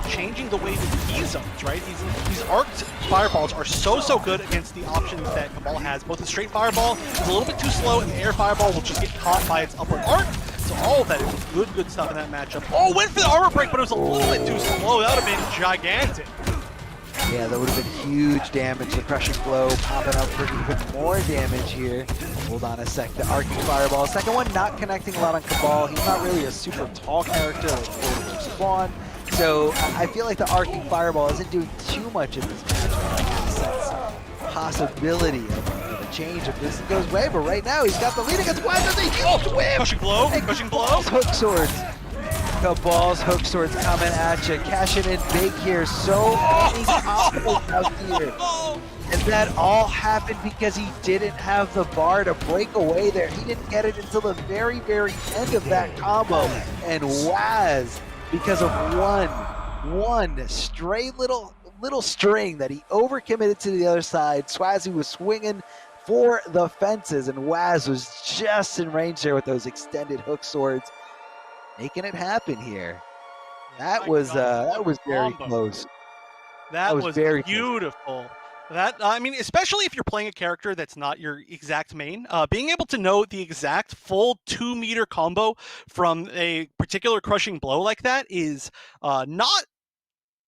changing the way that he zones, right? These arced fireballs are so good against the options that Cabal has. Both the straight fireball is a little bit too slow, and the air fireball will just get caught by its upward arc. So all of that is good stuff in that matchup. Oh, went for the armor break, but it was a little bit too slow. That would have been gigantic. Yeah, that would have been huge damage. The crushing blow popping up for even more damage here. Hold on a sec. The arcing fireball. Second one not connecting a lot on Cabal. He's not really a super tall character like Spawn. So I feel like the arcing fireball isn't doing too much in this match. Possibility of a change if this goes way, but right now he's got the lead against Waz as a huge whip. Crushing blow, crushing blow. Hook swords. Cabal's hook swords coming at you, cashing in big here. So many combos out here. And that all happened because he didn't have the bar to break away there. He didn't get it until the very end of that combo. And Waz, because of one stray little string that he overcommitted to the other side, Swazi was swinging for the fences, and Waz was just in range there with those extended hook swords, making it happen here. That was very close. That was very beautiful. That I mean, especially if you're playing a character that's not your exact main, being able to know the exact full 2-meter combo from a particular crushing blow like that is not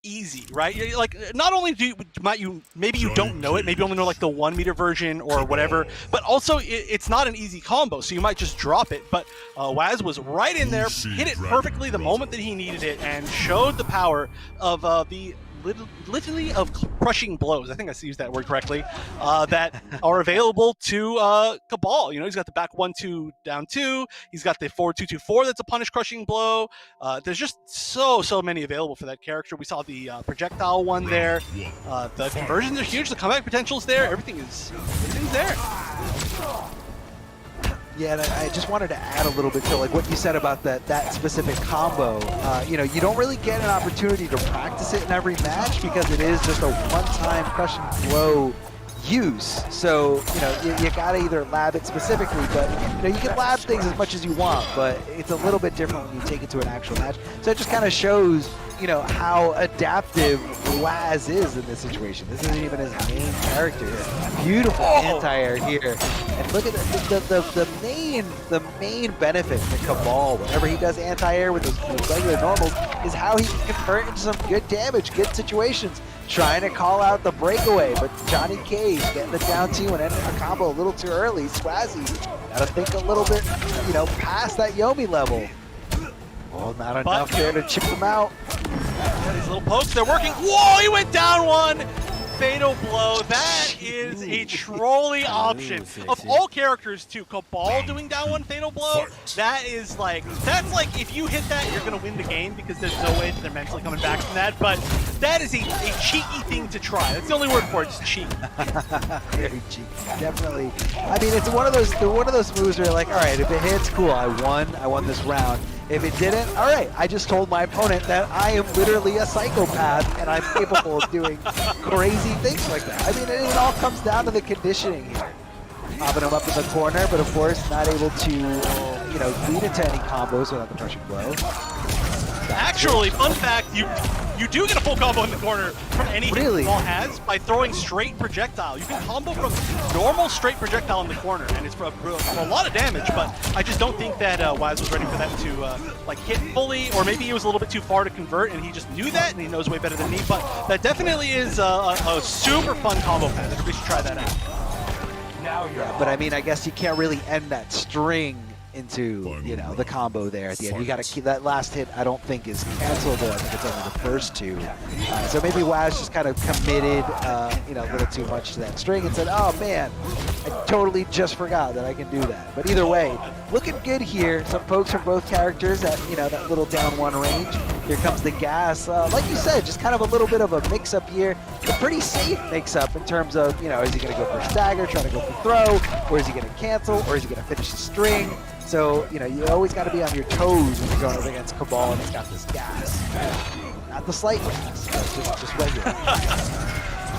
easy, right? You're like, not only might you maybe you don't know it, maybe you only know like the 1-meter version or whatever, but also it's not an easy combo, so you might just drop it. But Waz was right in there, hit it perfectly the moment that he needed it, and showed the power of the literally of crushing blows, I think I used that word correctly, that are available to Cabal. He's got the back 1-2 down 2. He's got the 4-2-2-4 that's a punish crushing blow. There's just so many available for that character. We saw the projectile one there. The conversions are huge. The comeback potential's there. Everything's there. Yeah, and I just wanted to add a little bit to like what you said about that specific combo. You don't really get an opportunity to practice it in every match because it is just a one-time crushing blow use. So, you gotta either lab it specifically, but you can lab things as much as you want, but it's a little bit different when you take it to an actual match. So it just kind of shows, how adaptive Waz is in this situation. This isn't even his main character. Beautiful anti-air here. And look at the main benefit to Cabal whenever he does anti-air with those regular normals is how he can convert into some good damage, good situations. Trying to call out the breakaway, but Johnny Cage getting the down 2 and ending the combo a little too early. Swazzy gotta think a little bit, past that Yomi level. Well, not enough there to chip him out. These little pokes, they're working. Whoa, he went down one! Fatal blow. That is a trolley option. Of all characters, too, Cabal doing down one fatal blow, that's like if you hit that, you're going to win the game because there's no way that they're mentally coming back from that. But that is a cheeky thing to try. That's the only word for it, just cheeky. Very cheeky, definitely. I mean, it's one of those moves where you're like, all right, if it hits, cool, I won this round. If it didn't, all right, I just told my opponent that I am literally a psychopath and I'm capable of doing crazy things like that. I mean, it all comes down to the conditioning here. Popping him up in the corner, but of course not able to, lead into any combos without the crushing blow. Actually, fun fact, you do get a full combo in the corner from any hit the ball has by throwing straight projectile. You can combo from normal straight projectile in the corner, and it's for a lot of damage, but I just don't think that Waz was ready for that to hit fully, or maybe he was a little bit too far to convert, and he just knew that, and he knows way better than me, but that definitely is a super fun combo path. Everybody should try that out. Yeah, but I mean, I guess you can't really end that string into, the combo there at the end. You got to keep that last hit. I don't think is cancelable. I think it's only the first two. So maybe Waz just kind of committed, a little too much to that string and said, "Oh man, I totally just forgot that I can do that." But either way, looking good here. Some pokes from both characters at that little down 1 range. Here comes the gas. Like you said, just kind of a little bit of a mix-up here. A pretty safe mix-up in terms of, is he going to go for a stagger, try to go for throw, or is he going to cancel, or is he going to finish the string? So, you always got to be on your toes when you're going up against Cabal and he's got this gas. Not the slight gas, just regular.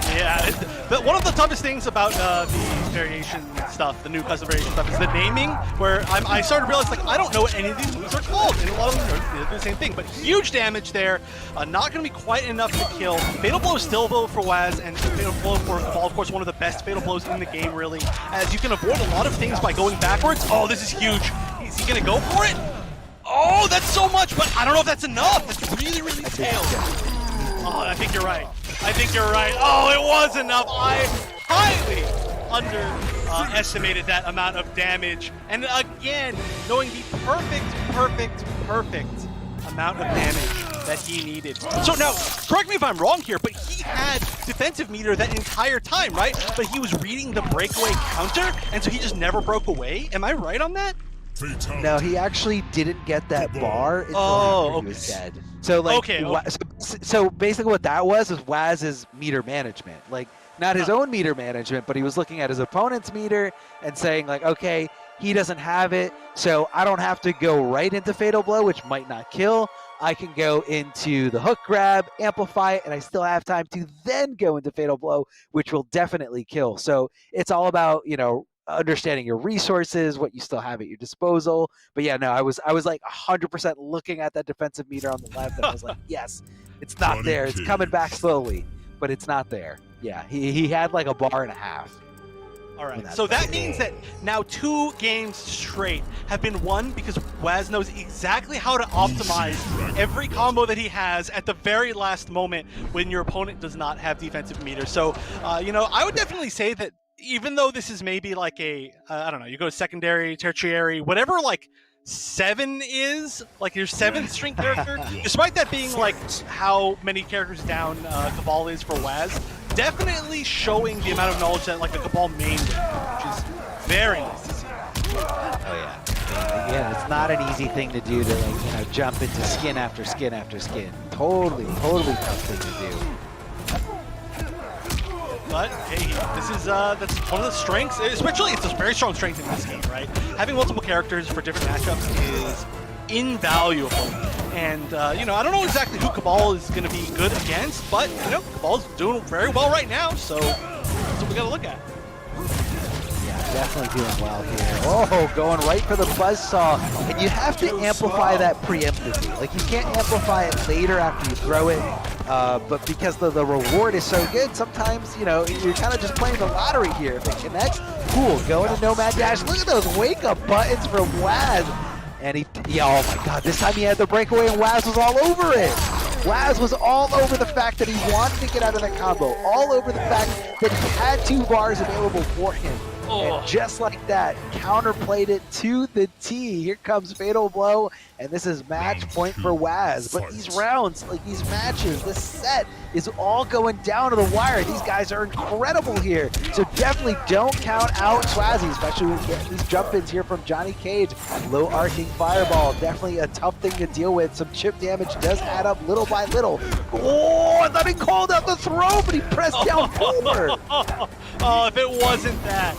Yeah, but one of the toughest things about the variation stuff, the new custom variation stuff, is the naming, where I started to realize, I don't know what any of these moves are called, and a lot of them are the same thing, but huge damage there, not going to be quite enough to kill. Fatal Blow is still low for Waz, and Fatal Blow for Cabal, of course, one of the best Fatal Blows in the game, really, as you can avoid a lot of things by going backwards. Oh, this is huge. Is he going to go for it? Oh, that's so much, but I don't know if that's enough. That's really, really tailed. Oh, I think you're right. Oh, it was enough. I highly underestimated that amount of damage. And again, knowing the perfect amount of damage that he needed. So now, correct me if I'm wrong here, but he had defensive meter that entire time, right? But he was reading the breakaway counter, and so he just never broke away. Am I right on that? No, he actually didn't get that bar until after he was dead. So so basically what that was Waz's meter management. Not his own meter management, but he was looking at his opponent's meter and saying okay, he doesn't have it, so I don't have to go right into Fatal Blow, which might not kill. I can go into the hook grab, amplify it, and I still have time to then go into Fatal Blow, which will definitely kill. So it's all about, understanding your resources, what you still have at your disposal. But yeah, no, I was 100% looking at that defensive meter on the left, and I was like, yes, it's not there. It's coming back slowly, but it's not there. Yeah, he had a bar and a half. All right, so that means that now 2 games straight have been won because Waz knows exactly how to optimize every combo that he has at the very last moment when your opponent does not have defensive meter. So, I would definitely say that even though this is maybe I don't know, you go secondary, tertiary, whatever 7 is, your 7th string character, despite that being how many characters down Cabal is for Waz, definitely showing the amount of knowledge that the Cabal main, which is very nice to see. Oh yeah. Again, it's not an easy thing to do to jump into skin after skin after skin. Totally tough thing to do. But hey, this is that's one of the strengths, especially it's a very strong strength in this game, right? Having multiple characters for different matchups is invaluable. And I don't know exactly who Cabal is going to be good against, but Cabal's doing very well right now, so we got to look at. Yeah, definitely doing well here. Oh, going right for the buzzsaw. And you have to amplify that preemptively. Like, you can't amplify it later after you throw it. But because the reward is so good, sometimes, you know, you're kind of just playing the lottery here. If it connects, cool. Going to Nomad Dash. Look at those wake-up buttons from Waz. And oh my God, this time he had the breakaway and Waz was all over it. Waz was all over the fact that he wanted to get out of the combo, all over the fact that he had 2 bars available for him. And just like that, counterplayed it to the T. Here comes Fatal Blow, and this is match point for Waz. But these rounds, like these matches, this set is all going down to the wire. These guys are incredible here. So definitely don't count out Swazzy, especially when getting these jump-ins here from Johnny Cage. Low arcing fireball, definitely a tough thing to deal with. Some chip damage does add up little by little. Oh, I thought he called out the throw, but he pressed down forward. Oh, if it wasn't that,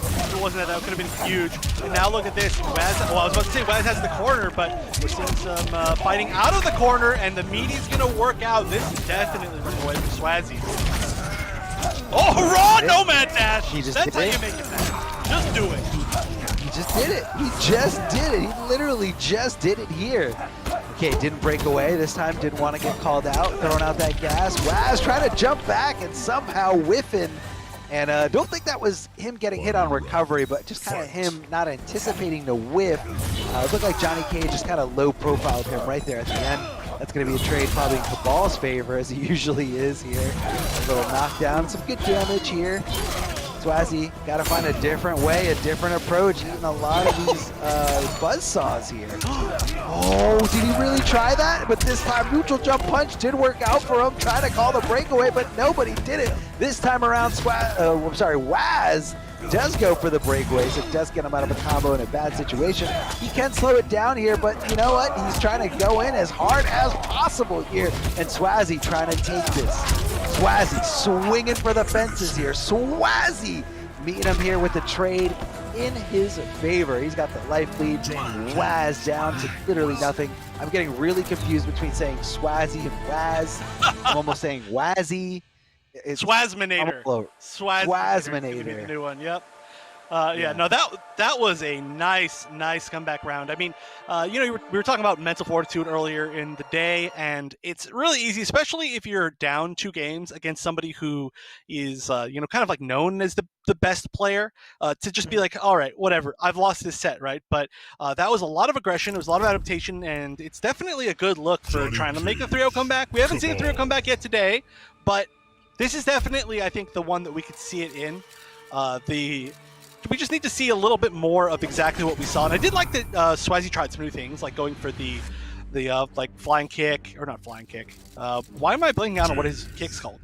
that could have been huge. And now look at this. Waz, well, I was about to say Waz has the corner, but we're seeing some fighting out of the corner, and the meaty's going to work out. This is definitely running away from Swazzy. Oh, raw Nomad Dash! That's how you make it back. Just do it. He just did it. He just did it. He literally just did it here. Okay, didn't break away. This time didn't want to get called out, throwing out that gas. Waz trying to jump back and somehow whiffing. And don't think that was him getting hit on recovery, but just kind of him not anticipating the whiff. It looked like Johnny Cage just kind of low profiled him right there at the end. That's going to be a trade probably in Cabal's favor, as he usually is here. A little knockdown, some good damage here. Swazzy got to find a different way, a different approach, eating a lot of these buzzsaws here. Oh, did he really try that? But this time, neutral jump punch did work out for him, trying to call the breakaway, but nobody did it. This time around, Waz does go for the breakaways. It does get him out of a combo in a bad situation. He can slow it down here, but you know what? He's trying to go in as hard as possible here, and Swazzy trying to take this. Swazzy swinging for the fences here. Swazzy meeting him here with the trade in his favor. He's got the life lead. Waz down to literally nothing. I'm getting really confused between saying Swazzy and Waz. I'm almost saying Wazzy. Swazminator. Swazminator. New one. Yep. Yeah, no, that was a nice comeback round. I mean, you know, we were talking about mental fortitude earlier in the day, and it's really easy, especially if you're down 2 games against somebody who is, you know, kind of like known as the best player, to just be like, all right, whatever, I've lost this set, right? But that was a lot of aggression, it was a lot of adaptation, and it's definitely a good look for trying to make a 3-0 comeback. We haven't seen a 3-0 comeback yet today, but this is definitely, I think, the one that we could see it in. We just need to see a little bit more of exactly what we saw. And I did like that Swazzy tried some new things, like going for the like flying kick, or not flying kick. Why am I blanking out on what his kick's called?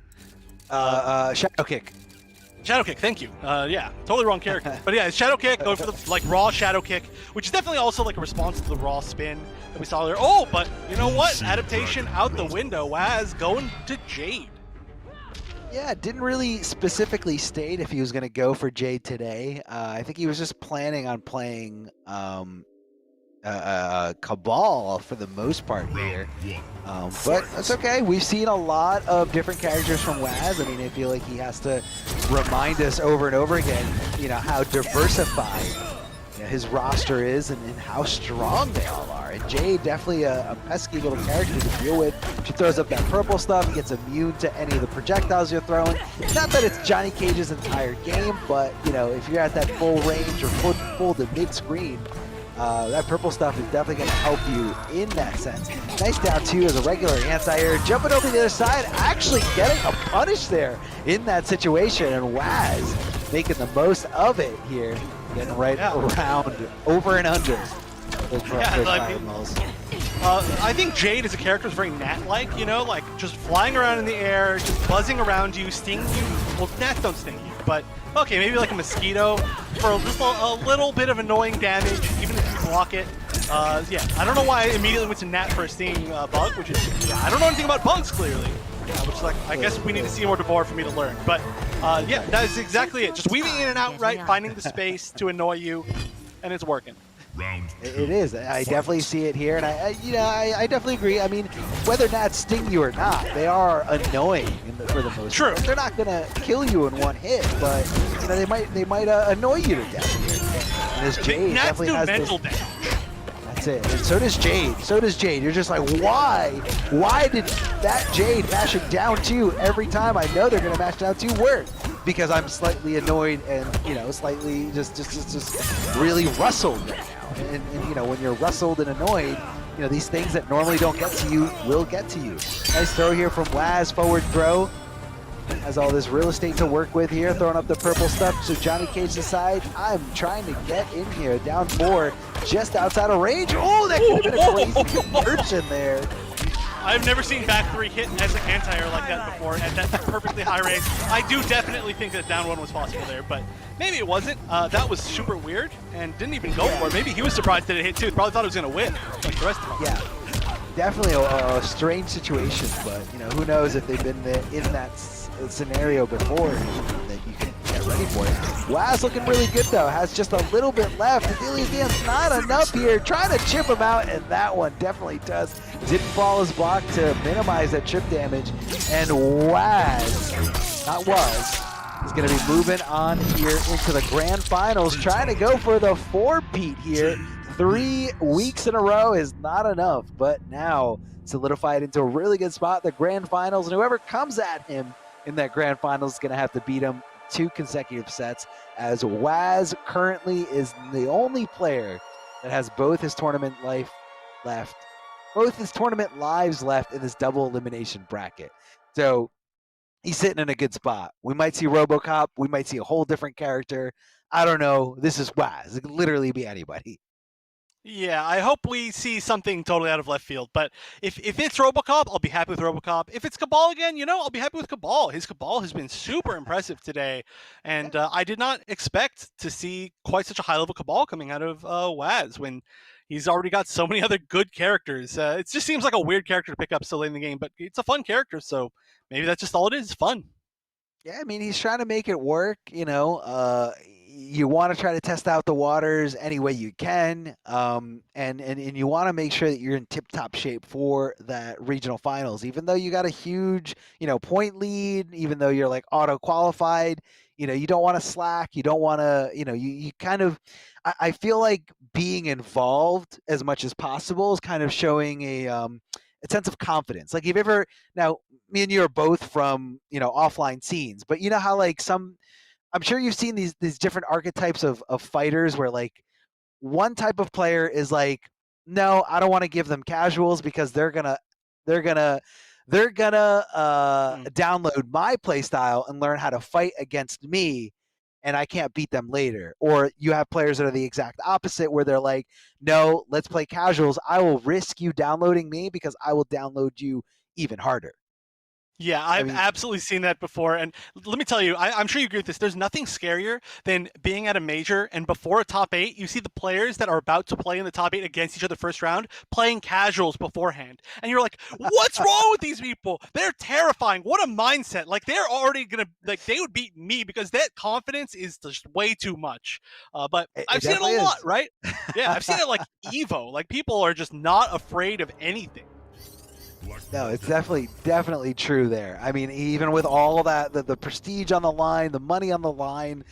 Shadow kick. Shadow kick, thank you. Yeah, totally wrong character. But yeah, shadow kick, going for the like raw shadow kick, which is definitely also like a response to the raw spin that we saw there. Oh, but you know what? Adaptation out the window. Waz going to Jade. Yeah, didn't really specifically state if he was going to go for Jade today. I think he was just planning on playing Cabal for the most part here. But that's okay. We've seen a lot of different characters from Waz. I mean, I feel like he has to remind us over and over again, you know, how diversified his roster is and how strong they all are. And Jade, definitely a pesky little character to deal with. She throws up that purple stuff, he gets immune to any of the projectiles you're throwing. Not that it's Johnny Cage's entire game, but you know, if you're at that full range or full to mid screen, that purple stuff is definitely going to help you in that sense. Nice down 2 as a regular anti-air, jumping over the other side, actually getting a punish there in that situation, and Waz making the most of it here. Getting right around, over and under. I think Jade as a character is very gnat-like, you know, like just flying around in the air, just buzzing around you, stinging you. Well, gnats don't sting you, but okay, maybe like a mosquito for just a little bit of annoying damage, even if you block it. Yeah, I don't know why I immediately went to gnat for a stinging bug, which is, yeah, I don't know anything about bugs, clearly. Which is like, I guess we need to see more Devar for me to learn. But yeah, that is exactly it. Just weaving in and out, right? Finding the space to annoy you, and it's working. It is. I definitely see it here, and I definitely agree. I mean, whether Nats sting you or not, they are annoying for the most part. They're not gonna kill you in one hit, but they might annoy you to death here. And this Jade Nats definitely do has mental this. damage. That's it. And so does Jade. So does Jade. You're just like, why? Why did that Jade mashing down 2 every time I know they're gonna mash down 2 work? Because I'm slightly annoyed and slightly just really rustled right now. And when you're rustled and annoyed, these things that normally don't get to you will get to you. Nice throw here from Waz, forward throw. Has all this real estate to work with here, throwing up the purple stuff. So Johnny Cage decides, I'm trying to get in here, down 4, just outside of range. Oh, that could have been a crazy conversion there. I've never seen back 3 hit as an anti-air like that before at that perfectly high range. I do definitely think that down 1 was possible there, but maybe it wasn't. That was super weird and didn't even go for it. Maybe he was surprised that it hit too. Probably thought it was going to win like the rest of them. Yeah, definitely a strange situation, but who knows if they've been in that scenario before that you can get ready for it. Waz looking really good though, has just a little bit left. Delia's Dance not enough here, trying to chip him out, and that one definitely does. Didn't fall his block to minimize that chip damage, and Waz, not was, is going to be moving on here into the grand finals, trying to go for the 4-peat here. 3 weeks in a row is not enough, but now solidified into a really good spot, the grand finals, and whoever comes at him in that grand finals is going to have to beat him 2 consecutive sets, as Waz currently is the only player that has both his tournament lives left in this double elimination bracket. So he's sitting in a good spot. We might see RoboCop. We might see a whole different character. I don't know. This is Waz. It could literally be anybody. Yeah, I hope we see something totally out of left field. But if it's RoboCop, I'll be happy with RoboCop. If it's Cabal again, I'll be happy with Cabal. His Cabal has been super impressive today, and I did not expect to see quite such a high-level Cabal coming out of Waz when he's already got so many other good characters. It just seems like a weird character to pick up so late in the game, but it's a fun character, so maybe that's just all it is, fun. Yeah, I mean, he's trying to make it work, you want to try to test out the waters any way you can, and you want to make sure that you're in tip-top shape for that regional finals. Even though you got a huge, point lead, even though you're like auto-qualified, you don't want to slack. You don't want to, you kind of, I feel like being involved as much as possible is kind of showing a sense of confidence. Like, if you ever, now, me and you are both from, offline scenes, but you know how like I'm sure you've seen these different archetypes of fighters where like one type of player is like, no, I don't want to give them casuals because they're gonna download my play style and learn how to fight against me, and I can't beat them later. Or you have players that are the exact opposite where they're like, no, let's play casuals. I will risk you downloading me because I will download you even harder. Yeah, I've absolutely seen that before. And let me tell you, I'm sure you agree with this. There's nothing scarier than being at a major and before a top 8, you see the players that are about to play in the top 8 against each other first round playing casuals beforehand. And you're like, what's wrong with these people? They're terrifying. What a mindset. Like, they're already going to, like, they would beat me because that confidence is just way too much. But I've seen it a lot, right? Yeah, I've seen it like Evo. Like, people are just not afraid of anything. No, it's definitely true there. I mean, even with all that, the prestige on the line, the money on the line,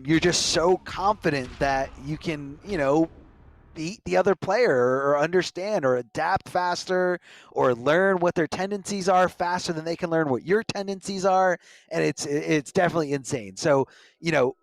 you're just so confident that you can, beat the other player or understand or adapt faster or learn what their tendencies are faster than they can learn what your tendencies are. And it's definitely insane. So,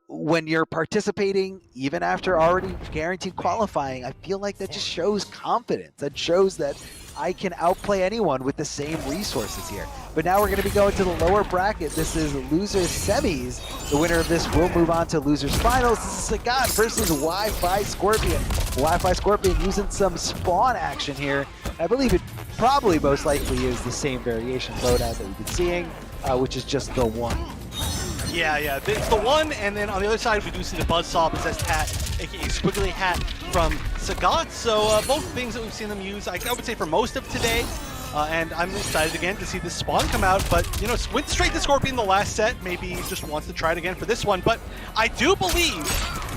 when you're participating, even after already guaranteed qualifying, I feel like that just shows confidence. That shows that I can outplay anyone with the same resources here. But now we're going to be going to the lower bracket. This is losers semis. The winner of this will move on to losers finals. This is Sagat versus Wi-Fi Scorpion. Wi-Fi Scorpion using some spawn action here. I believe it probably most likely is the same variation loadout that we've been seeing, which is just the one. Yeah, it's the one, and then on the other side we do see the Buzzsaw possessed hat, aka Squiggly Hat from Sagat. So both things that we've seen them use, I would say for most of today. And I'm excited again to see this spawn come out, but went straight to Scorpion the last set. Maybe he just wants to try it again for this one, but I do believe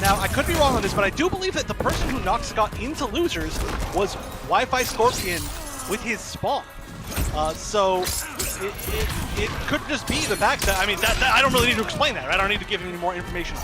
Now, I could be wrong on this, but I do believe that the person who knocked Scott into losers was Wi-Fi Scorpion with his spawn. So it could just be the fact that, I mean, that I don't really need to explain that, right? I don't need to give any more information.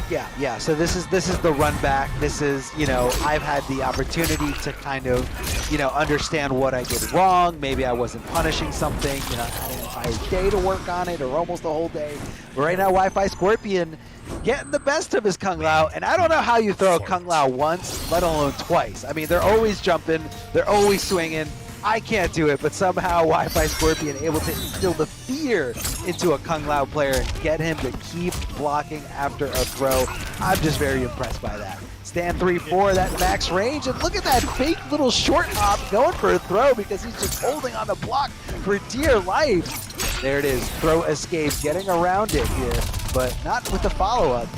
Yeah. So this is the run back. This is, you know, I've had the opportunity to kind of, you know, understand what I did wrong. Maybe I wasn't punishing something. You know, I had an entire day to work on it, or almost a whole day. But right now, Wi-Fi Scorpion getting the best of his Kung Lao, and I don't know how you throw a Kung Lao once, let alone twice. I mean, they're always jumping, they're always swinging. I can't do it, but somehow Wi-Fi Scorpion able to instill the fear into a Kung Lao player and get him to keep blocking after a throw. I'm just very impressed by that. Stand 3-4, that max range, and look at that fake little short hop going for a throw because he's just holding on the block for dear life. There it is, throw escape, getting around it here, but not with the follow-up.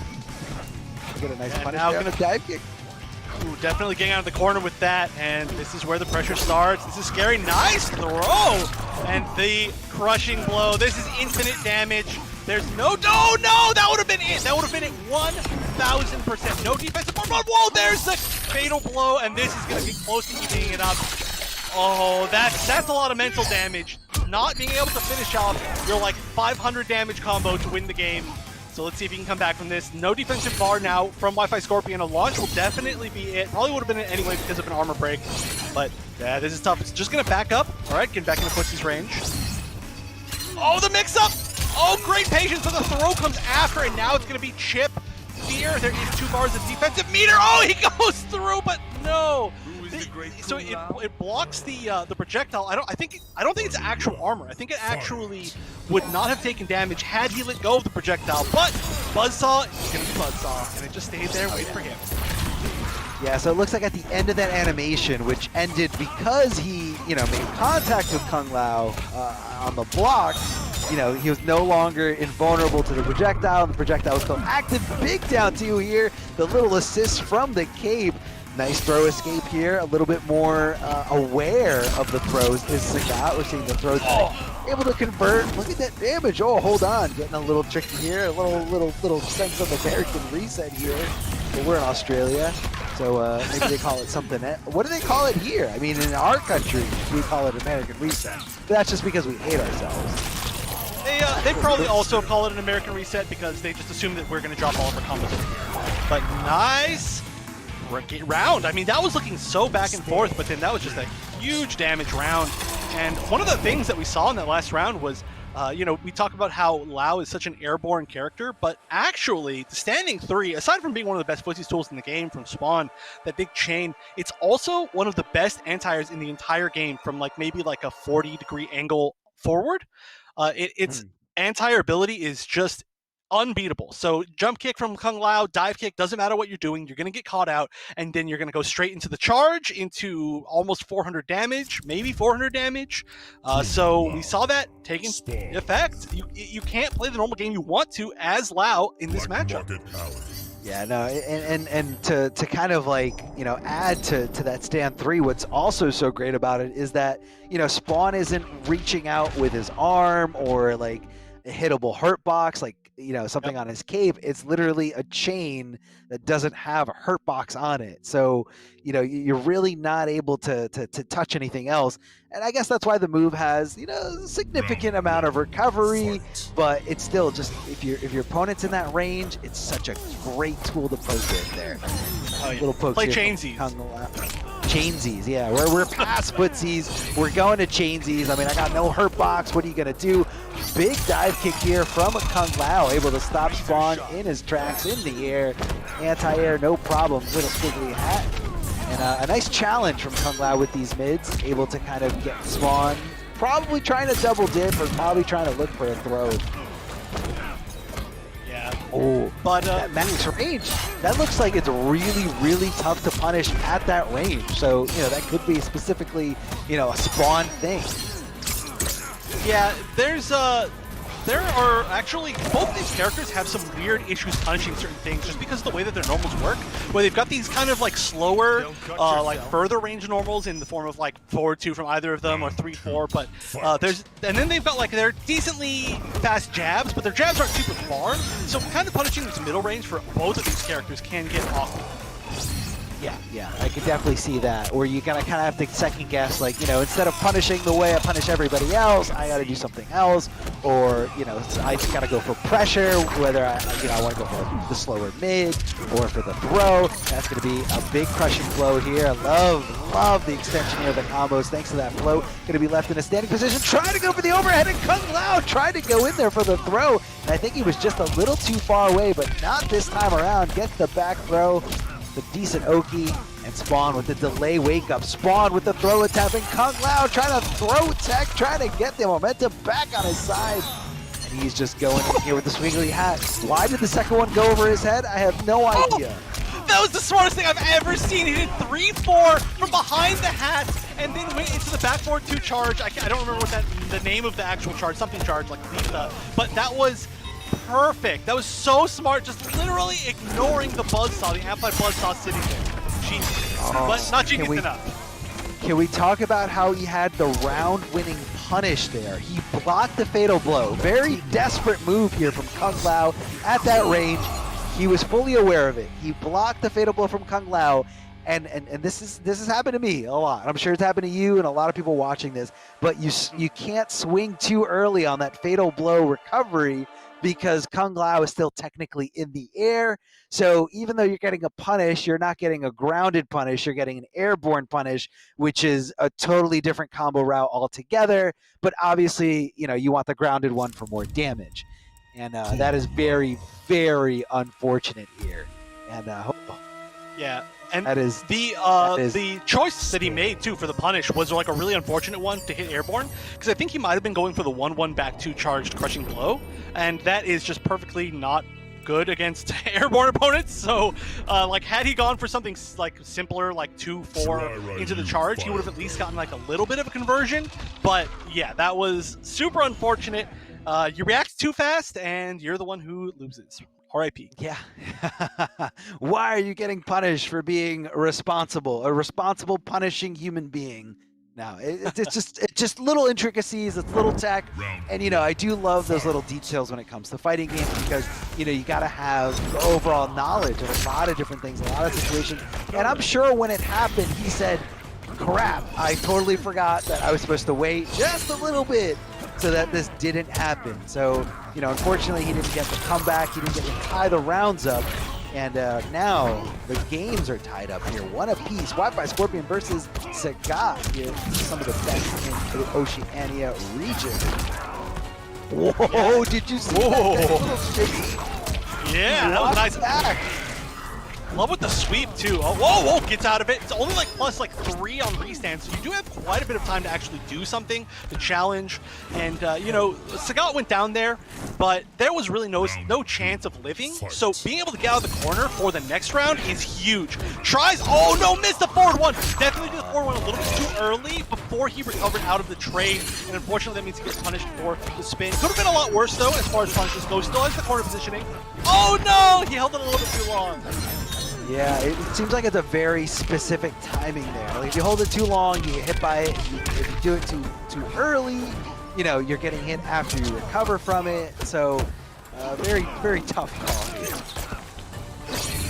Get a nice punish there on the dive kick. Ooh, definitely getting out of the corner with that, and this is where the pressure starts. This is scary. Nice throw! And the crushing blow. This is infinite damage. There's no, that would have been it. That would have been it 1,000%. No defensive board. Whoa, there's the fatal blow, and this is going to be close to eating it up. Oh, that's a lot of mental damage. Not being able to finish off your like 500 damage combo to win the game. So let's see if he can come back from this. No defensive bar now from Wi-Fi Scorpion. A launch will definitely be it. Probably would have been it anyway because of an armor break. But yeah, this is tough. It's just going to back up. All right, get back into Pussy's range. Oh, the mix-up! Oh, great patience, but the throw comes after, and now it's going to be chip. Fear. There is 2 bars of defensive meter. Oh, he goes through, but no. So it blocks the projectile. I don't think it's actual armor. I think it actually would not have taken damage had he let go of the projectile. But Buzzsaw is gonna be Buzzsaw, and it just stayed there, waiting for him. Yeah, so it looks like at the end of that animation, which ended because he, you know, made contact with Kung Lao on the block, you know, he was no longer invulnerable to the projectile, and the projectile was still active. Big down 2 here. The little assist from the cape. Nice throw escape here. A little bit more aware of the throws is Sagat. We're seeing the throws able to convert. Look at that damage. Oh, hold on. Getting a little tricky here. A little sense of American reset here. But we're in Australia, so maybe they call it something. What do they call it here? I mean, in our country, we call it American reset. But that's just because we hate ourselves. They probably also call it an American reset because they just assume that we're going to drop all of our combos. But nice round. I mean, that was looking so back and forth, but then that was just a huge damage round. And one of the things that we saw in that last round was, you know, we talk about how Lao is such an airborne character, but actually the standing 3, aside from being one of the best footsies tools in the game from Spawn, that big chain, it's also one of the best anti-airs in the entire game from like maybe like a 40-degree angle forward. Its anti-air ability is just unbeatable. So jump kick from Kung Lao, dive kick, doesn't matter what you're doing, you're going to get caught out, and then you're going to go straight into the charge, into almost 400 damage, maybe 400 damage. So we saw that taking effect. You can't play the normal game you want to as Lao in this matchup. Yeah, no, and to kind of like, you know, add to that stand 3, what's also so great about it is that, you know, Spawn isn't reaching out with his arm or like a hittable hurt box, like, you know, something on his cape. It's literally a chain that doesn't have a hurt box on it. So, you know, you're really not able to touch anything else. And I guess that's why the move has, you know, a significant amount of recovery, but it's still just, if your opponent's in that range, it's such a great tool to poke with there. Little pokes play here chainsies. Chainsies, yeah. We're past footsies. We're going to chainsies. I mean, I got no hurt box. What are you going to do? Big dive kick here from a Kung Lao, able to stop Spawn in his tracks in the air. Anti-air, no problem. Little squiggly hat. And a nice challenge from Kung Lao with these mids, able to kind of get Spawn, probably trying to double dip or probably trying to look for a throw. Yeah. Oh, but that max range, that looks like it's really, really tough to punish at that range. So, you know, that could be specifically, you know, a Spawn thing. Yeah, there's there are actually, both of these characters have some weird issues punishing certain things just because of the way that their normals work, where they've got these kind of like slower, like further range normals in the form of like forward 2 from either of them or 3-4, but and then they've got like their decently fast jabs, but their jabs aren't super far, so kind of punishing this middle range for both of these characters can get awkward. Yeah, I could definitely see that. Or you gotta kind of have to second guess, like, you know, instead of punishing the way I punish everybody else, I gotta do something else. Or, you know, I just gotta go for pressure, whether I want to go for the slower mid or for the throw. That's gonna be a big crushing blow here. I love the extension here of the combos. Thanks to that flow, gonna be left in a standing position. Trying to go for the overhead, and Kung Lao tried to go in there for the throw. And I think he was just a little too far away, but not this time around. Gets the back throw. The decent Oki, and Spawn with the delay wake up. Spawn with the throw attack, and Kung Lao trying to throw tech, trying to get the momentum back on his side. And he's just going in here with the swiggly hat. Why did the second one go over his head? I have no idea. That was the smartest thing I've ever seen. He did 3-4 from behind the hat, and then went into the back forward 2 charge. I don't remember what the name of the actual charge, something charge like Lisa, but that was perfect. That was so smart, just literally ignoring the buzzsaw, the amplified buzzsaw sitting there. Genius. But not genius enough. Can we talk about how he had the round-winning punish there? He blocked the fatal blow. Very desperate move here from Kung Lao at that range. He was fully aware of it. He blocked the fatal blow from Kung Lao, and this has happened to me a lot. I'm sure it's happened to you and a lot of people watching this. But you can't swing too early on that fatal blow recovery, because Kung Lao is still technically in the air. So even though you're getting a punish, you're not getting a grounded punish, you're getting an airborne punish, which is a totally different combo route altogether. But obviously, you know, you want the grounded one for more damage. And that is very, very unfortunate here. And yeah. And that is the choice that he made too for the punish was like a really unfortunate one to hit airborne, because I think he might have been going for the 1-1 back 2 charged crushing blow, and that is just perfectly not good against airborne opponents. So like had he gone for something like simpler, like 2-4 into the charge, he would have at least gotten like a little bit of a conversion. But yeah, that was super unfortunate. You react too fast and you're the one who loses. R.I.P. Yeah. Why are you getting punished for being a responsible punishing human being? No, it's just little intricacies, it's little tech, and you know, I do love those little details when it comes to fighting games, because you know, you got to have overall knowledge of a lot of different things, a lot of situations. And I'm sure when it happened, he said, "Crap, I totally forgot that I was supposed to wait just a little bit so that this didn't happen." So, you know, unfortunately, he didn't get the comeback. He didn't get to tie the rounds up. And now the games are tied up here, one apiece. Wi-Fi Scorpion versus Sagat here, some of the best in the Oceania region. Whoa, yeah. Did you see that? Yeah, that was nice. Back. Love with the sweep too. Oh, whoa, gets out of it. It's only like plus like 3 on restand, so you do have quite a bit of time to actually do something, to challenge. And you know, Sagat went down there, but there was really no chance of living. So being able to get out of the corner for the next round is huge. Tries, oh no, missed the forward one. Definitely did the forward one a little bit too early before he recovered out of the trade. And unfortunately, that means he gets punished for the spin. Could have been a lot worse though, as far as punishes go. Still has the corner positioning. Oh no, he held it a little bit too long. Yeah, it seems like it's a very specific timing there. Like if you hold it too long, you get hit by it. If you do it too early, you know, you're getting hit after you recover from it. So, very, very tough call here.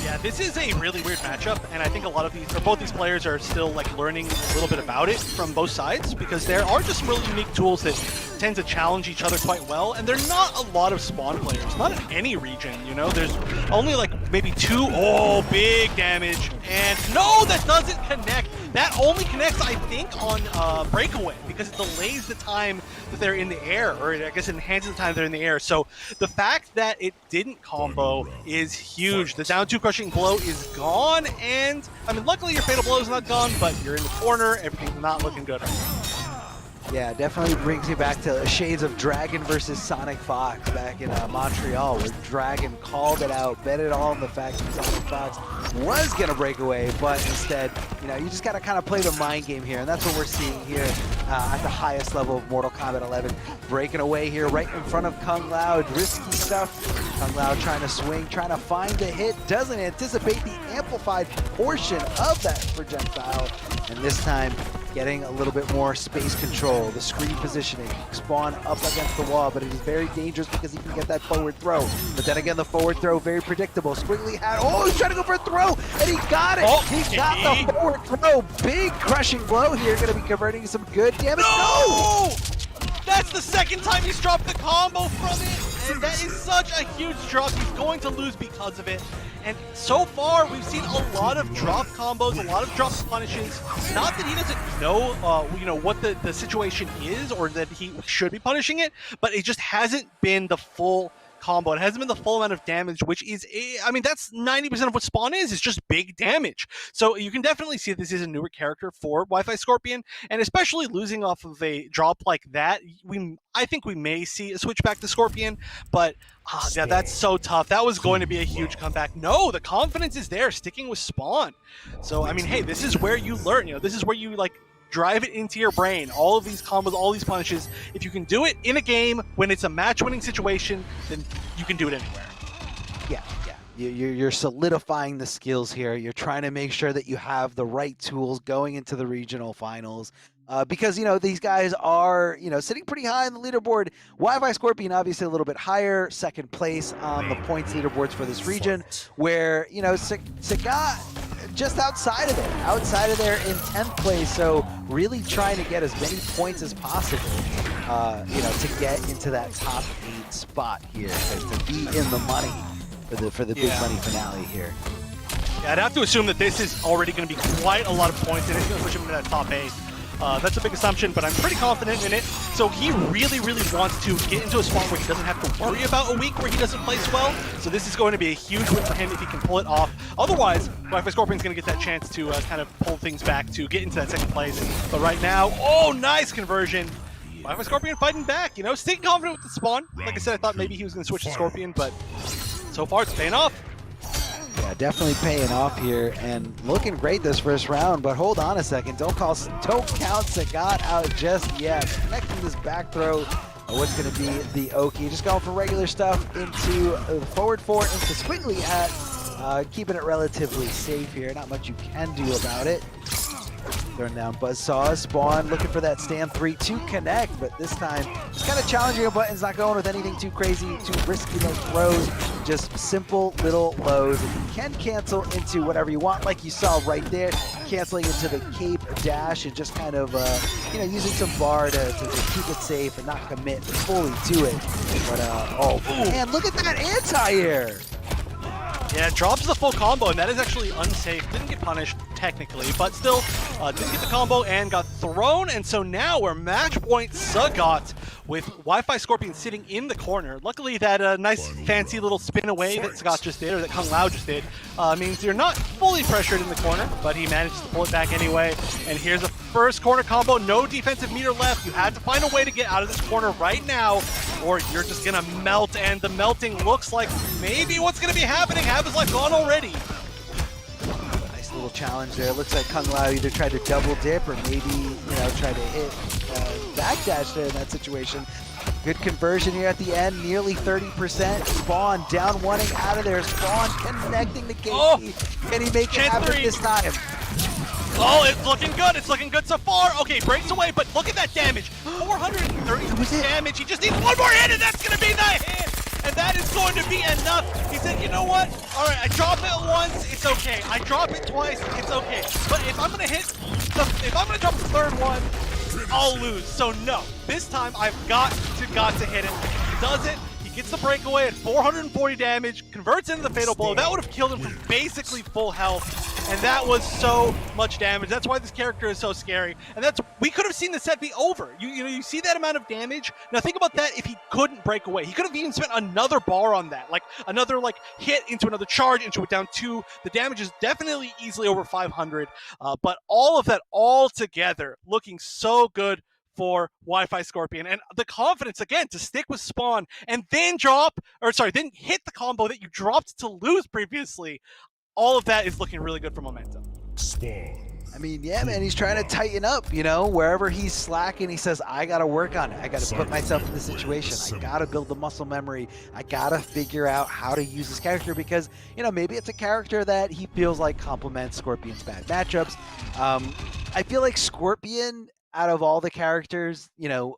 Yeah, this is a really weird matchup, and I think a lot of these, or both these players are still like learning a little bit about it from both sides, because there are just really unique tools that tend to challenge each other quite well, and there are not a lot of Spawn players, not in any region, you know? There's only like maybe 2, oh, big damage, and no, that doesn't connect. That only connects, I think, on breakaway, because it delays the time that they're in the air, or I guess it enhances the time they're in the air. So the fact that it didn't combo is huge. The down 2 crushing blow is gone, and I mean, luckily your fatal blow is not gone, but you're in the corner. Everything's not looking good right now. Yeah, definitely brings you back to shades of Dragon versus Sonic Fox back in Montreal, where Dragon called it out, bet it all on the fact that Sonic Fox was going to break away, but instead, you know, you just got to kind of play the mind game here, and that's what we're seeing here. at the highest level of Mortal Kombat 11. Breaking away here right in front of Kung Lao. Risky stuff. Kung Lao trying to swing, trying to find the hit. Doesn't anticipate the amplified portion of that projectile. And this time, getting a little bit more space control, the screen positioning, Spawn up against the wall, but it is very dangerous because he can get that forward throw. But then again, the forward throw, very predictable. Squiggly hat, oh, he's trying to go for a throw, and he got it! Oh, he got the forward throw. Big crushing blow here, gonna be converting some good damage. No! That's the second time he's dropped the combo from it, and that is such a huge drop. He's going to lose because of it. And so far, we've seen a lot of drop combos, a lot of drop punishes. Not that he doesn't know, what the situation is, or that he should be punishing it, but it just hasn't been the full combo. It hasn't been the full amount of damage, which is, I mean, that's 90% of what Spawn is just big damage. So you can definitely see this is a newer character for Wi-Fi Scorpion, and especially losing off of a drop like that, I think we may see a switch back to Scorpion, but yeah, that's so tough. That was going to be a huge comeback. No, the confidence is there, sticking with Spawn. So, I mean, hey, this is where you learn, this is where you, drive it into your brain. All of these combos, all these punishes. If you can do it in a game when it's a match-winning situation, then you can do it anywhere. Yeah. You're solidifying the skills here. You're trying to make sure that you have the right tools going into the regional finals. Because, these guys are, sitting pretty high on the leaderboard. Wi-Fi Scorpion obviously a little bit higher, second place on the points leaderboards for this region, where, Sagat just outside of there in 10th place. So really trying to get as many points as possible, to get into that top 8 spot here, to be in the money for the big money finale here. Yeah, I'd have to assume that this is already going to be quite a lot of points, and it's going to push him into that top 8. That's a big assumption, but I'm pretty confident in it. So he really, really wants to get into a spot where he doesn't have to worry about a week where he doesn't place well. So this is going to be a huge win for him if he can pull it off. Otherwise, Wi-Fi Scorpion's going to get that chance to kind of pull things back to get into that second place. But right now, oh, nice conversion. Wi-Fi Scorpion fighting back, staying confident with the Spawn. Like I said, I thought maybe he was going to switch to Scorpion, but so far it's paying off. Yeah, definitely paying off here and looking great this first round, but hold on a second. Don't count Sagat out just yet. Connecting this back throw, what's going to be the Oki. Just going for regular stuff into the forward four, into Squiggly hat, keeping it relatively safe here. Not much you can do about it. Throwing down Buzzsaw. Spawn looking for that stand 3 to connect, but this time it's kind of challenging. A button's not going with anything too crazy, too risky. Those throws, just simple little lows. And you can cancel into whatever you want, like you saw right there, canceling into the cape dash and just kind of, using some bar to keep it safe and not commit fully to it. But, oh man, look at that anti-air. Yeah, drops the full combo, and that is actually unsafe. Didn't get punished, technically, but still did get the combo and got thrown. And so now we're match point Sagat with Wi-Fi Scorpion sitting in the corner. Luckily, that nice fancy little spin away that Sagat just did, or that Kung Lao just did, means you're not fully pressured in the corner, but he managed to pull it back anyway. And here's a first corner combo, no defensive meter left. You had to find a way to get out of this corner right now, or you're just gonna melt, and the melting looks like maybe what's gonna be happening. Half his life gone already. Nice little challenge there. Looks like Kung Lao either tried to double dip or maybe, try to hit backdash there in that situation. Good conversion here at the end, nearly 30%. Spawn down wanting out of there. Spawn connecting the KP. Oh, can he make it happen this time? Oh, it's looking good. It's looking good so far. Okay, breaks away, but look at that damage. 430 damage. He just needs one more hit, and that's going to be the hit. And that is going to be enough. He said, you know what? All right, I drop it once, it's okay. I drop it twice, it's okay. But if I'm going to drop the third one, I'll lose. So no, this time I've got to hit it. He does it. He gets the breakaway at 440 damage, converts into the fatal blow. That would have killed him from basically full health. And that was so much damage. That's why this character is so scary. And we could have seen the set be over. You see that amount of damage. Now think about that if he couldn't break away. He could have even spent another bar on that, like another hit into another charge into it down 2. The damage is definitely easily over 500. But all of that all together looking so good for Wi-Fi Scorpion, and the confidence again to stick with Spawn and then then hit the combo that you dropped to lose previously. All of that is looking really good for momentum. Spawn. I mean, yeah, man, he's trying to tighten up, you know, wherever he's slacking, he says, I got to work on it. I got to put myself in this situation. I got to build the muscle memory. I got to figure out how to use this character because, you know, maybe it's a character that he feels like complements Scorpion's bad matchups. I feel like Scorpion, out of all the characters, you know,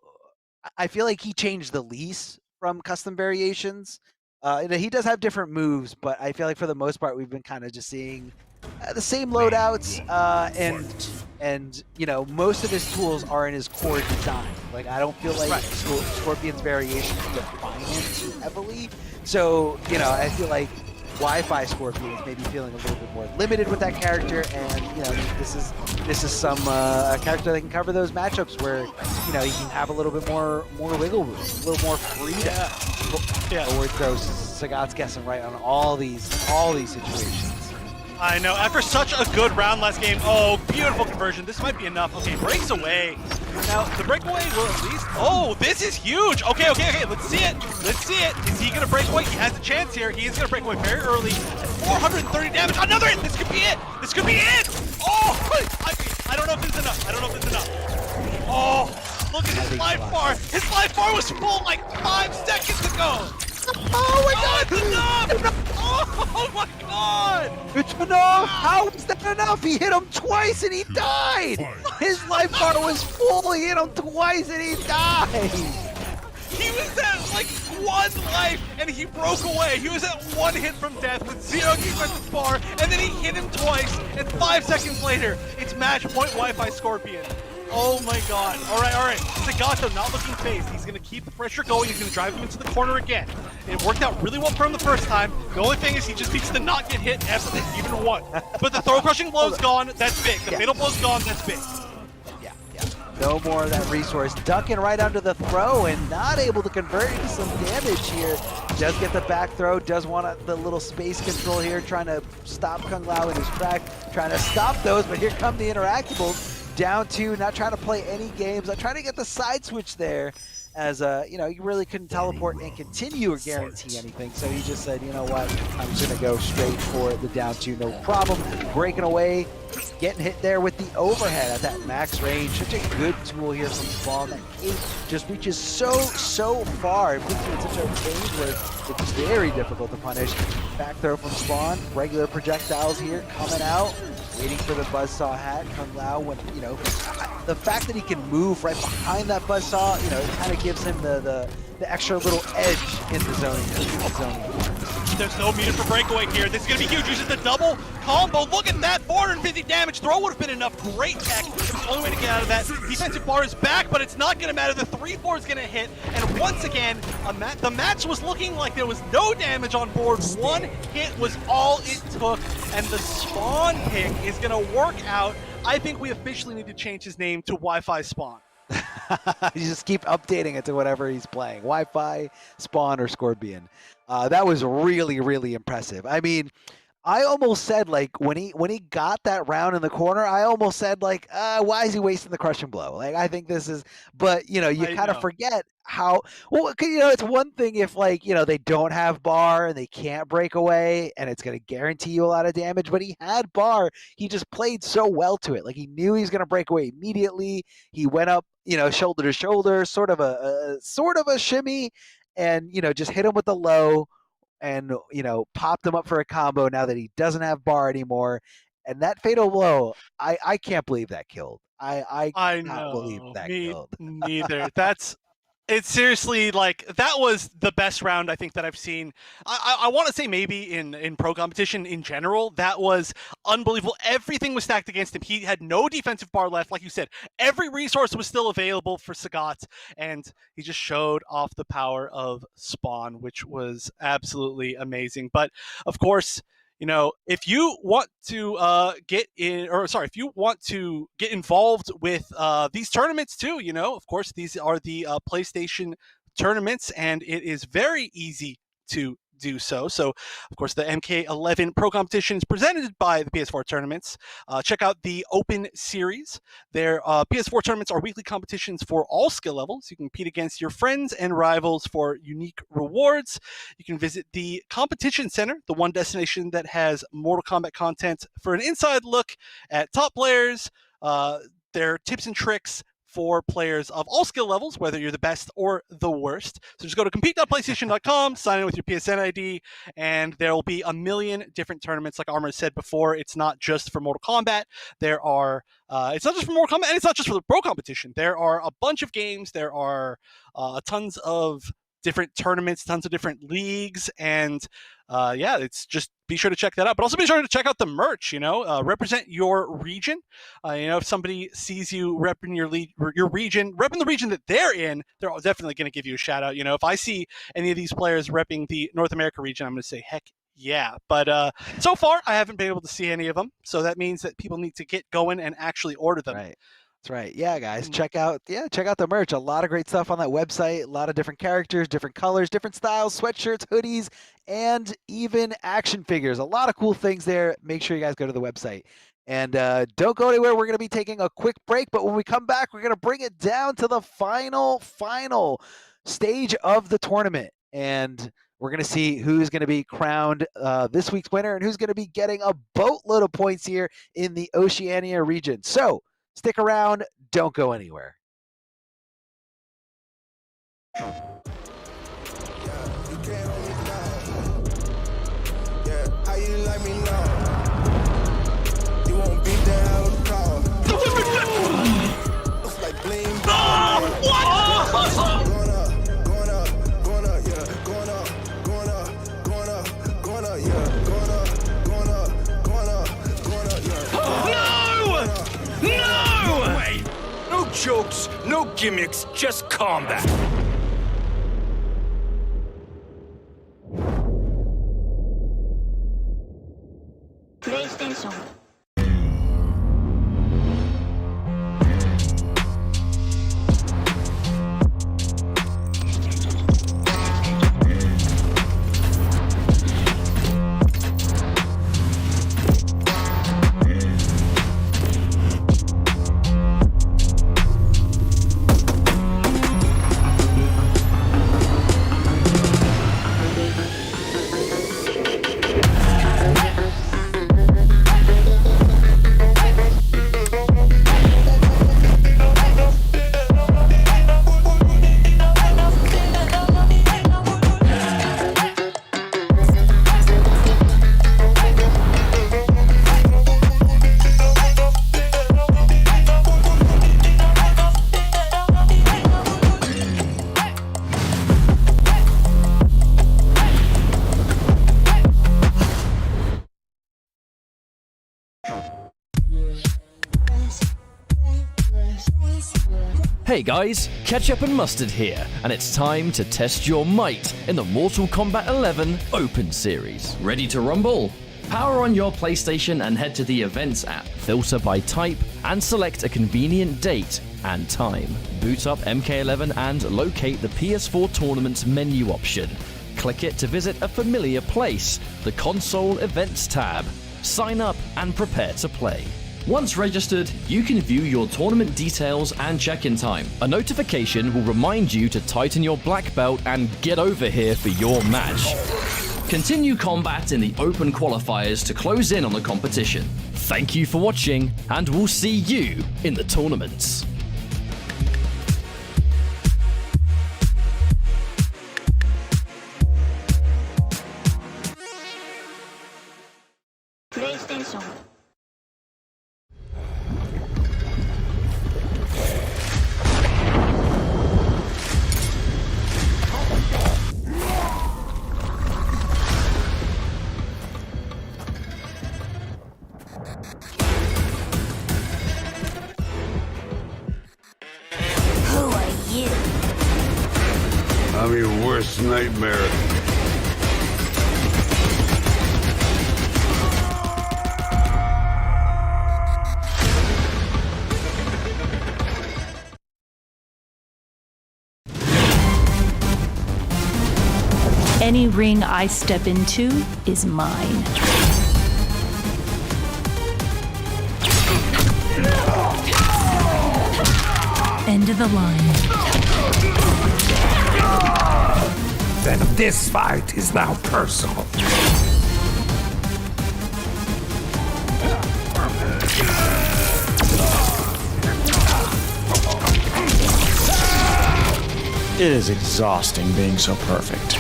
I feel like he changed the least from custom variations. You know, he does have different moves, but I feel like for the most part, we've been kind of just seeing the same loadouts, and you know, most of his tools are in his core design. Like I don't feel like Scorpion's variations define him too heavily. So you know, I feel like Wi-Fi Scorpion is maybe feeling a little bit more limited with that character, and you know, this is some a character that can cover those matchups where you know he can have a little bit more wiggle room, a little more freedom. Forward throws. Sagat's guessing right on all these situations. I know, after such a good round last game, oh, beautiful conversion. This might be enough. Okay, breaks away. Now, the breakaway will at least, oh, this is huge. Okay, let's see it. Is he gonna break away? He has a chance here. He is gonna break away very early. 430 damage, another hit. This could be it. Oh, I don't know if this is enough. Oh, look at his life bar. His life bar was full like 5 seconds ago. Oh my god, it's enough! Oh my god! It's enough! How is that enough? He hit him twice and he died! His life bar was full, he hit him twice and he died! He was at like 1 life and he broke away. He was at 1 hit from death with 0 defensive bar, and then he hit him twice, and 5 seconds later, it's match point Wi-Fi Scorpion. Oh my god. Alright. Sagato not looking phased. He's going to keep the pressure going. He's going to drive him into the corner again. It worked out really well for him the first time. The only thing is he just needs to not get hit even once. But the throw crushing blow's gone. That's big. The fatal blow's gone. That's big. Yeah. No more of that resource. Ducking right under the throw and not able to convert into some damage here. Does get the back throw. Does want the little space control here. Trying to stop Kung Lao in his track. Trying to stop those. But here come the interactables. Down 2, not trying to play any games, not trying to get the side switch there, as you know, you really couldn't teleport and continue or guarantee anything. So he just said, you know what, I'm just gonna go straight for the down 2, no problem. Breaking away, getting hit there with the overhead at that max range. Such a good tool here from Spawn. That cape just reaches so far. It puts you in such a range where it's very difficult to punish. Back throw from Spawn, regular projectiles here coming out. Waiting for the buzzsaw hat, Kung Lao, when, you know, the fact that he can move right behind that buzzsaw, you know, it kind of gives him the extra little edge in the zone. There's no meter for breakaway here. This is going to be huge. Uses the double combo. Look at that, 450 damage. Throw would have been enough. Great tech. It was the only way to get out of that. Defensive bar is back, but it's not going to matter. The 3-4 is going to hit. And once again, the match was looking like there was no damage on board. 1 hit was all it took, and the Spawn pick is going to work out. I think we officially need to change his name to Wi-Fi Spawn. You just keep updating it to whatever he's playing. Wi-Fi, Spawn, or Scorpion. That was really impressive. I mean, I almost said, like, when he got that round in the corner, I almost said, like, why is he wasting the crushing blow? Like, I think this is, but, you know, you kind of forget how, well, you know, it's one thing if, like, you know, they don't have bar and they can't break away and it's going to guarantee you a lot of damage, but he had bar. He just played so well to it. Like, he knew he was going to break away immediately. He went up, you know, shoulder to shoulder, sort of a shimmy, and, you know, just hit him with the low and, you know, popped him up for a combo now that he doesn't have bar anymore. And that fatal blow, I can't believe that killed. I cannot believe that killed. Neither. It's seriously, like, that was the best round I think that I've seen. I want to say maybe in pro competition in general. That was unbelievable. Everything was stacked against him. He had no defensive bar left. Like you said, every resource was still available for Sagat, and he just showed off the power of Spawn, which was absolutely amazing. But, of course, you know, if you want to get involved with these tournaments too, you know, of course, these are the PlayStation tournaments, and it is very easy to do so. So, of course, the MK11 Pro Competition is presented by the PS4 tournaments. Check out the Open Series. Their PS4 tournaments are weekly competitions for all skill levels. You can compete against your friends and rivals for unique rewards. You can visit the Competition Center, the one destination that has Mortal Kombat content, for an inside look at top players, their tips and tricks for players of all skill levels, whether you're the best or the worst. So just go to compete.playstation.com, sign in with your PSN ID, and there will be a million different tournaments. Like Armor said before, it's not just for Mortal Kombat. It's not just for Mortal Kombat, and it's not just for the Pro Competition. There are a bunch of games. There are tons of different tournaments, tons of different leagues, and it's just be sure to check that out. But also be sure to check out the merch. Represent your region. If somebody sees you repping your region, repping the region that they're in, they're definitely going to give you a shout out. If I see any of these players repping the North America region, I'm going to say heck yeah. But so far, I haven't been able to see any of them. So that means that people need to get going and actually order them. Right. That's right. Yeah, guys, check out the merch. A lot of great stuff on that website. A lot of different characters, different colors, different styles, sweatshirts, hoodies, and even action figures. A lot of cool things there. Make sure you guys go to the website. And don't go anywhere. We're going to be taking a quick break, but when we come back, we're going to bring it down to the final stage of the tournament. And we're going to see who's going to be crowned this week's winner and who's going to be getting a boatload of points here in the Oceania region. So stick around. Don't go anywhere. No jokes, no gimmicks, just combat. PlayStation. Hey guys, Ketchup and Mustard here, and it's time to test your might in the Mortal Kombat 11 Open Series. Ready to rumble? Power on your PlayStation and head to the Events app, filter by type, and select a convenient date and time. Boot up MK11 and locate the PS4 Tournaments menu option. Click it to visit a familiar place, the Console Events tab. Sign up and prepare to play. Once registered, you can view your tournament details and check-in time. A notification will remind you to tighten your black belt and get over here for your match. Continue combat in the open qualifiers to close in on the competition. Thank you for watching, and we'll see you in the tournaments. PlayStation. Who are you? I'm your worst nightmare. Any ring I step into is mine. End of the line. Then this fight is now personal. It is exhausting being so perfect.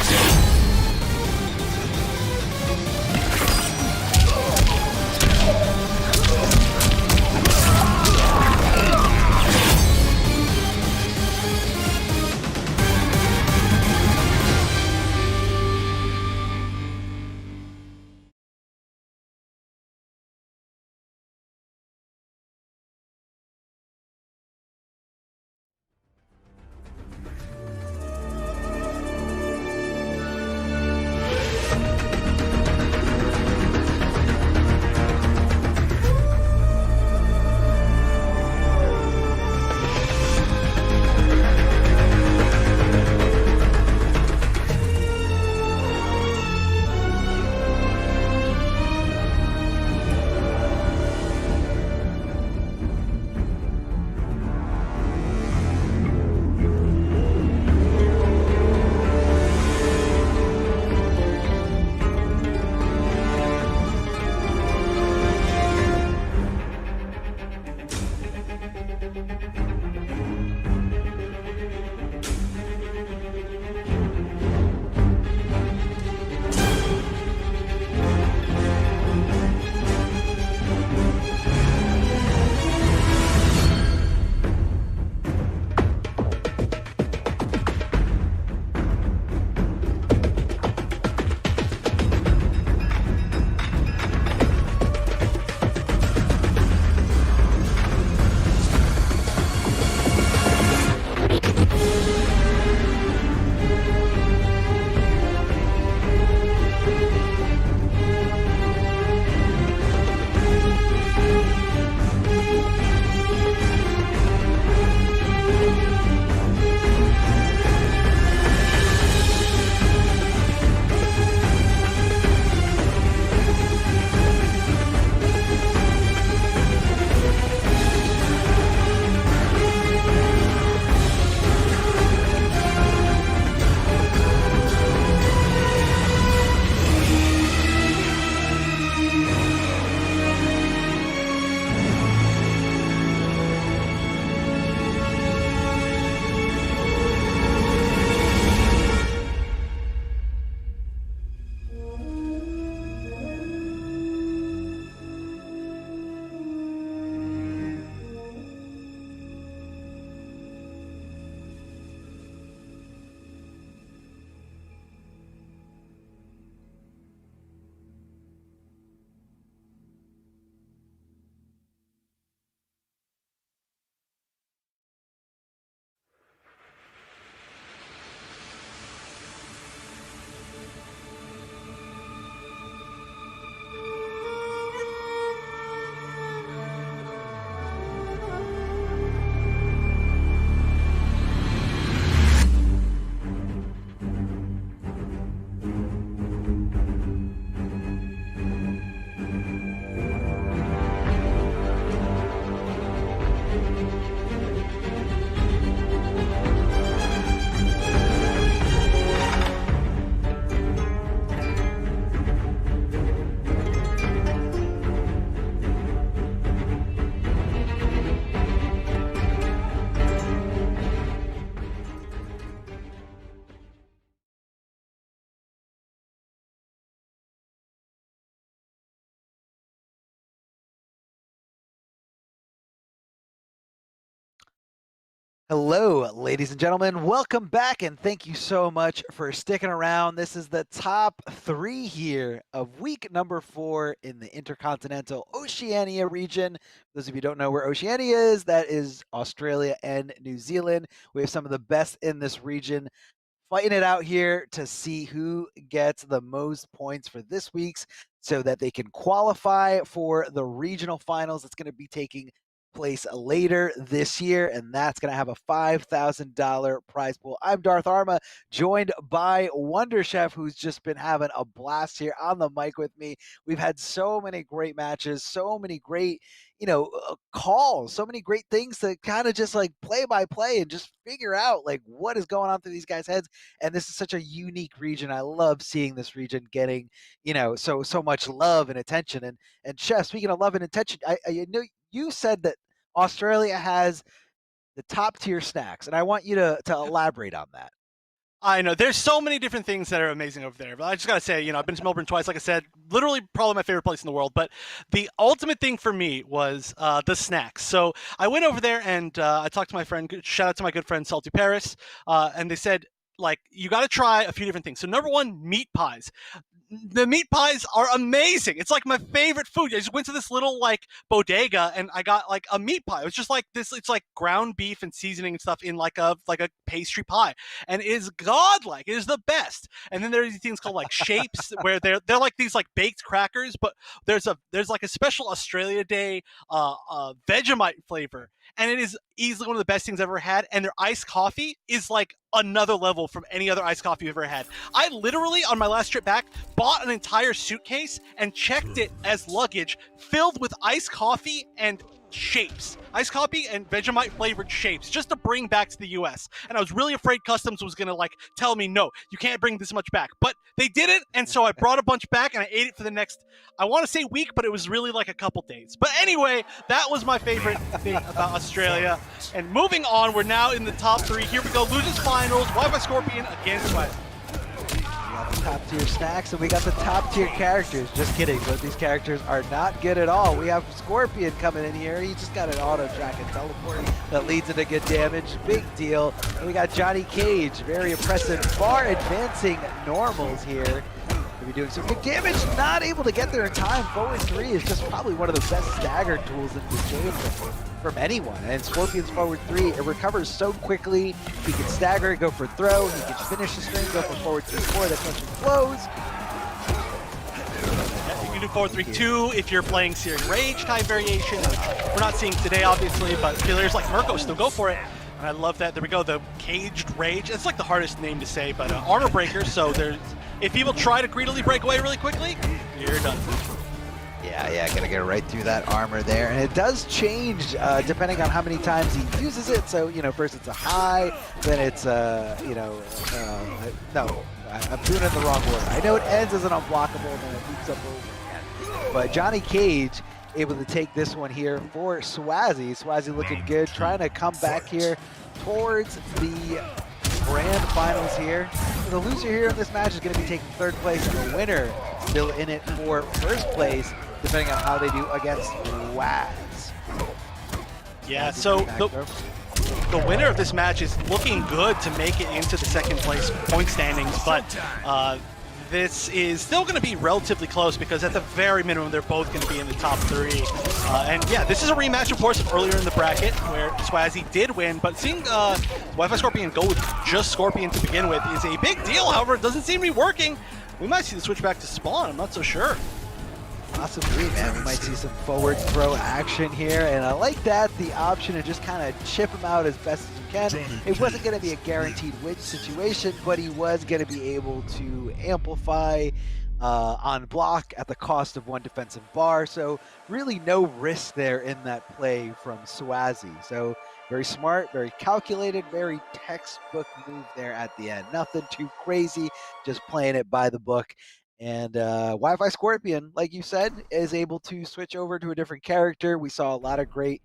Hello, ladies and gentlemen. Welcome back, and thank you so much for sticking around. This is the top 3 here of week number 4 in the Intercontinental Oceania region. Those of you who don't know where Oceania is, that is Australia and New Zealand. We have some of the best in this region fighting it out here to see who gets the most points for this week's so that they can qualify for the regional finals. It's going to be taking place later this year, and that's going to have a $5,000 prize pool. I'm Darth Arma, joined by Wonder Chef, who's just been having a blast here on the mic with me. We've had so many great matches, so many great, calls, so many great things to kind of just like play by play and just figure out like what is going on through these guys' heads. And this is such a unique region. I love seeing this region getting, so much love and attention. And Chef, speaking of love and attention, I know you said that Australia has the top tier snacks, and I want you to elaborate on that. I know there's so many different things that are amazing over there, but I just gotta say, I've been to Melbourne twice. Like I said, literally probably my favorite place in the world. But the ultimate thing for me was the snacks. So I went over there and I talked to my friend. Shout out to my good friend Salty Paris, and they said like you got to try a few different things. So number one, meat pies. The meat pies are amazing. It's like my favorite food. I just went to this little like bodega and I got like a meat pie. It was just like this. It's like ground beef and seasoning and stuff in like a pastry pie, and it is godlike. It is the best. And then there's these things called like shapes where they're like these like baked crackers, but there's like a special Australia Day Vegemite flavor, and it is easily one of the best things I've ever had. And their iced coffee is like another level from any other iced coffee you've ever had. I literally, on my last trip back, bought an entire suitcase and checked it as luggage filled with iced coffee and shapes. Iced coffee and Vegemite flavored shapes just to bring back to the US. And I was really afraid customs was going to like tell me, no, you can't bring this much back. But they did it. And so I brought a bunch back and I ate it for the next, I want to say week, but it was really like a couple days. But anyway, that was my favorite thing about Australia. And moving on, we're now in the top three. Here we go. Losers finals. Wi-Fi Scorpion against Sweat. The top tier snacks, and we got the top tier characters. Just kidding, but these characters are not good at all. We have Scorpion coming in here. He just got an auto track and teleport that leads into good damage. Big deal. And we got Johnny Cage, very impressive, far advancing normals here. Be doing some good damage, not able to get there in time. Forward 3 is just probably one of the best stagger tools in the game from anyone. And Scorpion's forward 3, it recovers so quickly. He can stagger, go for throw, he can finish the string, go for forward 3-4, that touch and flows. You can do forward 3-2 if you're playing Searing Rage type variation, which we're not seeing today obviously, but players like Mirko still go for it. And I love that. There we go, the Caged Rage. It's like the hardest name to say, but Armor Breaker, so there's, if people try to greedily break away really quickly, you're done. Yeah, gonna get right through that armor there. And it does change depending on how many times he uses it. So, first it's a high, then it's, no, I'm doing it in the wrong order. I know it ends as an unblockable, and then it loops up over again. But Johnny Cage able to take this one here for Swazi. Swazi looking good, trying to come back here towards the grand finals here. The loser here in this match is going to be taking third place, and the winner still in it for first place, depending on how they do against Waz. Yeah, so the winner of this match is looking good to make it into the second place point standings, but this is still going to be relatively close because at the very minimum, they're both going to be in the top three. And yeah, this is a rematch, of course, of earlier in the bracket where Swazi did win, but seeing Wi-Fi Scorpion go with just Scorpion to begin with is a big deal. However, it doesn't seem to be working. We might see the switch back to Spawn. I'm not so sure. Possibly, man. We might see some forward throw action here, and I like that, the option to just kind of chip him out as best as you can. It wasn't going to be a guaranteed win situation, but he was going to be able to amplify on block at the cost of one defensive bar, so really no risk there in that play from Swazi. So very smart, very calculated, very textbook move there at the end. Nothing too crazy, just playing it by the book. And Wi-Fi Scorpion, like you said, is able to switch over to a different character. We saw a lot of great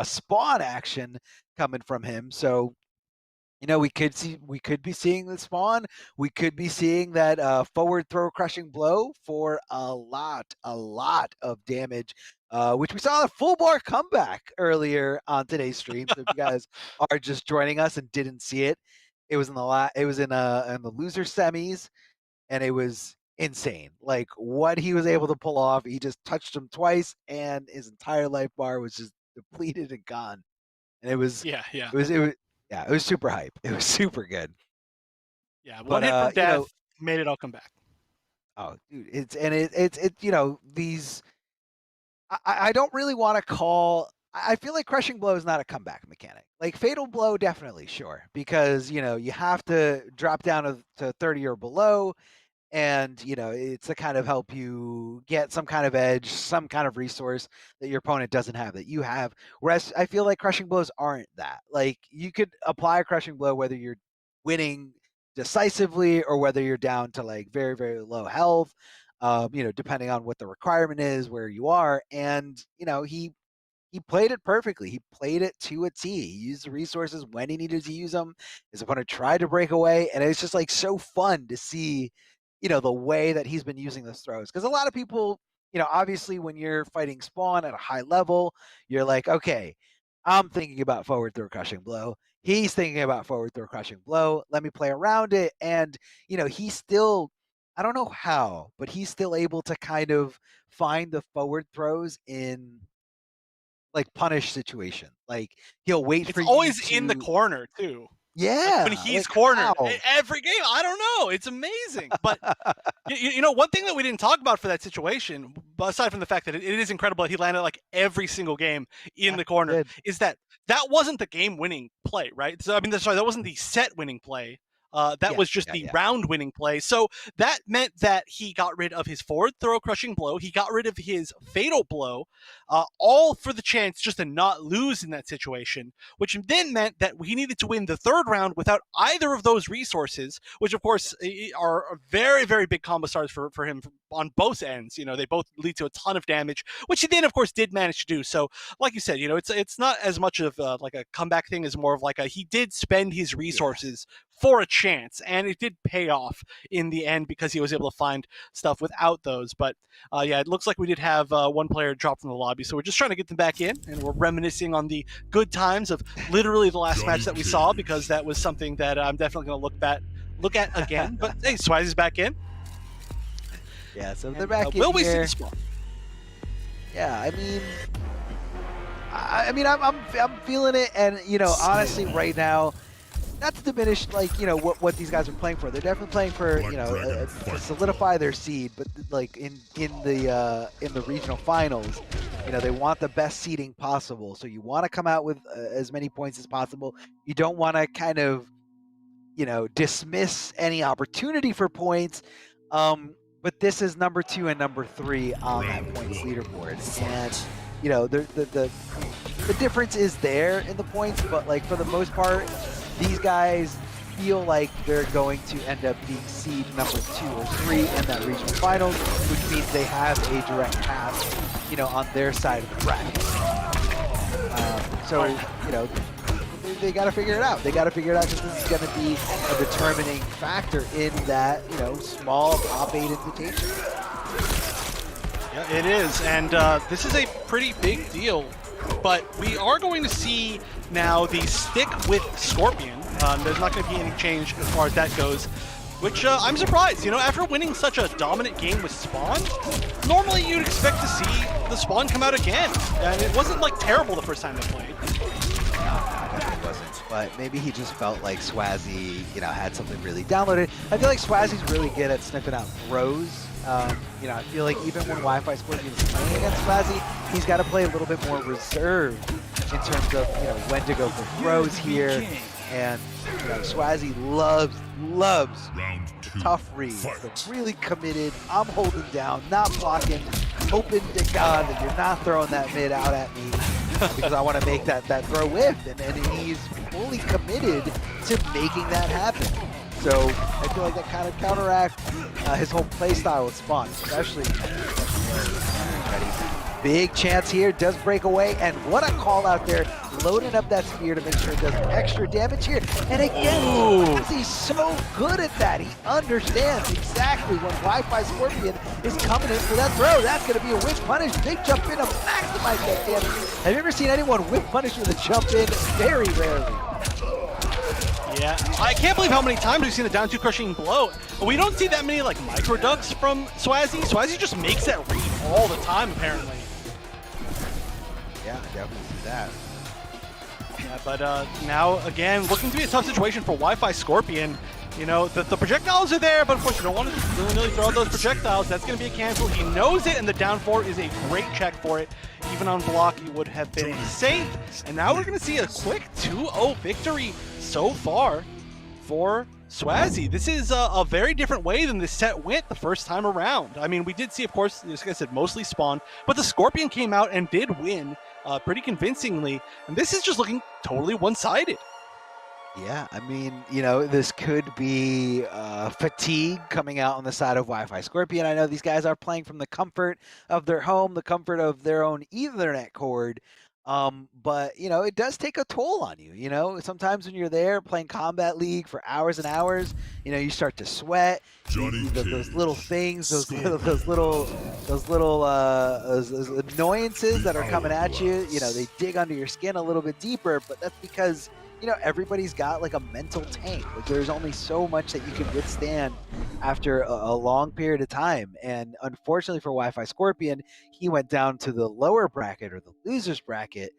spawn action coming from him. So, we could be seeing the spawn. We could be seeing that forward throw crushing blow for a lot of damage, which we saw a full bar comeback earlier on today's stream. So if you guys are just joining us and didn't see it, it was in the loser semis, and it was insane. Like what he was able to pull off. He just touched him twice and his entire life bar was just depleted and gone. And it was it was super hype. It was super good. Yeah, one hit from death made it all come back. Oh, dude, I don't really want to call. I feel like crushing blow is not a comeback mechanic. Like fatal blow, definitely, sure, because you have to drop down to 30 or below, and it's to kind of help you get some kind of edge, some kind of resource that your opponent doesn't have that you have. Whereas I feel like crushing blows aren't that. Like you could apply a crushing blow whether you're winning decisively or whether you're down to like very, very low health, depending on what the requirement is, where you are. And he played it perfectly. He played it to a T. He used the resources when he needed to use them. His opponent tried to break away, and it's just like so fun to see, the way that he's been using those throws. Because a lot of people, obviously when you're fighting Spawn at a high level, you're like, okay, I'm thinking about forward throw crushing blow. He's thinking about forward throw crushing blow. Let me play around it. And, he's still, I don't know how, but he's still able to kind of find the forward throws in like punish situation. Like he'll wait for It's you always in the to. corner too. Yeah, Like when he's like, cornered how? every game. I don't know. It's amazing. But one thing that we didn't talk about for that situation, aside from the fact that it is incredible that he landed like every single game in the corner, is that wasn't the game-winning play, right? So I mean, sorry, that wasn't the set-winning play. That was just the round-winning play. So that meant that he got rid of his forward throw crushing blow. He got rid of his fatal blow, all for the chance just to not lose in that situation, which then meant that he needed to win the third round without either of those resources, which of course are very, very big combo stars for him on both ends. They both lead to a ton of damage, which he then of course did manage to do. So like you said, it's not as much of like a comeback thing as more of like he did spend his resources for a chance, and it did pay off in the end because he was able to find stuff without those. But it looks like we did have one player drop from the lobby, so we're just trying to get them back in, and we're reminiscing on the good times of literally the last match that we saw, because that was something that I'm definitely going to look at again. But hey, Swazzy's back in. Yeah, so they're back in will we here. see the spawn? Yeah, I'm feeling it, and honestly, right now, not to diminish what these guys are playing for. They're definitely playing for to solidify their seed, but like in the regional finals, they want the best seeding possible. So you want to come out with as many points as possible. You don't want to kind of dismiss any opportunity for points. But this is number 2 and number 3 on that points leaderboard, and the difference is there in the points, but like for the most part, these guys feel like they're going to end up being seed number 2 or 3 in that regional finals, which means they have a direct path, on their side of the bracket. They got to figure it out. They got to figure it out, because this is going to be a determining factor in that, small top 8 invitation. Yeah, it is, and this is a pretty big deal. But we are going to see now the stick with Scorpion. There's not going to be any change as far as that goes, which I'm surprised. After winning such a dominant game with Spawn, normally you'd expect to see the Spawn come out again. And it wasn't like terrible the first time they played. It wasn't, but maybe he just felt like Swazzy, had something really downloaded. I feel like Swazzy's really good at sniffing out throws. I feel like even when Wi-Fi Scorpion is playing against Swazzy, he's got to play a little bit more reserved in terms of, when to go for throws here. And, Swazzy loves tough reads. They're really committed. I'm holding down, not blocking, hoping to God that you're not throwing that mid out at me, because I want to make that throw whiff. And he's fully committed to making that happen. So I feel like that kind of counteracts his whole play style with Spawn, especially. Big chance here, does break away, and what a call out there, loading up that spear to make sure it does extra damage here. And again, he's so good at that. He understands exactly when Wi-Fi Scorpion is coming in for that throw. That's going to be a whip punish, big jump in to maximize that damage. Have you ever seen anyone whip punish with a jump in? Very rarely. Yeah, I can't believe how many times we've seen the down 2 crushing blow. We don't see that many like micro ducks from Swazzy. Swazzy just makes that read all the time, apparently. Yeah, I definitely see that. Yeah, but now again, looking to be a tough situation for Wi-Fi Scorpion. You know, the projectiles are there, but of course you don't want to just willy-nilly throw out those projectiles. That's going to be a cancel. He knows it, and the down 4 is a great check for it. Even on block, he would have been safe. And now we're going to see a quick 2-0 victory so far for Swazi. This is a very different way than this set went the first time around. I mean, we did see, of course, like I said, mostly spawn, but the Scorpion came out and did win pretty convincingly. And this is just looking totally one-sided. Yeah, I mean, you know, this could be fatigue coming out on the side of Wi-Fi Scorpion. I know these guys are playing from the comfort of their home, the comfort of their own Ethernet cord. But, you know, it does take a toll on you. You know, sometimes when you're there playing Combat League for hours and hours, you know, you start to sweat. Those little things, those annoyances that are coming at you, you know, they dig under your skin a little bit deeper, but that's because, you know, everybody's got like a mental tank. Like there's only so much that you can withstand after a long period of time. And unfortunately for Wi-Fi Scorpion, he went down to the lower bracket or the losers bracket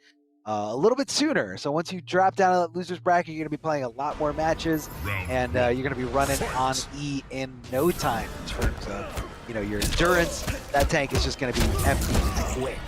a little bit sooner. So once you drop down to that losers bracket, you're going to be playing a lot more matches, and you're going to be running on E in no time in terms of, you know, your endurance. That tank is just going to be empty quick.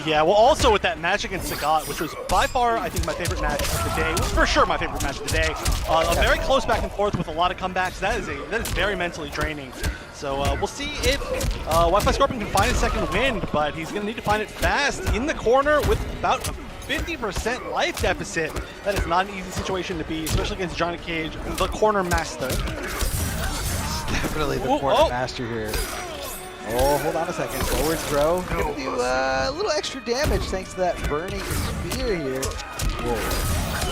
Yeah, well, also with that match against Sagat, which was by far, I think, my favorite match of the day, for sure my favorite match of the day. A very close back and forth with a lot of comebacks. That is very mentally draining. So we'll see if Wi-Fi Scorpion can find a second wind, but he's going to need to find it fast in the corner with about a 50% life deficit. That is not an easy situation to be, especially against Johnny Cage, the corner master. Definitely the corner master here. Oh, hold on a second. Forward throw. Gonna do a little extra damage thanks to that burning spear here. Whoa.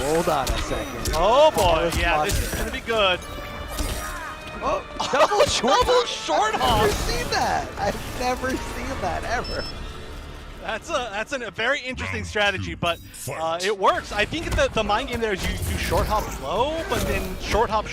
Hold on a second. Oh boy, yeah, this is gonna be good. Oh, double short hop. I've never seen that. I've never seen that ever. That's a very interesting strategy, but it works. I think the mind game there is you short hop low, but then short hop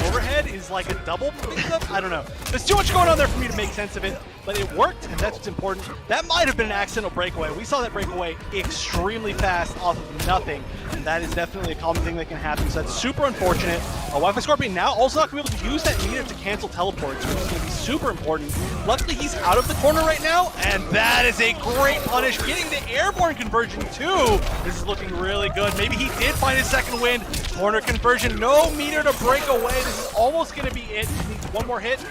overhead is like a double mix-up. I don't know. There's too much going on there for me to make sense of it, but it worked, and that's what's important. That might have been an accidental breakaway. We saw that breakaway extremely fast off of nothing, and that is definitely a common thing that can happen, so that's super unfortunate. Wi-Fi Scorpion now also not going to be able to use that meter to cancel teleports, which is going to be super important. Luckily, he's out of the corner right now, and that is a great punish. Getting the airborne conversion too. This is looking really good. Maybe he did find his second wind. Corner conversion, no meter to break away. This is almost going to be it. He needs one more hit.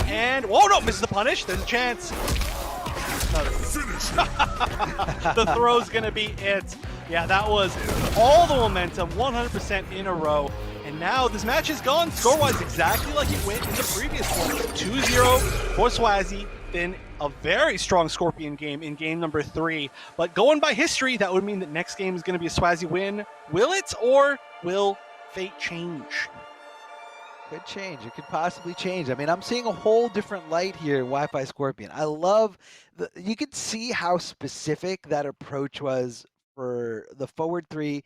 And, whoa, no, misses the punish. There's a chance. The throw's going to be it. Yeah, that was all the momentum, 100% in a row. And now this match is gone score-wise exactly like it went in the previous one. 2-0 for Swazi. Then a very strong Scorpion game in game number 3. But going by history, that would mean that next game is going to be a Swazi win. Will it, or will fate change? Could change. It could possibly change. I mean, I'm seeing a whole different light here in Wi-Fi Scorpion. I love you could see how specific that approach was for the forward 3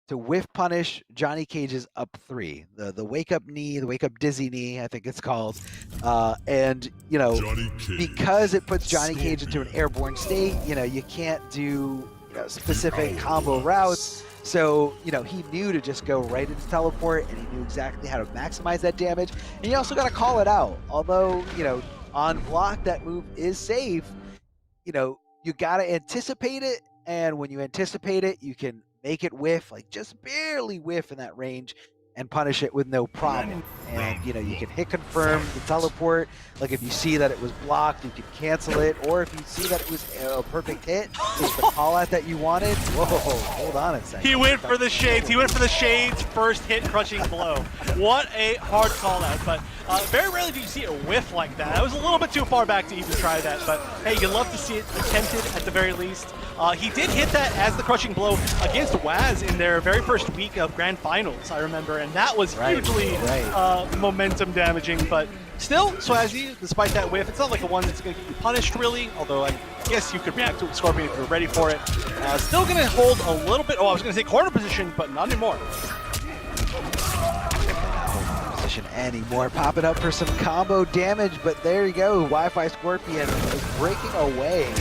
to whiff punish Johnny Cage's up 3, the wake up knee, the wake up dizzy knee, I think it's called, and you know, because it puts Johnny Cage into an airborne state, you know, you can't do specific combo routes. So, you know, he knew to just go right into teleport, and he knew exactly how to maximize that damage. And you also got to call it out. Although, you know, on block that move is safe, you know, you got to anticipate it, and when you anticipate it, you can make it whiff, like just barely whiff in that range, and punish it with no problem. And, you know, you can hit confirm the teleport. Like if you see that it was blocked, you can cancel it. Or if you see that it was a perfect hit, it's the call out that you wanted. Whoa, hold on a second. He went for the shades. He went for the shades first hit crushing blow. What a hard call out. But very rarely do you see a whiff like that. I was a little bit too far back to even try that. But hey, you love to see it attempted at the very least. He did hit that as the crushing blow against Waz in their very first week of Grand Finals, I remember, and that was hugely momentum damaging. But still, Swazi, despite that whiff, it's not like a one that's going to get you punished, really, although I guess you could react to Scorpion if you're ready for it. Still going to hold a little bit, I was going to say corner position, but not anymore. Position anymore, popping up for some combo damage, but there you go, Wi-Fi Scorpion is breaking away.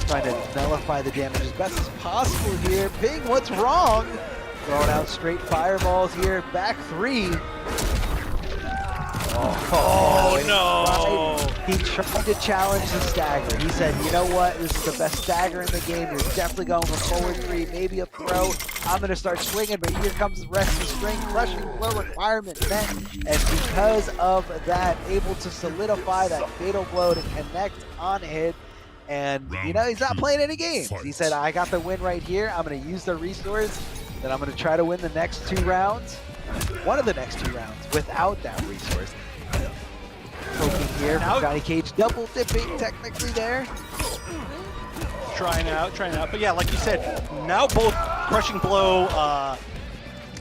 Trying to nullify the damage as best as possible here. Ping, what's wrong? Throwing out straight fireballs here. Back 3. Oh, no! He tried to challenge the stagger. He said, you know what, this is the best stagger in the game. You're definitely going for forward 3, maybe a throw. I'm going to start swinging, but here comes the rest of the string. Crushing blow requirement met. And because of that, able to solidify that fatal blow to connect on hit. And, you know, he's not playing any games. He said, I got the win right here. I'm going to use the resource. Then I'm going to try to win the next 2 rounds. One of the next 2 rounds without that resource. Poking here from Johnny Cage, double dipping technically there. Trying out. But yeah, like you said, now both Crushing Blow, what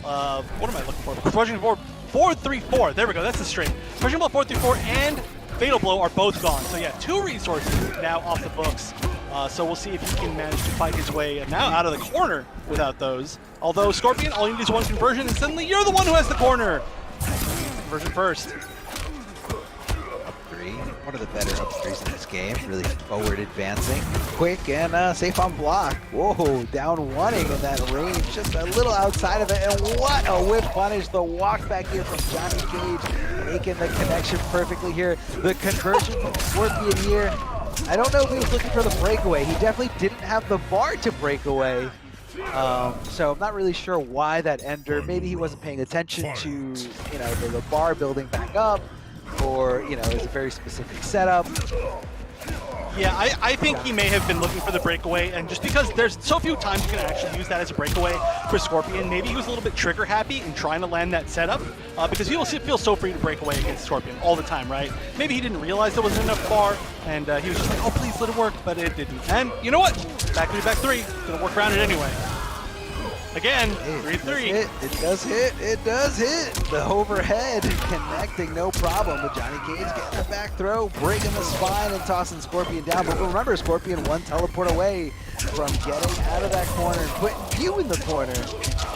am I looking for? Crushing Blow 4-3-4. There we go, that's the string. Crushing Blow 4-3-4 and Fatal Blow are both gone. So yeah, 2 resources now off the books. So we'll see if he can manage to fight his way now out of the corner without those. Although Scorpion, all you need is 1 conversion, and suddenly you're the one who has the corner. Conversion first. Up 3, one of the better up 3s in this game. Really forward advancing, quick and safe on block. Whoa, down 1ing in that range, just a little outside of it. And what a whip punish! The walk back here from Johnny Cage, making the connection perfectly here. The conversion from Scorpion here. I don't know if he was looking for the breakaway. He definitely didn't have the bar to break away. So I'm not really sure why that ender. Maybe he wasn't paying attention to, you know, the bar building back up, or, you know, it was a very specific setup. Yeah, I think he may have been looking for the breakaway, and just because there's so few times you can actually use that as a breakaway for Scorpion, maybe he was a little bit trigger happy in trying to land that setup, because he will feel so free to break away against Scorpion all the time, right? Maybe he didn't realize there wasn't enough bar, and he was just like, oh, please let it work, but it didn't. And you know what? Back 3, back 3. Gonna work around it anyway. Again, 3-3. It does hit. It does hit. The overhead connecting, no problem. But Johnny Cage getting the back throw, breaking the spine and tossing Scorpion down. But remember, Scorpion 1 teleport away from getting out of that corner and putting you in the corner.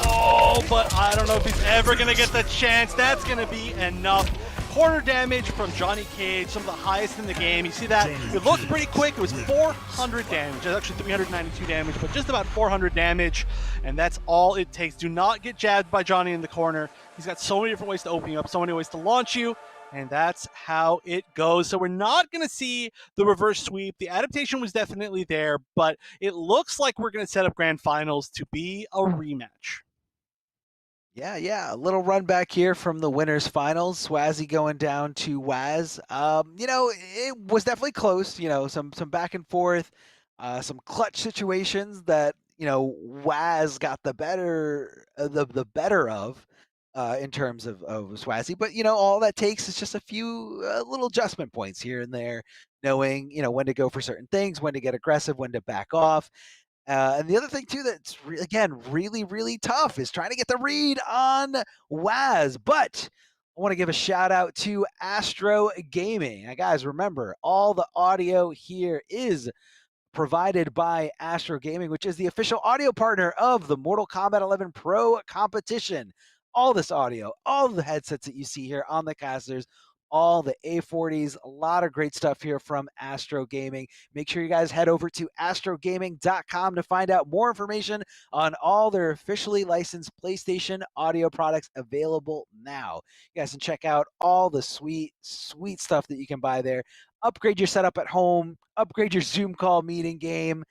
Oh, but I don't know if he's ever going to get the chance. That's going to be enough. Corner damage from Johnny Cage, some of the highest in the game. You see that? It looked pretty quick. It was 400 damage. It's actually 392 damage, but just about 400 damage, and that's all it takes. Do not get jabbed by Johnny in the corner. He's got so many different ways to open you up, so many ways to launch you, and that's how it goes. So we're not going to see the reverse sweep. The adaptation was definitely there, but it looks like we're going to set up grand finals to be a rematch. Yeah, a little run back here from the winners finals. Swazzy going down to Waz. You know, it was definitely close. You know, some back and forth, some clutch situations that, you know, Waz got the better of in terms of Swazzy. But, you know, all that takes is just a few little adjustment points here and there, knowing, you know, when to go for certain things, when to get aggressive, when to back off. And the other thing, too, that's, again, really, really tough is trying to get the read on Waz. But I want to give a shout out to Astro Gaming. Now, guys, remember, all the audio here is provided by Astro Gaming, which is the official audio partner of the Mortal Kombat 11 Pro Competition. All this audio, all the headsets that you see here on the casters, all the A40s, a lot of great stuff here from Astro Gaming. Make sure you guys head over to astrogaming.com to find out more information on all their officially licensed PlayStation audio products available now. You guys can check out all the sweet stuff that you can buy there. Upgrade your setup at home, upgrade your Zoom call meeting game,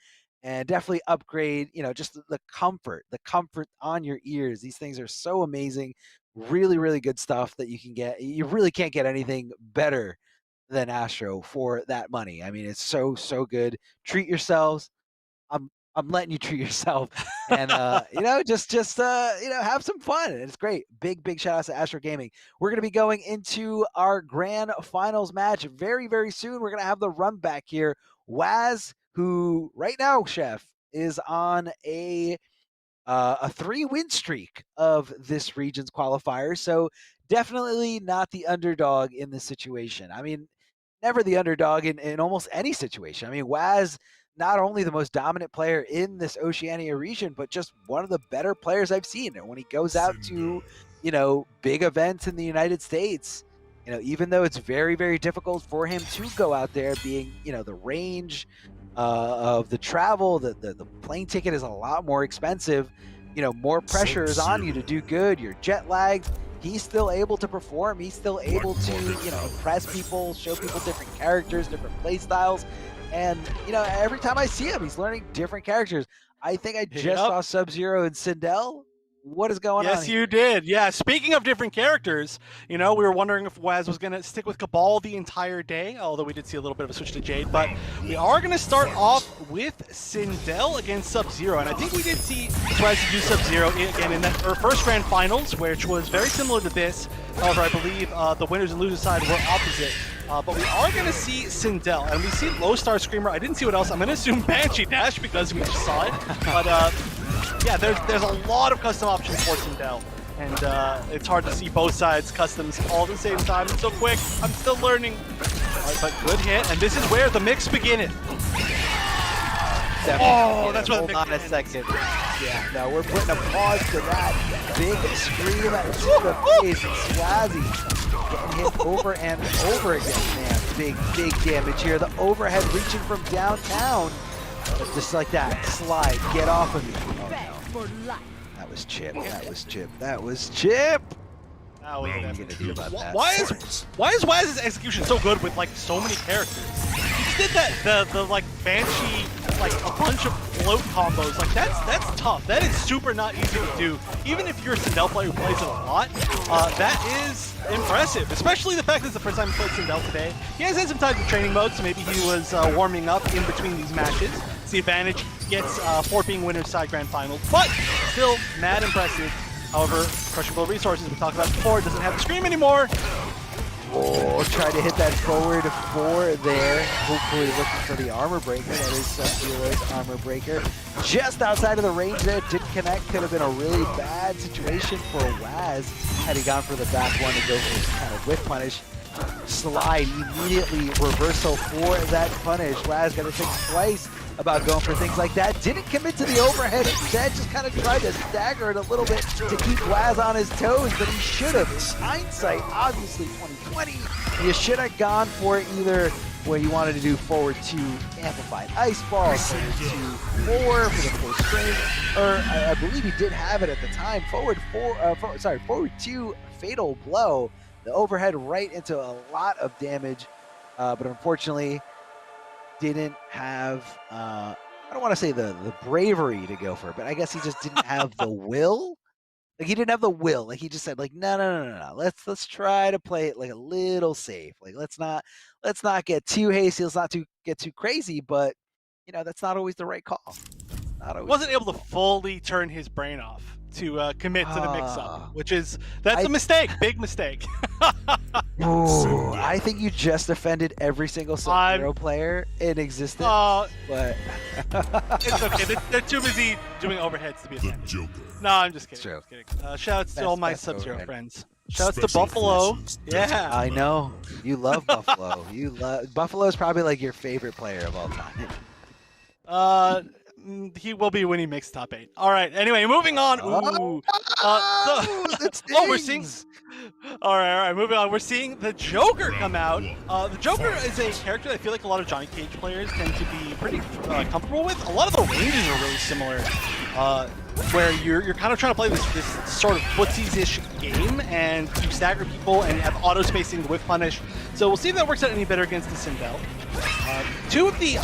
and definitely upgrade, you know, just the comfort on your ears. These things are so amazing. Really, really good stuff that you can get. You really can't get anything better than Astro for that money. I mean, it's so good. Treat yourselves. I'm letting you treat yourself, and you know, just you know, have some fun. It's great. Big shout out to Astro Gaming. We're gonna be going into our grand finals match very, very soon. We're gonna have the run back here. Waz, who right now, Chef, is on a 3-win streak of this region's qualifier. So definitely not the underdog in this situation. I mean, never the underdog in almost any situation. I mean, Waz, not only the most dominant player in this Oceania region, but just one of the better players I've seen. And when he goes out to, you know, big events in the United States, you know, even though it's very, very difficult for him to go out there, being, you know, the range of the travel, the plane ticket is a lot more expensive. You know, more pressure is on you to do good. You're jet lagged. he's still able to perform. He's still able to, you know, impress people, show people different characters, different play styles. And, you know, every time I see him, he's learning different characters. I think I just saw Sub-Zero and Sindel. What is going on? Yes, you did. Yeah, speaking of different characters, you know, we were wondering if Waz was going to stick with Cabal the entire day, although we did see a little bit of a switch to Jade. But we are going to start off with Sindel against Sub-Zero. And I think we did see Waz do Sub-Zero again in that first grand finals, which was very similar to this. However, I believe the winners and losers side were opposite. But we are going to see Sindel, and we see Low Star Screamer. I didn't see what else. I'm going to assume Banshee Dash because we just saw it. But yeah, there's a lot of custom options for Sindel, and it's hard to see both sides customs all at the same time. It's so quick. I'm still learning. All right, but good hit, and this is where the mix beginneth. Oh, that's where the mix Hold on a second. Yeah, no, we're putting a pause to that. Big scream at the face. Swazzy getting hit over and over again, man. Big damage here. The overhead reaching from downtown. But just like that, slide, get off of me. Oh, no. That was Chip. That was Chip. That was Chip. What are you gonna do about that? Why is Waz's execution so good with like so many characters? He just did that the like Banshee, like a bunch of float combos. Like that's tough. That is super not easy to do. Even if you're a Sindel player who plays it a lot, that is impressive. Especially the fact that it's the first time he played Sindel today. He has had some time in training mode, so maybe he was warming up in between these matches. It's the advantage he gets for being winner's side grand finals, but still mad impressive. However, crushable resources we talked about before doesn't have the scream anymore. Oh, try to hit that forward 4 there. Hopefully looking for the armor breaker. That is Sub-Zero's armor breaker. Just outside of the range there, didn't connect. Could have been a really bad situation for Waz had he gone for the back one to go for this kind of whip punish. Slide immediately, reversal for that punish. Waz got to think twice about going for things like that. Didn't commit to the overhead. Instead, just kind of tried to stagger it a little bit to keep Waz on his toes, but he should have. In hindsight, obviously 2020, you should have gone for either where you wanted to do forward 2 amplified ice ball, forward 2 4 for the full string, or I believe he did have it at the time. Forward 2 fatal blow. The overhead right into a lot of damage, but unfortunately didn't have, I don't want to say the bravery to go for it, but I guess he just didn't have the will. Like he didn't have the will. Like he just said, like, no. Let's try to play it like a little safe. Like let's not get too hasty. Let's not get too crazy. But you know that's not always the right call. Wasn't able to fully turn his brain off to commit to the mix-up, that's a mistake, big mistake. Ooh, I think you just offended every single Sub-Zero player in existence. But it's okay. They're too busy doing overheads to be offended. No, I'm just kidding. True. Shouts to all my Sub-Zero friends. Shouts to Buffalo. Yeah. I know you love Buffalo. Buffalo is probably like your favorite player of all time. He will be when he makes top 8. All right. Anyway, moving on. Ooh. We're seeing. All right. Moving on. We're seeing the Joker come out. The Joker is a character that I feel like a lot of Johnny Cage players tend to be pretty comfortable with. A lot of the ranges are really similar, where you're kind of trying to play this sort of footsies-ish game, and you stagger people and you have auto spacing, the whip punish. So we'll see if that works out any better against the Sindel. I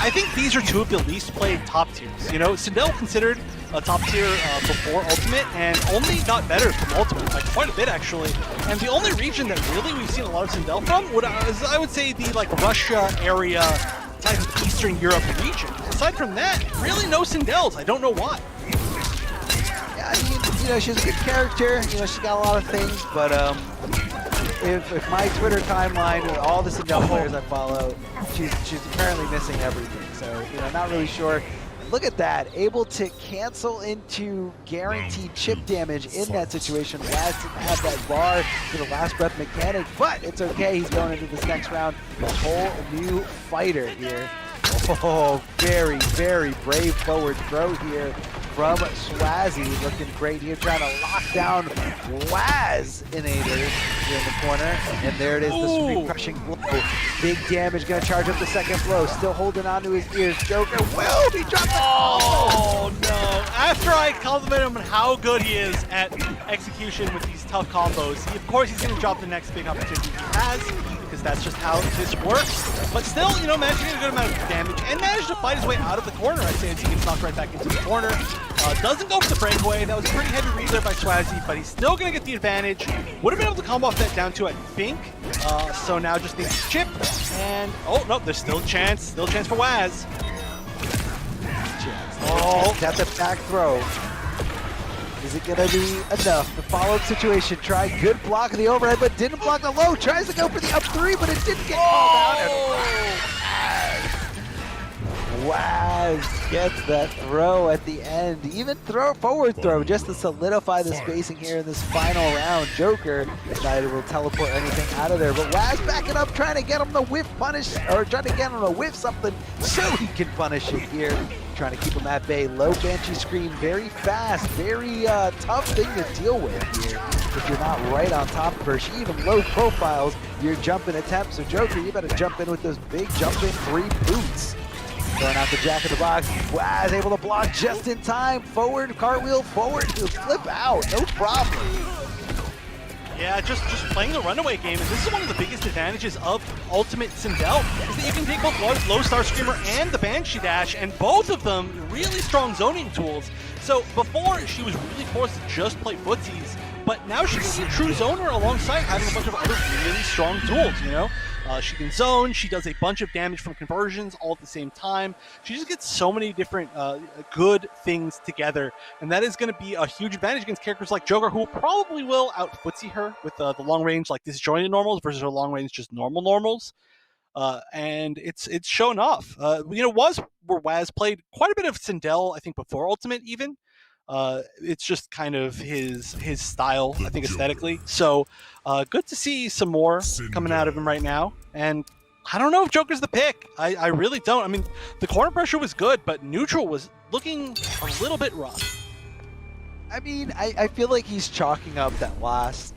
think these are 2 of the least played top tiers. You know, Sindel considered a top tier before Ultimate, and only got better from Ultimate, like quite a bit actually. And the only region that really we've seen a lot of Sindel from is, I would say, the like Russia area, type of Eastern Europe region. Aside from that, really no Sindels. I don't know why. Yeah, I mean, you know, she's a good character. You know, she's got a lot of things, but if my Twitter timeline with all the Sindel players I follow, she's apparently missing everything. So, you know, not really sure. Look at that, able to cancel into guaranteed chip damage in that situation. Waz didn't have that bar for the last breath mechanic, but it's okay. He's going into this next round, a whole new fighter here. Oh, very, very brave forward throw here from Swazzy, looking great here, trying to lock down Wazinator here in the corner. And there it is, the Screen Crushing blow. Big damage, gonna charge up the second blow, still holding on to his ears. Joker will be dropped. Oh no! After I compliment him on how good he is at execution with these tough combos, of course he's gonna drop the next big opportunity he has, because that's just how this works. But still, you know, managing a good amount of damage and managed to fight his way out of the corner, I'd say, as he gets knocked right back into the corner. Doesn't go for the breakaway. That was a pretty heavy read there by Swazzy, but he's still going to get the advantage. Would have been able to combo off that down two, I think. So now just needs to chip. And, oh, no, there's still a chance. Still a chance for Waz. Oh, that's a back throw. Is it going to be enough? The follow-up situation. Tried good block of the overhead, but didn't block the low. Tries to go for the up three, but it didn't get called out. Waz gets that throw at the end. Even forward throw just to solidify the spacing here in this final round. Joker not able to teleport anything out of there, but Waz backing up, trying to get him to whiff punish, or trying to get him to whiff something so he can punish it here. Trying to keep him at bay. Low Banshee screen, very fast, very tough thing to deal with here. If you're not right on top of her, she even low profiles your jumping attempts. So Joker, you better jump in with those big jumping 3 boots. Going out the Jack in the Box. Waz able to block just in time. Forward, cartwheel, forward, he'll flip out, no problem. Yeah, just playing the runaway game, and this is one of the biggest advantages of Ultimate Sindel, is that you can take both low Star Screamer and the Banshee Dash, and both of them really strong zoning tools. So before, she was really forced to just play footsies, but now she can be a true zoner alongside having a bunch of other really strong tools, you know? She can zone, she does a bunch of damage from conversions all at the same time. She just gets so many different good things together, and that is going to be a huge advantage against characters like Joker, who probably will out-footsie her with the long range, like disjointed normals versus her long range just normal normals. And it's shown off. You know, was where Waz played quite a bit of Sindel, I think, before Ultimate even. It's just kind of his style, I think, aesthetically. So good to see some more coming out of him right now. And I don't know if Joker's the pick. I really don't. I mean, the corner pressure was good, but neutral was looking a little bit rough. I mean, I feel like he's chalking up that last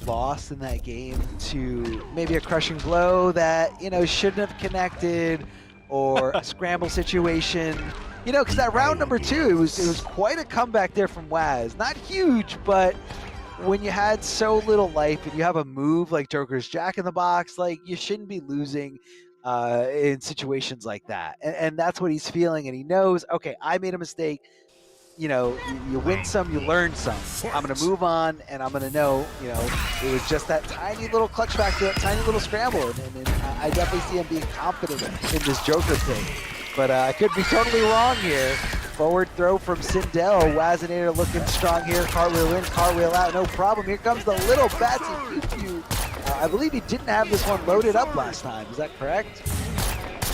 loss in that game to maybe a crushing blow that, you know, shouldn't have connected, or a scramble situation. You know, because that round number 2, it was quite a comeback there from Waz. Not huge, but when you had so little life and you have a move like Joker's Jack in the Box, like, you shouldn't be losing in situations like that. And that's what he's feeling, and he knows, okay, I made a mistake. You know, you win some, you learn some. I'm going to move on, and I'm going to know, you know, it was just that tiny little clutch factor, that tiny little scramble. And I definitely see him being confident in this Joker thing. But I could be totally wrong here. Forward throw from Sindel. Wazinator looking strong here. Cartwheel in, cartwheel out, no problem. Here comes the little Batsy Pew. I believe he didn't have this one loaded up last time. Is that correct?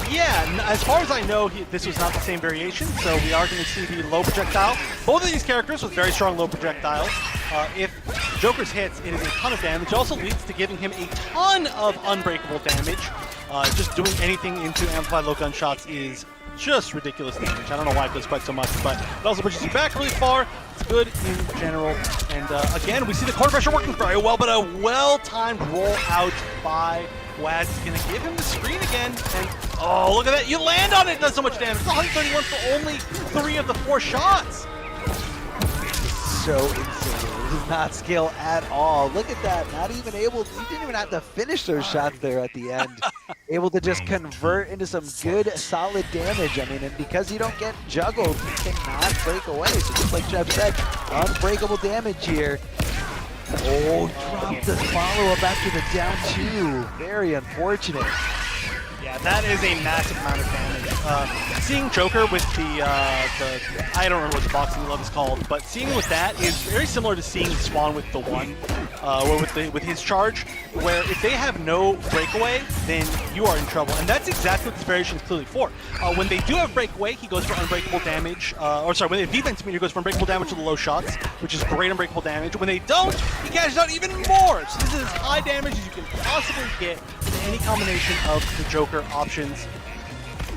Yeah, as far as I know, this was not the same variation, so we are going to see the low projectile. Both of these characters with very strong low projectiles. If Joker's hits, it is a ton of damage. It also leads to giving him a ton of unbreakable damage. Just doing anything into amplified low gunshots is just ridiculous damage. I don't know why it does quite so much, but it also pushes you back really far. It's good in general. And again, we see the corner pressure working very well, but a well-timed roll out by Waz is going to give him the screen again. And oh, look at that. You land on it. It does so much damage. It's 131 for only 3 of the 4 shots. So insane. Does not scale at all. Look at that. Not even able, he didn't even have to finish those shots there at the end. Able to just convert into some good, solid damage. I mean, and because you don't get juggled, you cannot break away. So just like Jeff said, unbreakable damage here. Oh, dropped the follow-up after the down 2. Very unfortunate. Yeah, that is a massive amount of damage. Seeing Joker with the I don't remember what the boxing glove is called, but seeing with that is very similar to seeing Swan with the 1, or with his charge, where if they have no breakaway, then you are in trouble, and that's exactly what this variation is clearly for. When they do have breakaway, he goes for unbreakable damage, when they have defense meter, he goes for unbreakable damage to the low shots, which is great unbreakable damage. When they don't, he cashes out even more. So this is as high damage as you can possibly get with any combination of the Joker options.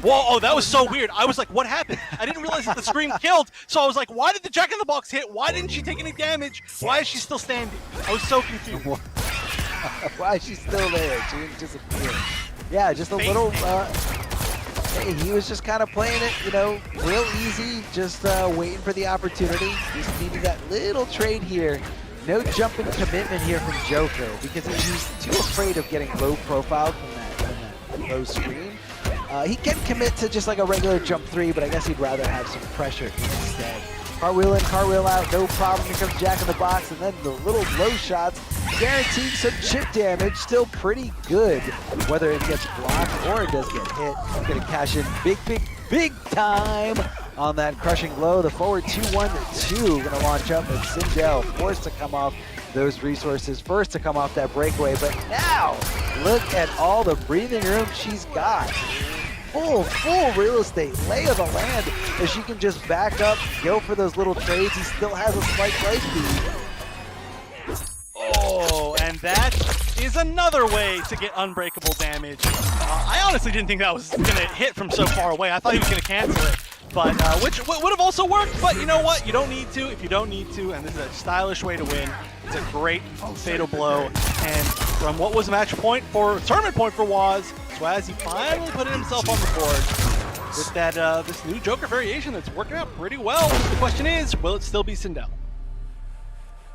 Whoa, oh, that was so weird. I was like, what happened? I didn't realize that the scream killed, so I was like, why did the Jack-in-the-Box hit? Why didn't she take any damage? Why is she still standing? I was so confused. Why is she still there? She didn't disappear. Yeah, just a little, hey, he was just kind of playing it, you know, real easy, just waiting for the opportunity. Just needed that little trade here. No jumping commitment here from Joker because he's too afraid of getting low profile from that low screen. He can commit to just like a regular jump 3, but I guess he'd rather have some pressure instead. Cartwheel in, cartwheel out, no problem. Here comes Jack-in-the-Box, and then the little low shots guaranteeing some chip damage. Still pretty good, whether it gets blocked or it does get hit. Gonna cash in big time on that crushing blow. The forward 2-1-2 gonna launch up, and Sindel forced to come off those resources, first to come off that breakaway, but now look at all the breathing room she's got. Full real estate, lay of the land, if she can just back up, go for those little trades. He still has a slight life speed. Oh, and that is another way to get unbreakable damage. I honestly didn't think that was going to hit from so far away. I thought he was going to cancel it, but which would have also worked. But you know what? You don't need to if you don't need to, and this is a stylish way to win. It's a great fatal blow, and from what was a match point for tournament point for Waz, Swazzy finally put himself on the board with that this new Joker variation that's working out pretty well. The question is, will it still be Sindel?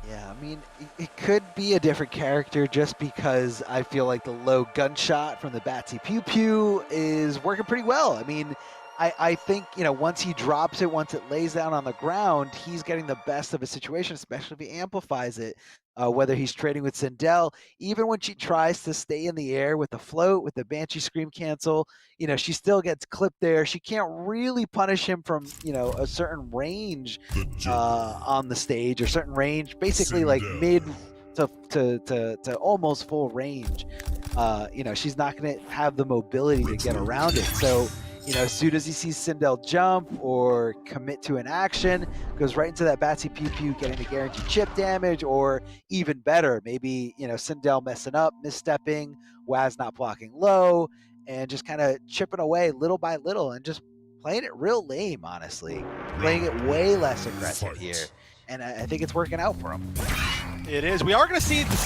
Yeah, I mean, it could be a different character just because I feel like the low gunshot from the Batsy Pew Pew is working pretty well. I mean, I think, you know, once he drops it, once it lays down on the ground, he's getting the best of a situation, especially if he amplifies it, whether he's trading with Sindel. Even when she tries to stay in the air with the float, with the Banshee Scream cancel, you know, she still gets clipped there. She can't really punish him from, you know, a certain range on the stage, or certain range, basically like mid to almost full range. You know, she's not going to have the mobility to get around it. So, you know, as soon as he sees Sindel jump or commit to an action, goes right into that Batsy Pew Pew, getting the guaranteed chip damage, or even better, maybe, you know, Sindel messing up, misstepping, Waz not blocking low, and just kind of chipping away little by little and just playing it real lame, honestly. Playing it way less aggressive here. And I think it's working out for him. It is. We are going to see the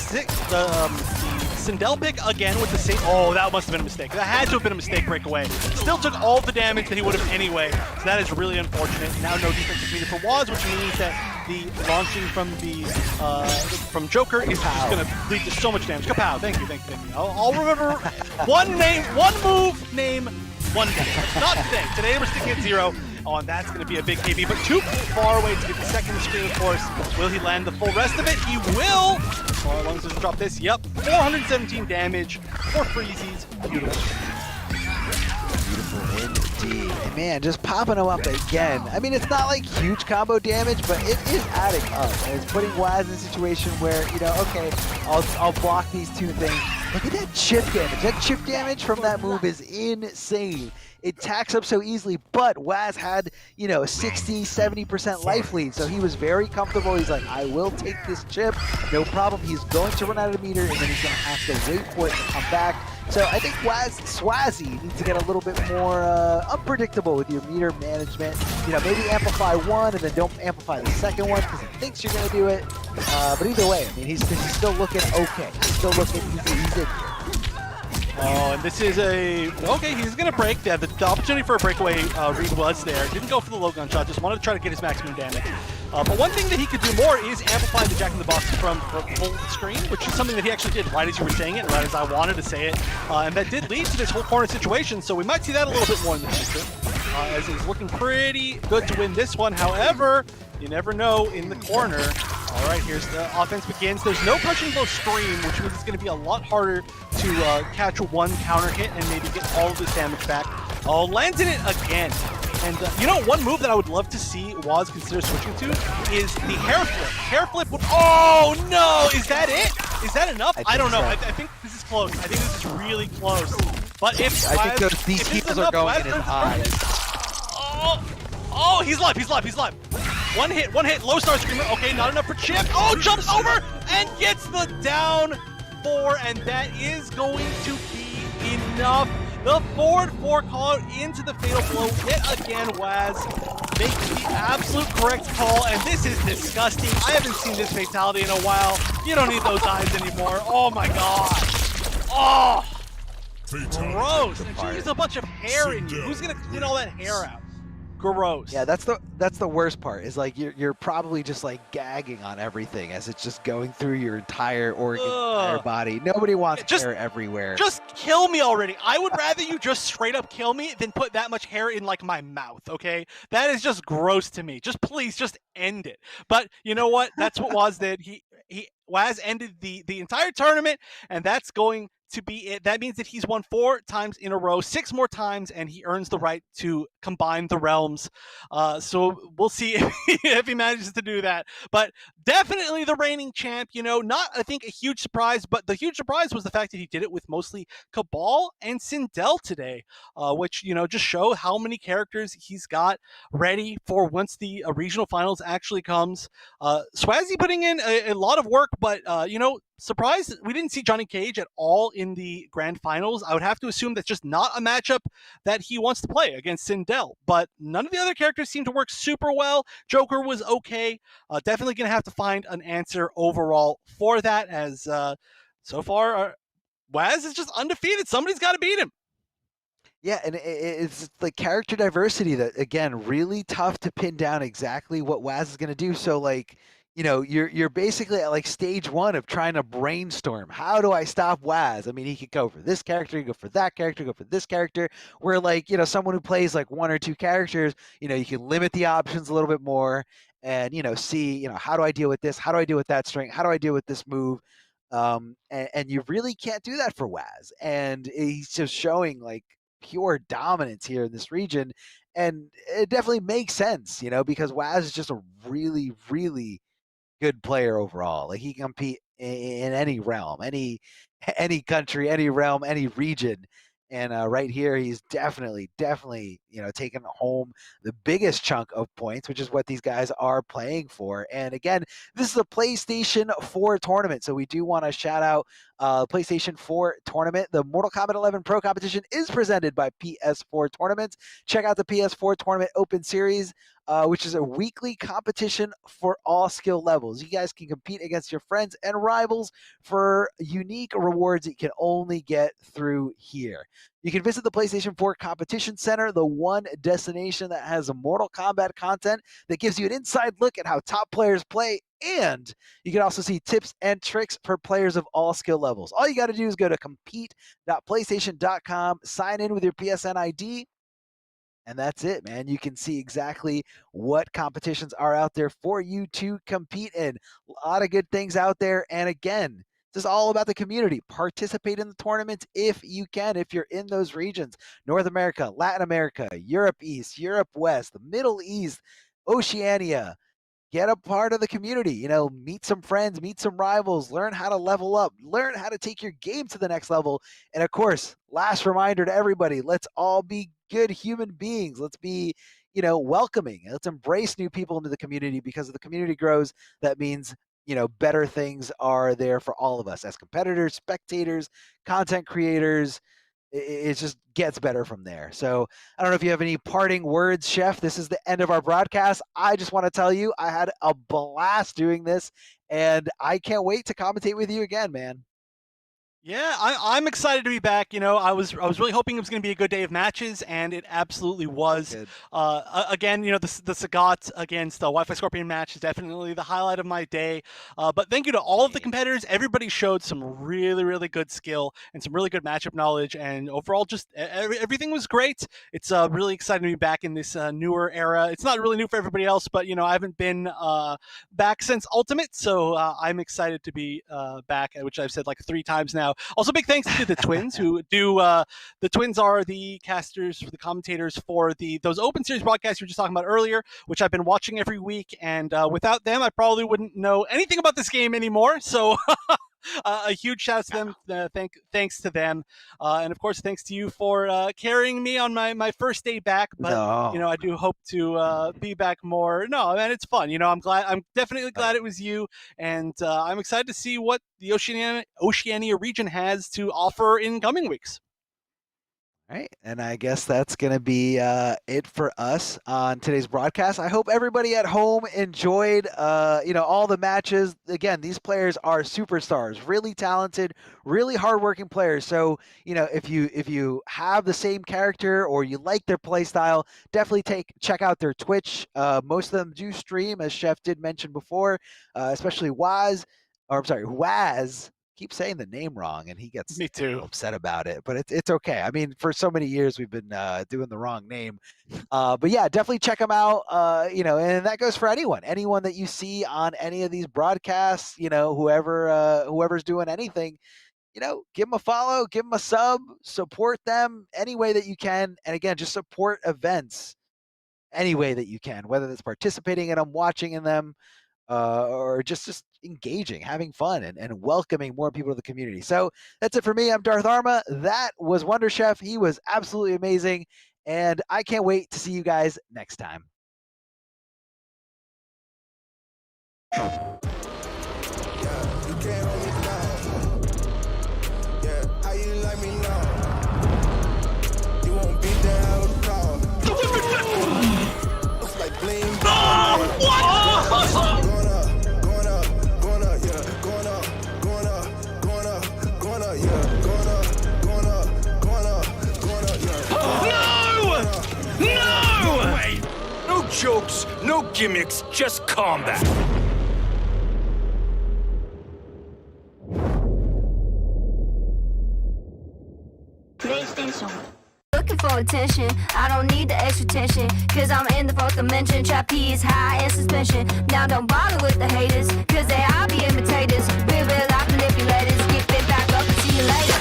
Sindel pick again with the same. Oh, that must have been a mistake. That had to have been a mistake breakaway. Still took all the damage that he would have anyway. So that is really unfortunate. Now no defensive needed for Waz, which means that the launching from the from Joker is just going to lead to so much damage. Kapow! Thank you. I'll remember one move, name, one day. That's not today. Today we're sticking at 0. Oh, and that's going to be a big KB, but too far away to get the second screen, of course. Will he land the full rest of it? He will! As long as he doesn't drop this. Yep, 417 damage, 4 freezies. Beautiful. Beautiful indeed. And man, just popping him up again. I mean, it's not like huge combo damage, but it is adding up. And it's putting Waz in a situation where, you know, okay, I'll block these two things. Look at that chip damage. That chip damage from that move is insane. It tacks up so easily, but Waz had, you know, a 60-70% life lead, so he was very comfortable. He's like, I will take this chip, no problem. He's going to run out of meter, and then he's going to have to wait for it to come back. So I think Swazzy needs to get a little bit more unpredictable with your meter management. You know, maybe amplify one and then don't amplify the second one because he thinks you're going to do it. But either way, I mean, he's still looking okay. He's still looking, he's in here. Oh, and this is a... Okay, he's going to break. Yeah, the opportunity for a breakaway read was there. Didn't go for the low gun shot, just wanted to try to get his maximum damage. But one thing that he could do more is amplify the Jack-in-the-Box from full screen, which is something that he actually did right as you were saying it, right as I wanted to say it. And that did lead to this whole corner situation, so we might see that a little bit more in the future. As he's looking pretty good to win this one. However, you never know in the corner. All right, here's the offense begins. There's no punching blow scream, which means it's going to be a lot harder to catch one counter hit and maybe get all of this damage back. Oh, lands in it again. And you know, one move that I would love to see Waz consider switching to is the hair flip. Hair flip would... Oh, no! Is that it? Is that enough? I don't know. So. I think this is close. I think this is really close. But if I think these heels are going in his eyes. Oh, he's live. One hit, low star screamer. Okay, not enough for Chip. Oh, jumps over and gets the down 4, and that is going to be enough. The forward 4 call out into the fatal blow yet again. Waz makes the absolute correct call, and this is disgusting. I haven't seen this fatality in a while. You don't need those eyes anymore. Oh my god. Oh, gross. And geez, a bunch of hair in you. Who's gonna clean all that hair out? Gross. Yeah, that's the worst part. Is like you're probably just like gagging on everything as it's just going through your entire organ, entire body. Nobody wants hair everywhere. Just kill me already. I would rather you just straight up kill me than put that much hair in like my mouth. Okay, that is just gross to me. Just please, just end it. But you know what? That's what Waz did. Waz ended the entire tournament, and that's going to be it. That means that he's won 4 times in a row, 6 more times, and he earns the right to combine the realms. So we'll see if he manages to do that. But definitely the reigning champ, not, I think, a huge surprise, but the huge surprise was the fact that he did it with mostly Cabal and Sindel today, which, just show how many characters he's got ready for once the regional finals actually comes. Swazzy putting in a lot of work, but, surprised we didn't see Johnny Cage at all in the grand finals. I would have to assume that's just not a matchup that he wants to play against Sindel, but none of the other characters seem to work super well. Joker was okay. Definitely going to have to find an answer overall for that, as so far Waz is just undefeated. Somebody's got to beat him. Yeah, and it's the character diversity that, again, really tough to pin down exactly what Waz is going to do. So, like, you're basically at like stage 1 of trying to brainstorm. How do I stop Waz? I mean, he could go for this character, he could go for that character, go for this character. Where, like, someone who plays like 1 or 2 characters, you can limit the options a little bit more and, see, how do I deal with this? How do I deal with that strength? How do I deal with this move? And you really can't do that for Waz. And he's just showing like pure dominance here in this region. And it definitely makes sense, because Waz is just a really, really good player overall. Like, he can compete in any realm, any country, any realm, any region. And right here, he's definitely, taking home the biggest chunk of points, which is what these guys are playing for. And again, this is a PlayStation 4 tournament, so we do want to shout out PlayStation 4 tournament. The Mortal Kombat 11 Pro Competition is presented by PS4 Tournaments. Check out the PS4 Tournament Open Series, which is a weekly competition for all skill levels. You guys can compete against your friends and rivals for unique rewards that you can only get through here. You can visit the PlayStation 4 Competition Center, the one destination that has Mortal Kombat content that gives you an inside look at how top players play, and you can also see tips and tricks for players of all skill levels. All you got to do is go to compete.playstation.com, sign in with your PSN ID, and that's it, man. You can see exactly what competitions are out there for you to compete in. A lot of good things out there. And again, this is all about the community. Participate in the tournaments if you can, if you're in those regions. North America, Latin America, Europe East, Europe West, the Middle East, Oceania. Get a part of the community, meet some friends, meet some rivals, learn how to level up, learn how to take your game to the next level. And of course, last reminder to everybody, let's all be good human beings. Let's be, welcoming. Let's embrace new people into the community, because if the community grows, that means, better things are there for all of us as competitors, spectators, content creators. It just gets better from there. So I don't know if you have any parting words, Chef. This is the end of our broadcast. I just want to tell you I had a blast doing this, and I can't wait to commentate with you again, man. Yeah, I'm excited to be back. I was really hoping it was going to be a good day of matches, and it absolutely was. Again, the Sagat against the Wi-Fi Scorpion match is definitely the highlight of my day. But thank you to all of the competitors. Everybody showed some really, really good skill and some really good matchup knowledge, and overall, just everything was great. It's really exciting to be back in this newer era. It's not really new for everybody else, but I haven't been back since Ultimate, so I'm excited to be back, which I've said like 3 times now. Also, big thanks to the Twins who do. The Twins are the casters, the commentators for those Open Series broadcasts you were just talking about earlier, which I've been watching every week. And without them, I probably wouldn't know anything about this game anymore. So a huge shout out to them. Thanks to them, and of course, thanks to you for carrying me on my first day back. But I do hope to be back more. No, man, it's fun. I'm glad. I'm definitely glad it was you, and I'm excited to see what the Oceania region has to offer in coming weeks. All right, and I guess that's going to be it for us on today's broadcast. I hope everybody at home enjoyed, all the matches. Again, these players are superstars, really talented, really hardworking players. So, if you have the same character or you like their play style, definitely check out their Twitch. Most of them do stream, as Chef did mention before, especially Waz. Keep saying the name wrong, and he gets Me too. upset about it. But it's okay. I mean, for so many years we've been doing the wrong name. But yeah, definitely check them out. And that goes for anyone that you see on any of these broadcasts. Whoever's doing anything. Give them a follow, give them a sub, support them any way that you can. And again, just support events any way that you can, whether that's participating in them, watching in them, or just engaging, having fun, and welcoming more people to the community. So that's it for me. I'm Darth Arma. That was Wonder Chef. He was absolutely amazing, and I can't wait to see you guys next time. No jokes, no gimmicks, just combat. PlayStation. Looking for attention, I don't need the extra tension, cause I'm in the fourth dimension, trapeze high in suspension. Now don't bother with the haters, cause they all be imitators. Real life manipulators, get bit back up and see you later.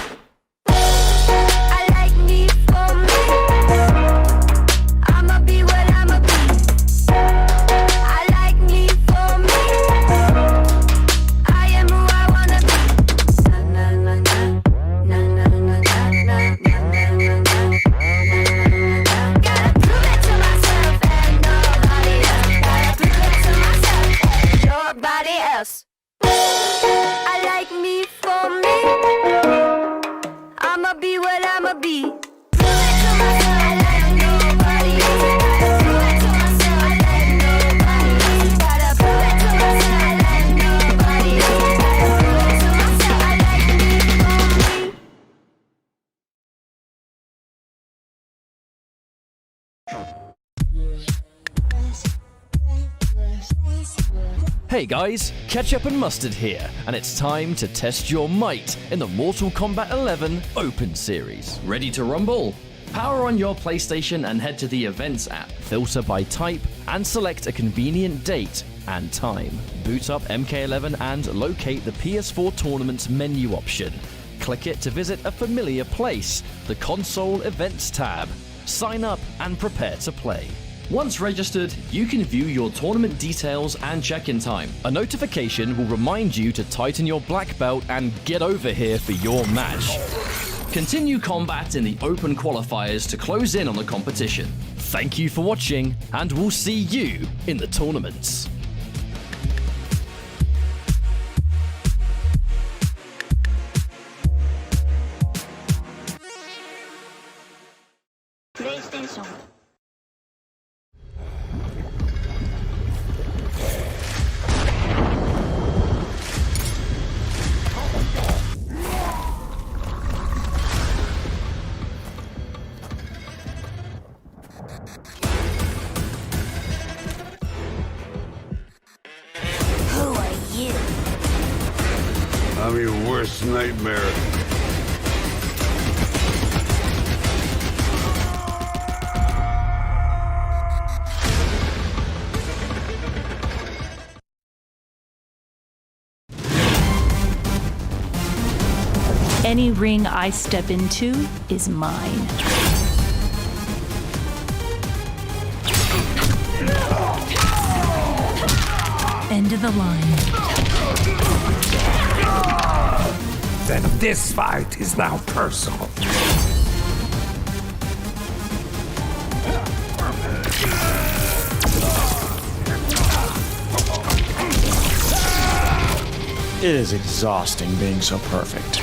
I like me for me, I'ma be what I'ma be. I like me for me, I am who I wanna be. Na na na na, na na na na na, na na na na. Gotta prove it to myself and nobody else. Gotta prove it to myself and nobody else. I like me for me, I'ma be what I'ma be. Prove it to myself, I like nobody else. Gotta prove it to myself, I like nobody else. Gotta prove it to myself, I like nobody else. Gotta prove it to myself, I like me for me. Hey guys, Ketchup and Mustard here, and it's time to test your might in the Mortal Kombat 11 Open Series. Ready to rumble? Power on your PlayStation and head to the Events app, filter by type, and select a convenient date and time. Boot up MK11 and locate the PS4 Tournaments menu option. Click it to visit a familiar place, the Console Events tab. Sign up and prepare to play. Once registered, you can view your tournament details and check-in time. A notification will remind you to tighten your black belt and get over here for your match. Continue combat in the open qualifiers to close in on the competition. Thank you for watching, and we'll see you in the tournaments. PlayStation. Who are you? I'm your worst nightmare. Any ring I step into is mine. End of the line. Then this fight is now personal. It is exhausting being so perfect.